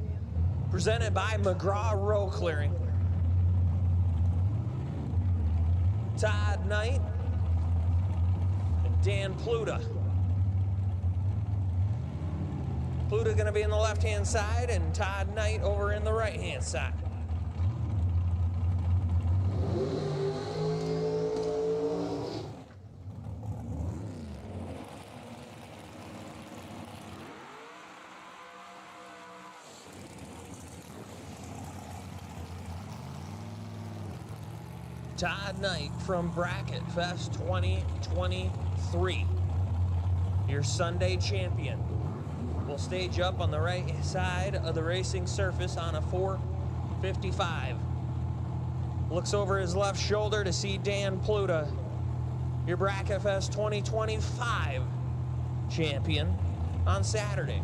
presented by McGraw ROW Clearing. Todd Knight and Dan Pluta. Pluta going to be in the left-hand side and Todd Knight over in the right-hand side. Todd Knight from Bracket Fest 2023, your Sunday champion, will stage up on the right side of the racing surface on a 455. Looks over his left shoulder to see Dan Pluta, your Bracket Fest 2025 champion, on Saturday.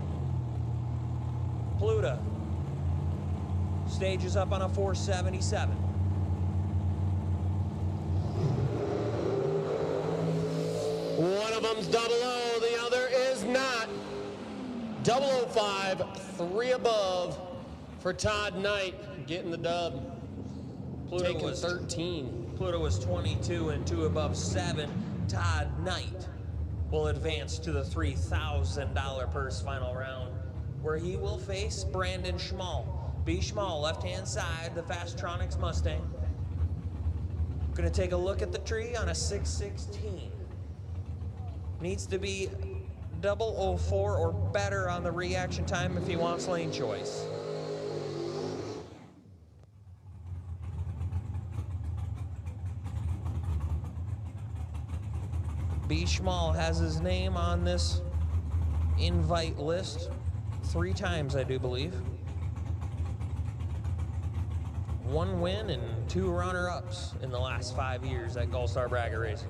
Pluta stages up on a 477. One of them's 00, the other is not. 005, 3 above for Todd Knight, getting the dub. Pluta Taking was 13. Pluta was 22 and 2 above 7. Todd Knight will advance to the $3,000 purse final round, where he will face Brandon Schmall. B. Schmall, left-hand side, the Fastronics Mustang. Gonna take a look at the tree on a 616. Needs to be 004 or better on the reaction time if he wants lane choice. B. Schmall has his name on this invite list 3 times, I do believe. 1 win and 2 runner-ups in the last 5 years at GallStar Bracket Racing.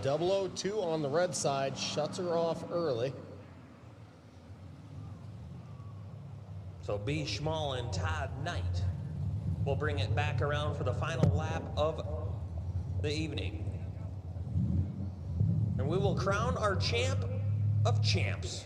.002 on the red side, shuts her off early. So B. Schmall and Todd Knight will bring it back around for the final lap of the evening. And we will crown our champ of champs.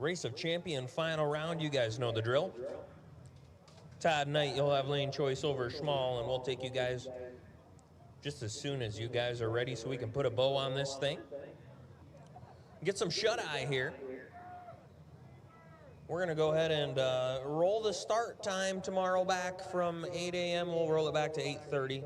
Race of Champion final round. You guys know the drill. Todd Knight, you'll have lane choice over Schmall, and we'll take you guys just as soon as you guys are ready so we can put a bow on this thing. Get some shut-eye here. We're going to go ahead and roll the start time tomorrow back from 8 a.m. We'll roll it back to 8:30.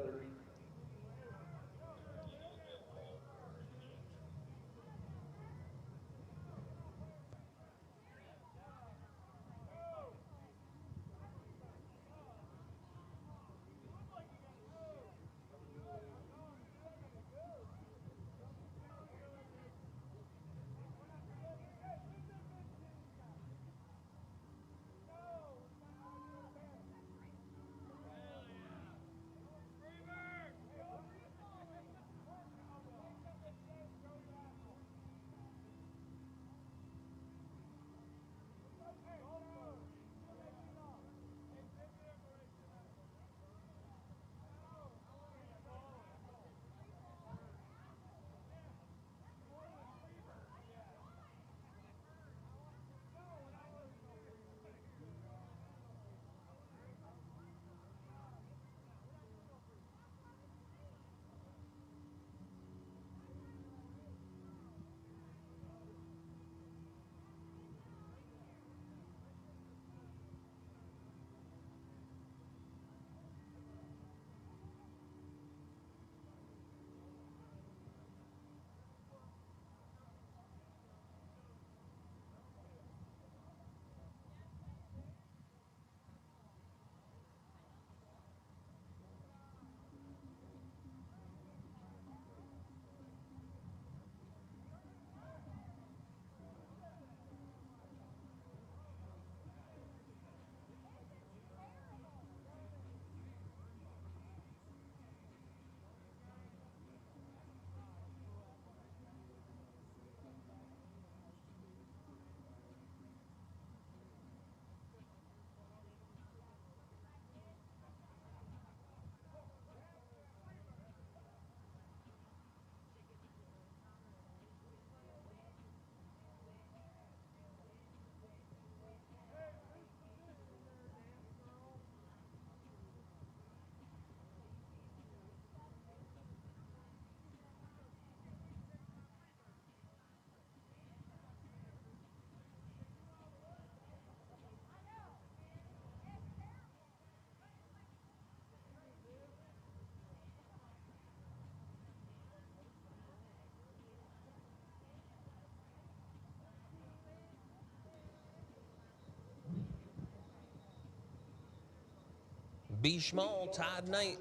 B. Schmall, Todd Knight.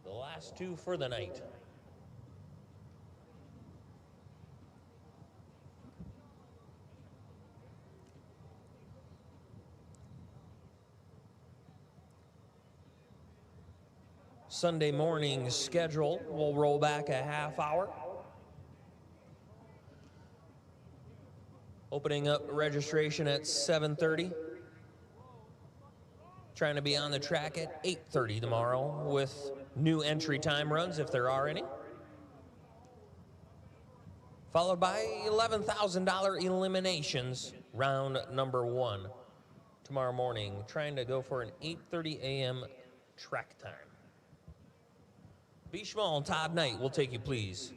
The last two for the night. Sunday morning schedule will roll back a half hour. Opening up registration at 7:30. Trying to be on the track at 8:30 tomorrow with new entry time runs, if there are any. Followed by $11,000 eliminations, round number 1. Tomorrow morning, trying to go for an 8:30 a.m. track time. B. Schmall and Todd Knight will take you, please.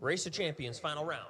Race of Champions, final round.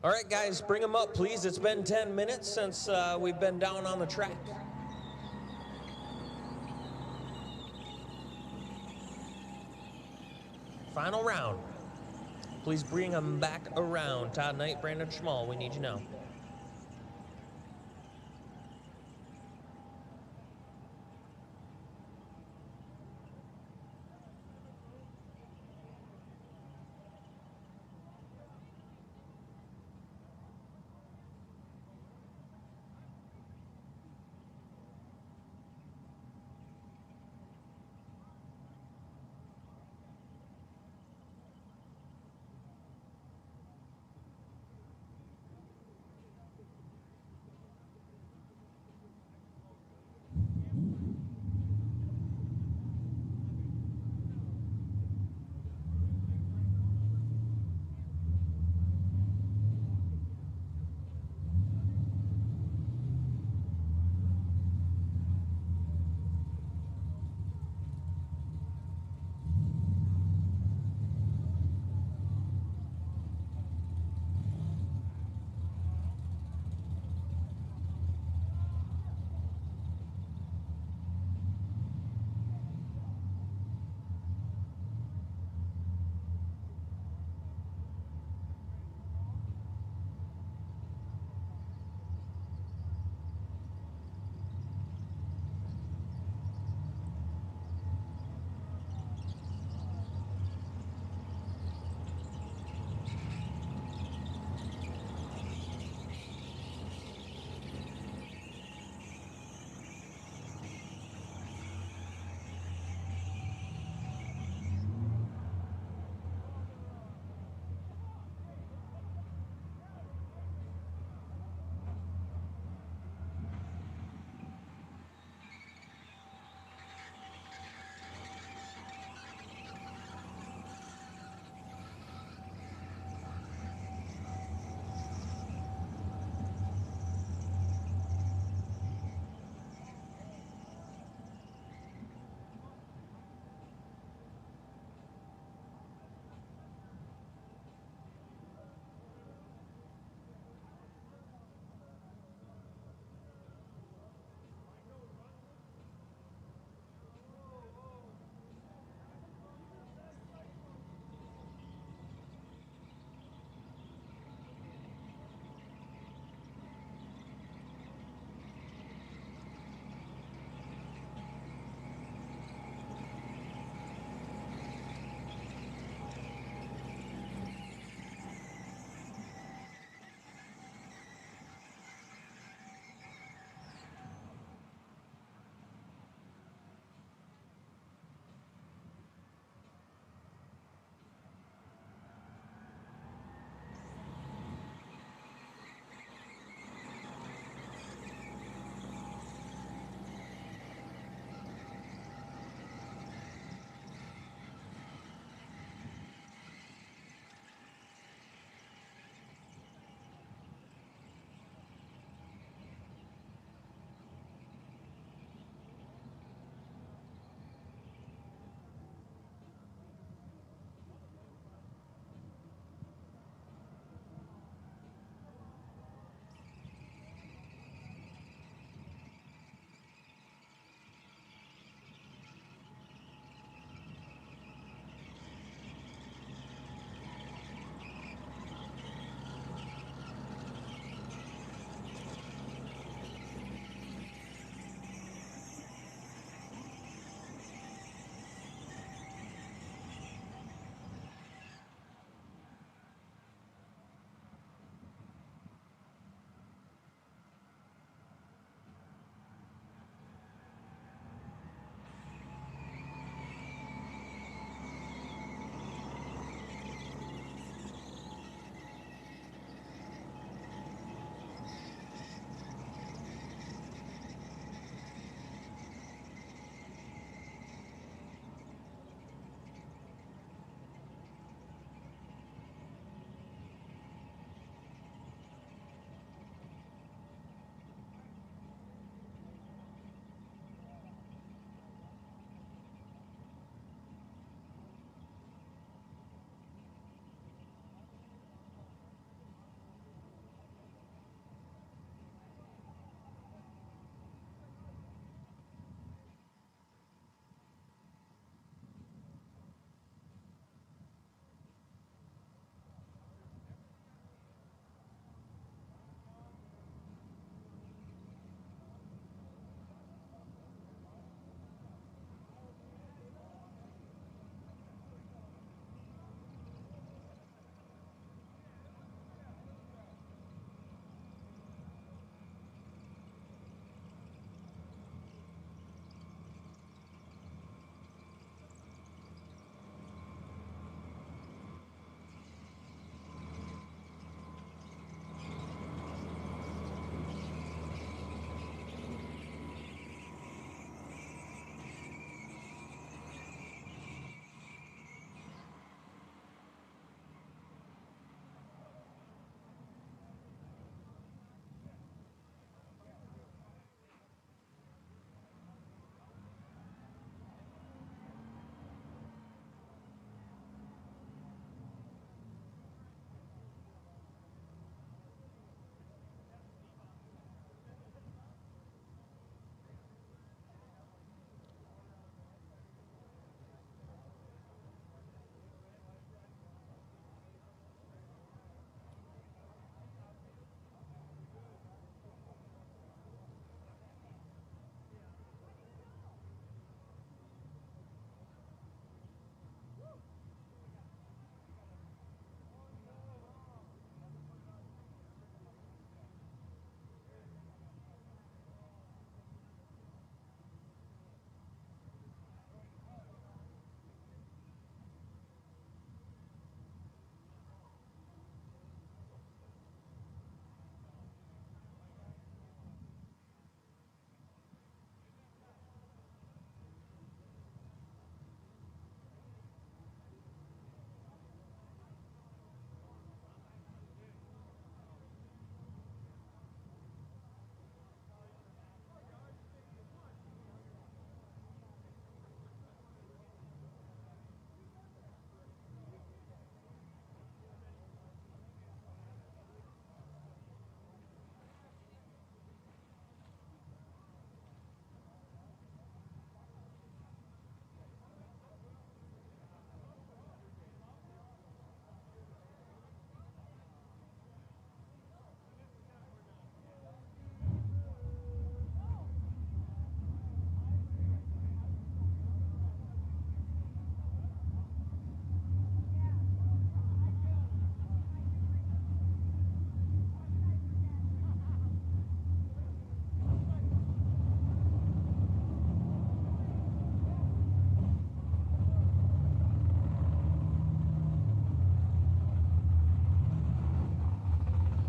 All right, guys, bring them up, please. It's been 10 minutes since we've been down on the track. Final round. Please bring them back around. Todd Knight, Brandon Schmall, we need you now.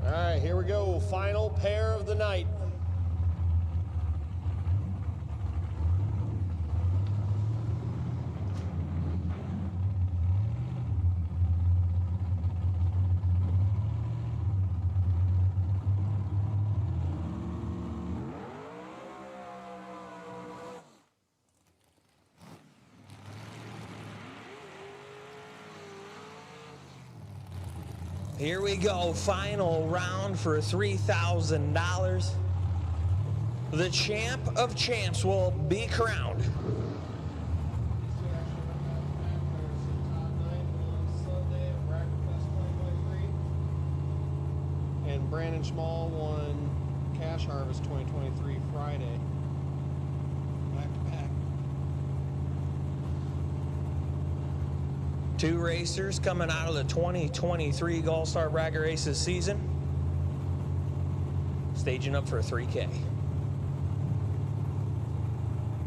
All right, here we go. Final pair of the night. Here we go, final round for $3,000. The champ of champs will be crowned. And Brandon Schmall won Cash Harvest 2023 Friday. Back to back. Two racers coming out of the 2023 GallStar Bracket Races season. Staging up for a 3K.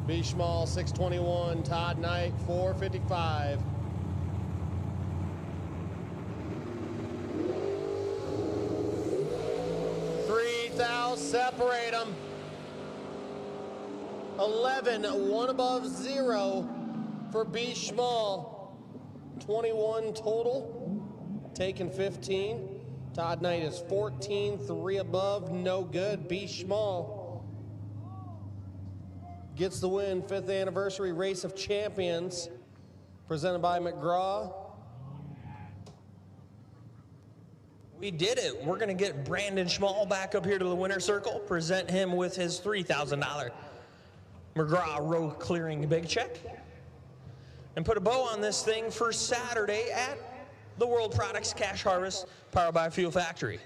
B. Schmall, 621. Todd Knight, 455. Separate them. 11, one above 0 for B. Schmall. 21 total, taking 15. Todd Knight is 14, 3 above, no good. B. Schmall gets the win. 5th anniversary Race of Champions, presented by McGraw. We did it. We're going to get Brandon Schmall back up here to the winner's circle, present him with his $3,000 McGraw ROW Clearing big check, and put a bow on this thing for Saturday at the World Products Cash Harvest, powered by Fuel Factory.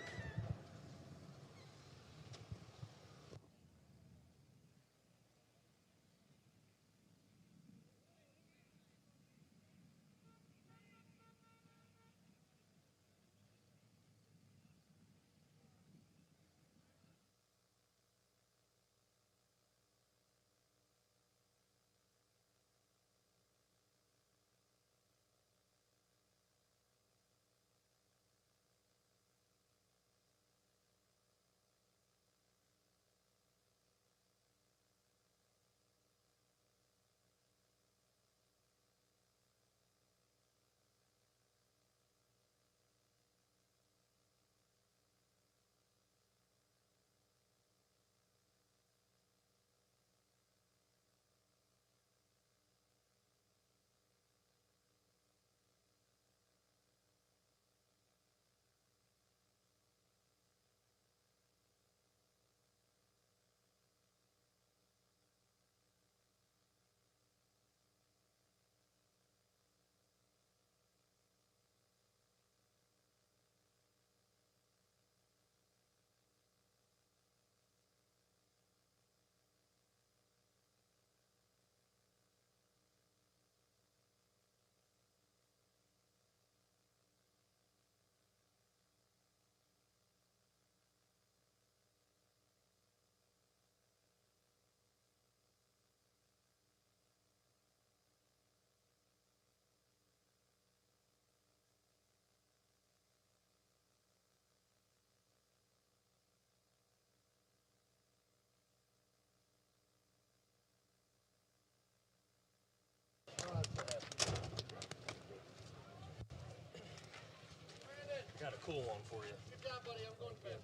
Got a cool one for you. Good job, buddy. I'm going to bed.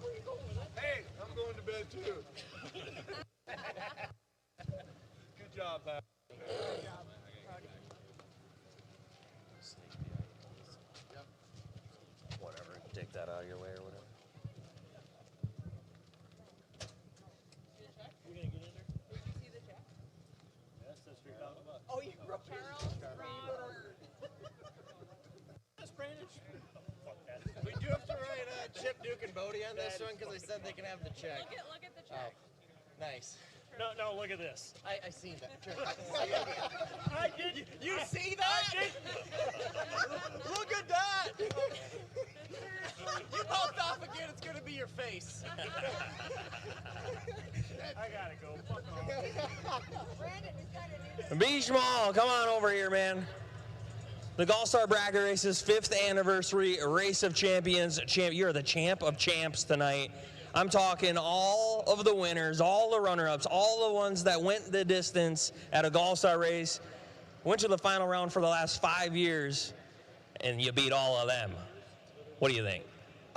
Where are you going with it? Hey, I'm going to bed too. Good job, Pat. Whatever, take that out of your way or whatever. You gonna get in there? Did you see the check? Yes, that's $3,000. Oh, you wrote Charles Robert. Brandon. We do have to write Chip, Duke, and Bodie on this one because they said they can have the check. Look at the check. Oh, nice. No, look at this. I seen that. I did. You see that? Look at that. You mouth off again, it's gonna be your face. I gotta go. Fuck off. Brandon, is that an B. Schmall, come on over here, man. The GallStar Bracket Races 5th anniversary Race of Champions. You're the champ of champs tonight. I'm talking all of the winners, all the runner-ups, all the ones that went the distance at a GallStar race, went to the final round for the last 5 years, and you beat all of them. What do you think?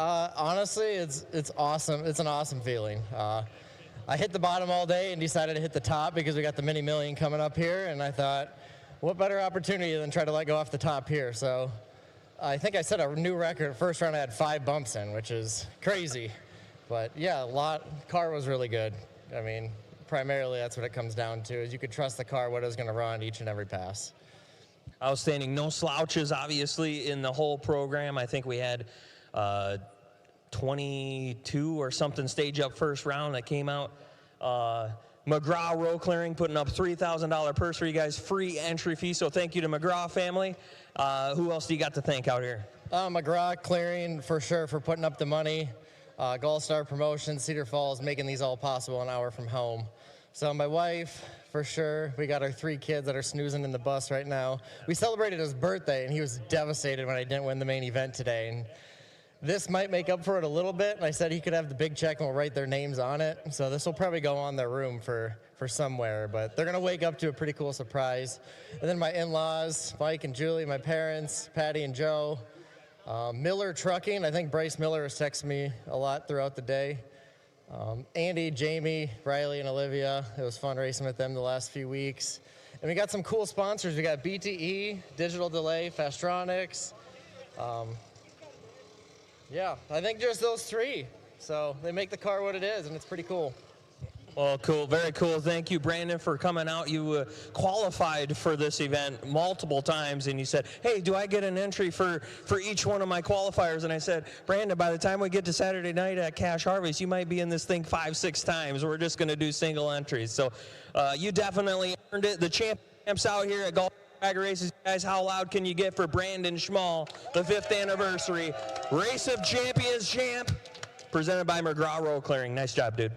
Honestly, it's awesome. It's an awesome feeling. I hit the bottom all day and decided to hit the top because we got the mini million coming up here, and I thought, what better opportunity than try to let go off the top here? So I think I set a new record. First round I had 5 bumps in, which is crazy. But yeah, car was really good. I mean, primarily that's what it comes down to, is you could trust the car what it was going to run each and every pass. Outstanding. No slouches, obviously, in the whole program. I think we had 22 or something stage up first round that came out. McGraw ROW Clearing putting up $3,000 purse for you guys, free entry fee. So thank you to McGraw family. Who else do you got to thank out here? McGraw Clearing for sure for putting up the money. GallStar Promotions, Cedar Falls, making these all possible an hour from home. So my wife, for sure. We got our 3 kids that are snoozing in the bus right now. We celebrated his birthday, and he was devastated when I didn't win the main event today. And this might make up for it a little bit. And I said he could have the big check and we'll write their names on it. So this will probably go on their room for somewhere. But they're going to wake up to a pretty cool surprise. And then my in-laws, Mike and Julie, my parents, Patty and Joe. Miller Trucking. I think Bryce Miller has texted me a lot throughout the day. Andy, Jamie, Riley, and Olivia. It was fun racing with them the last few weeks. And we got some cool sponsors. We got BTE, Digital Delay, Fastronics. Yeah, I think just those 3. So they make the car what it is, and it's pretty cool. Well, cool. Very cool. Thank you, Brandon, for coming out. You qualified for this event multiple times, and you said, hey, do I get an entry for each one of my qualifiers? And I said, Brandon, by the time we get to Saturday night at Cash Harvest, you might be in this thing 5-6 times. We're just going to do single entries. So you definitely earned it. The champs out here at GallStar Bracket Races, guys, how loud can you get for Brandon Schmall, the 5th anniversary Race of Champions champ, presented by McGraw ROW Clearing. Nice job, dude.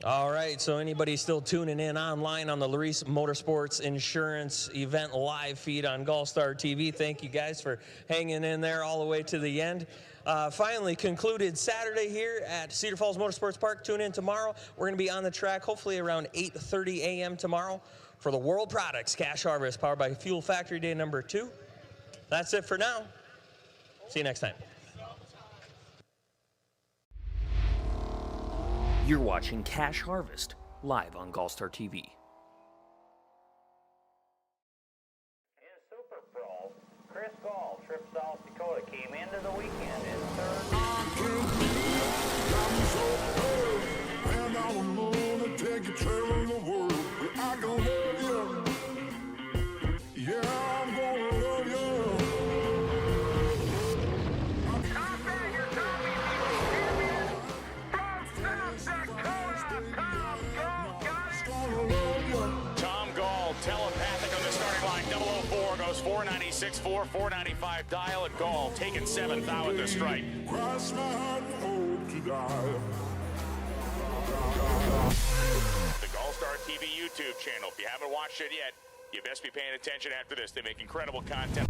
All right, so anybody still tuning in online on the Laris Motorsports Insurance event live feed on GallStar TV, thank you guys for hanging in there all the way to the end. Finally concluded Saturday here at Cedar Falls Motorsports Park. Tune in tomorrow. We're going to be on the track hopefully around 8:30 a.m. tomorrow for the World Products Cash Harvest powered by Fuel Factory Day number 2. That's it for now. See you next time. You're watching Cash Harvest, live on GallStar TV. In Super Pro, Chris Gall, Trip South Dakota, came into the weekend in 3rd. And I will move and take a trail in the world. I gonna love you. Yeah, I'm gonna love you. Tom Gall, telepathic on the starting line. 004 goes 496.4, 495 dial at Gall, taking 7th out at the strike. Cross my heart and hope to die. The GallStar TV YouTube channel. If you haven't watched it yet, You best be paying attention after this. They make incredible content.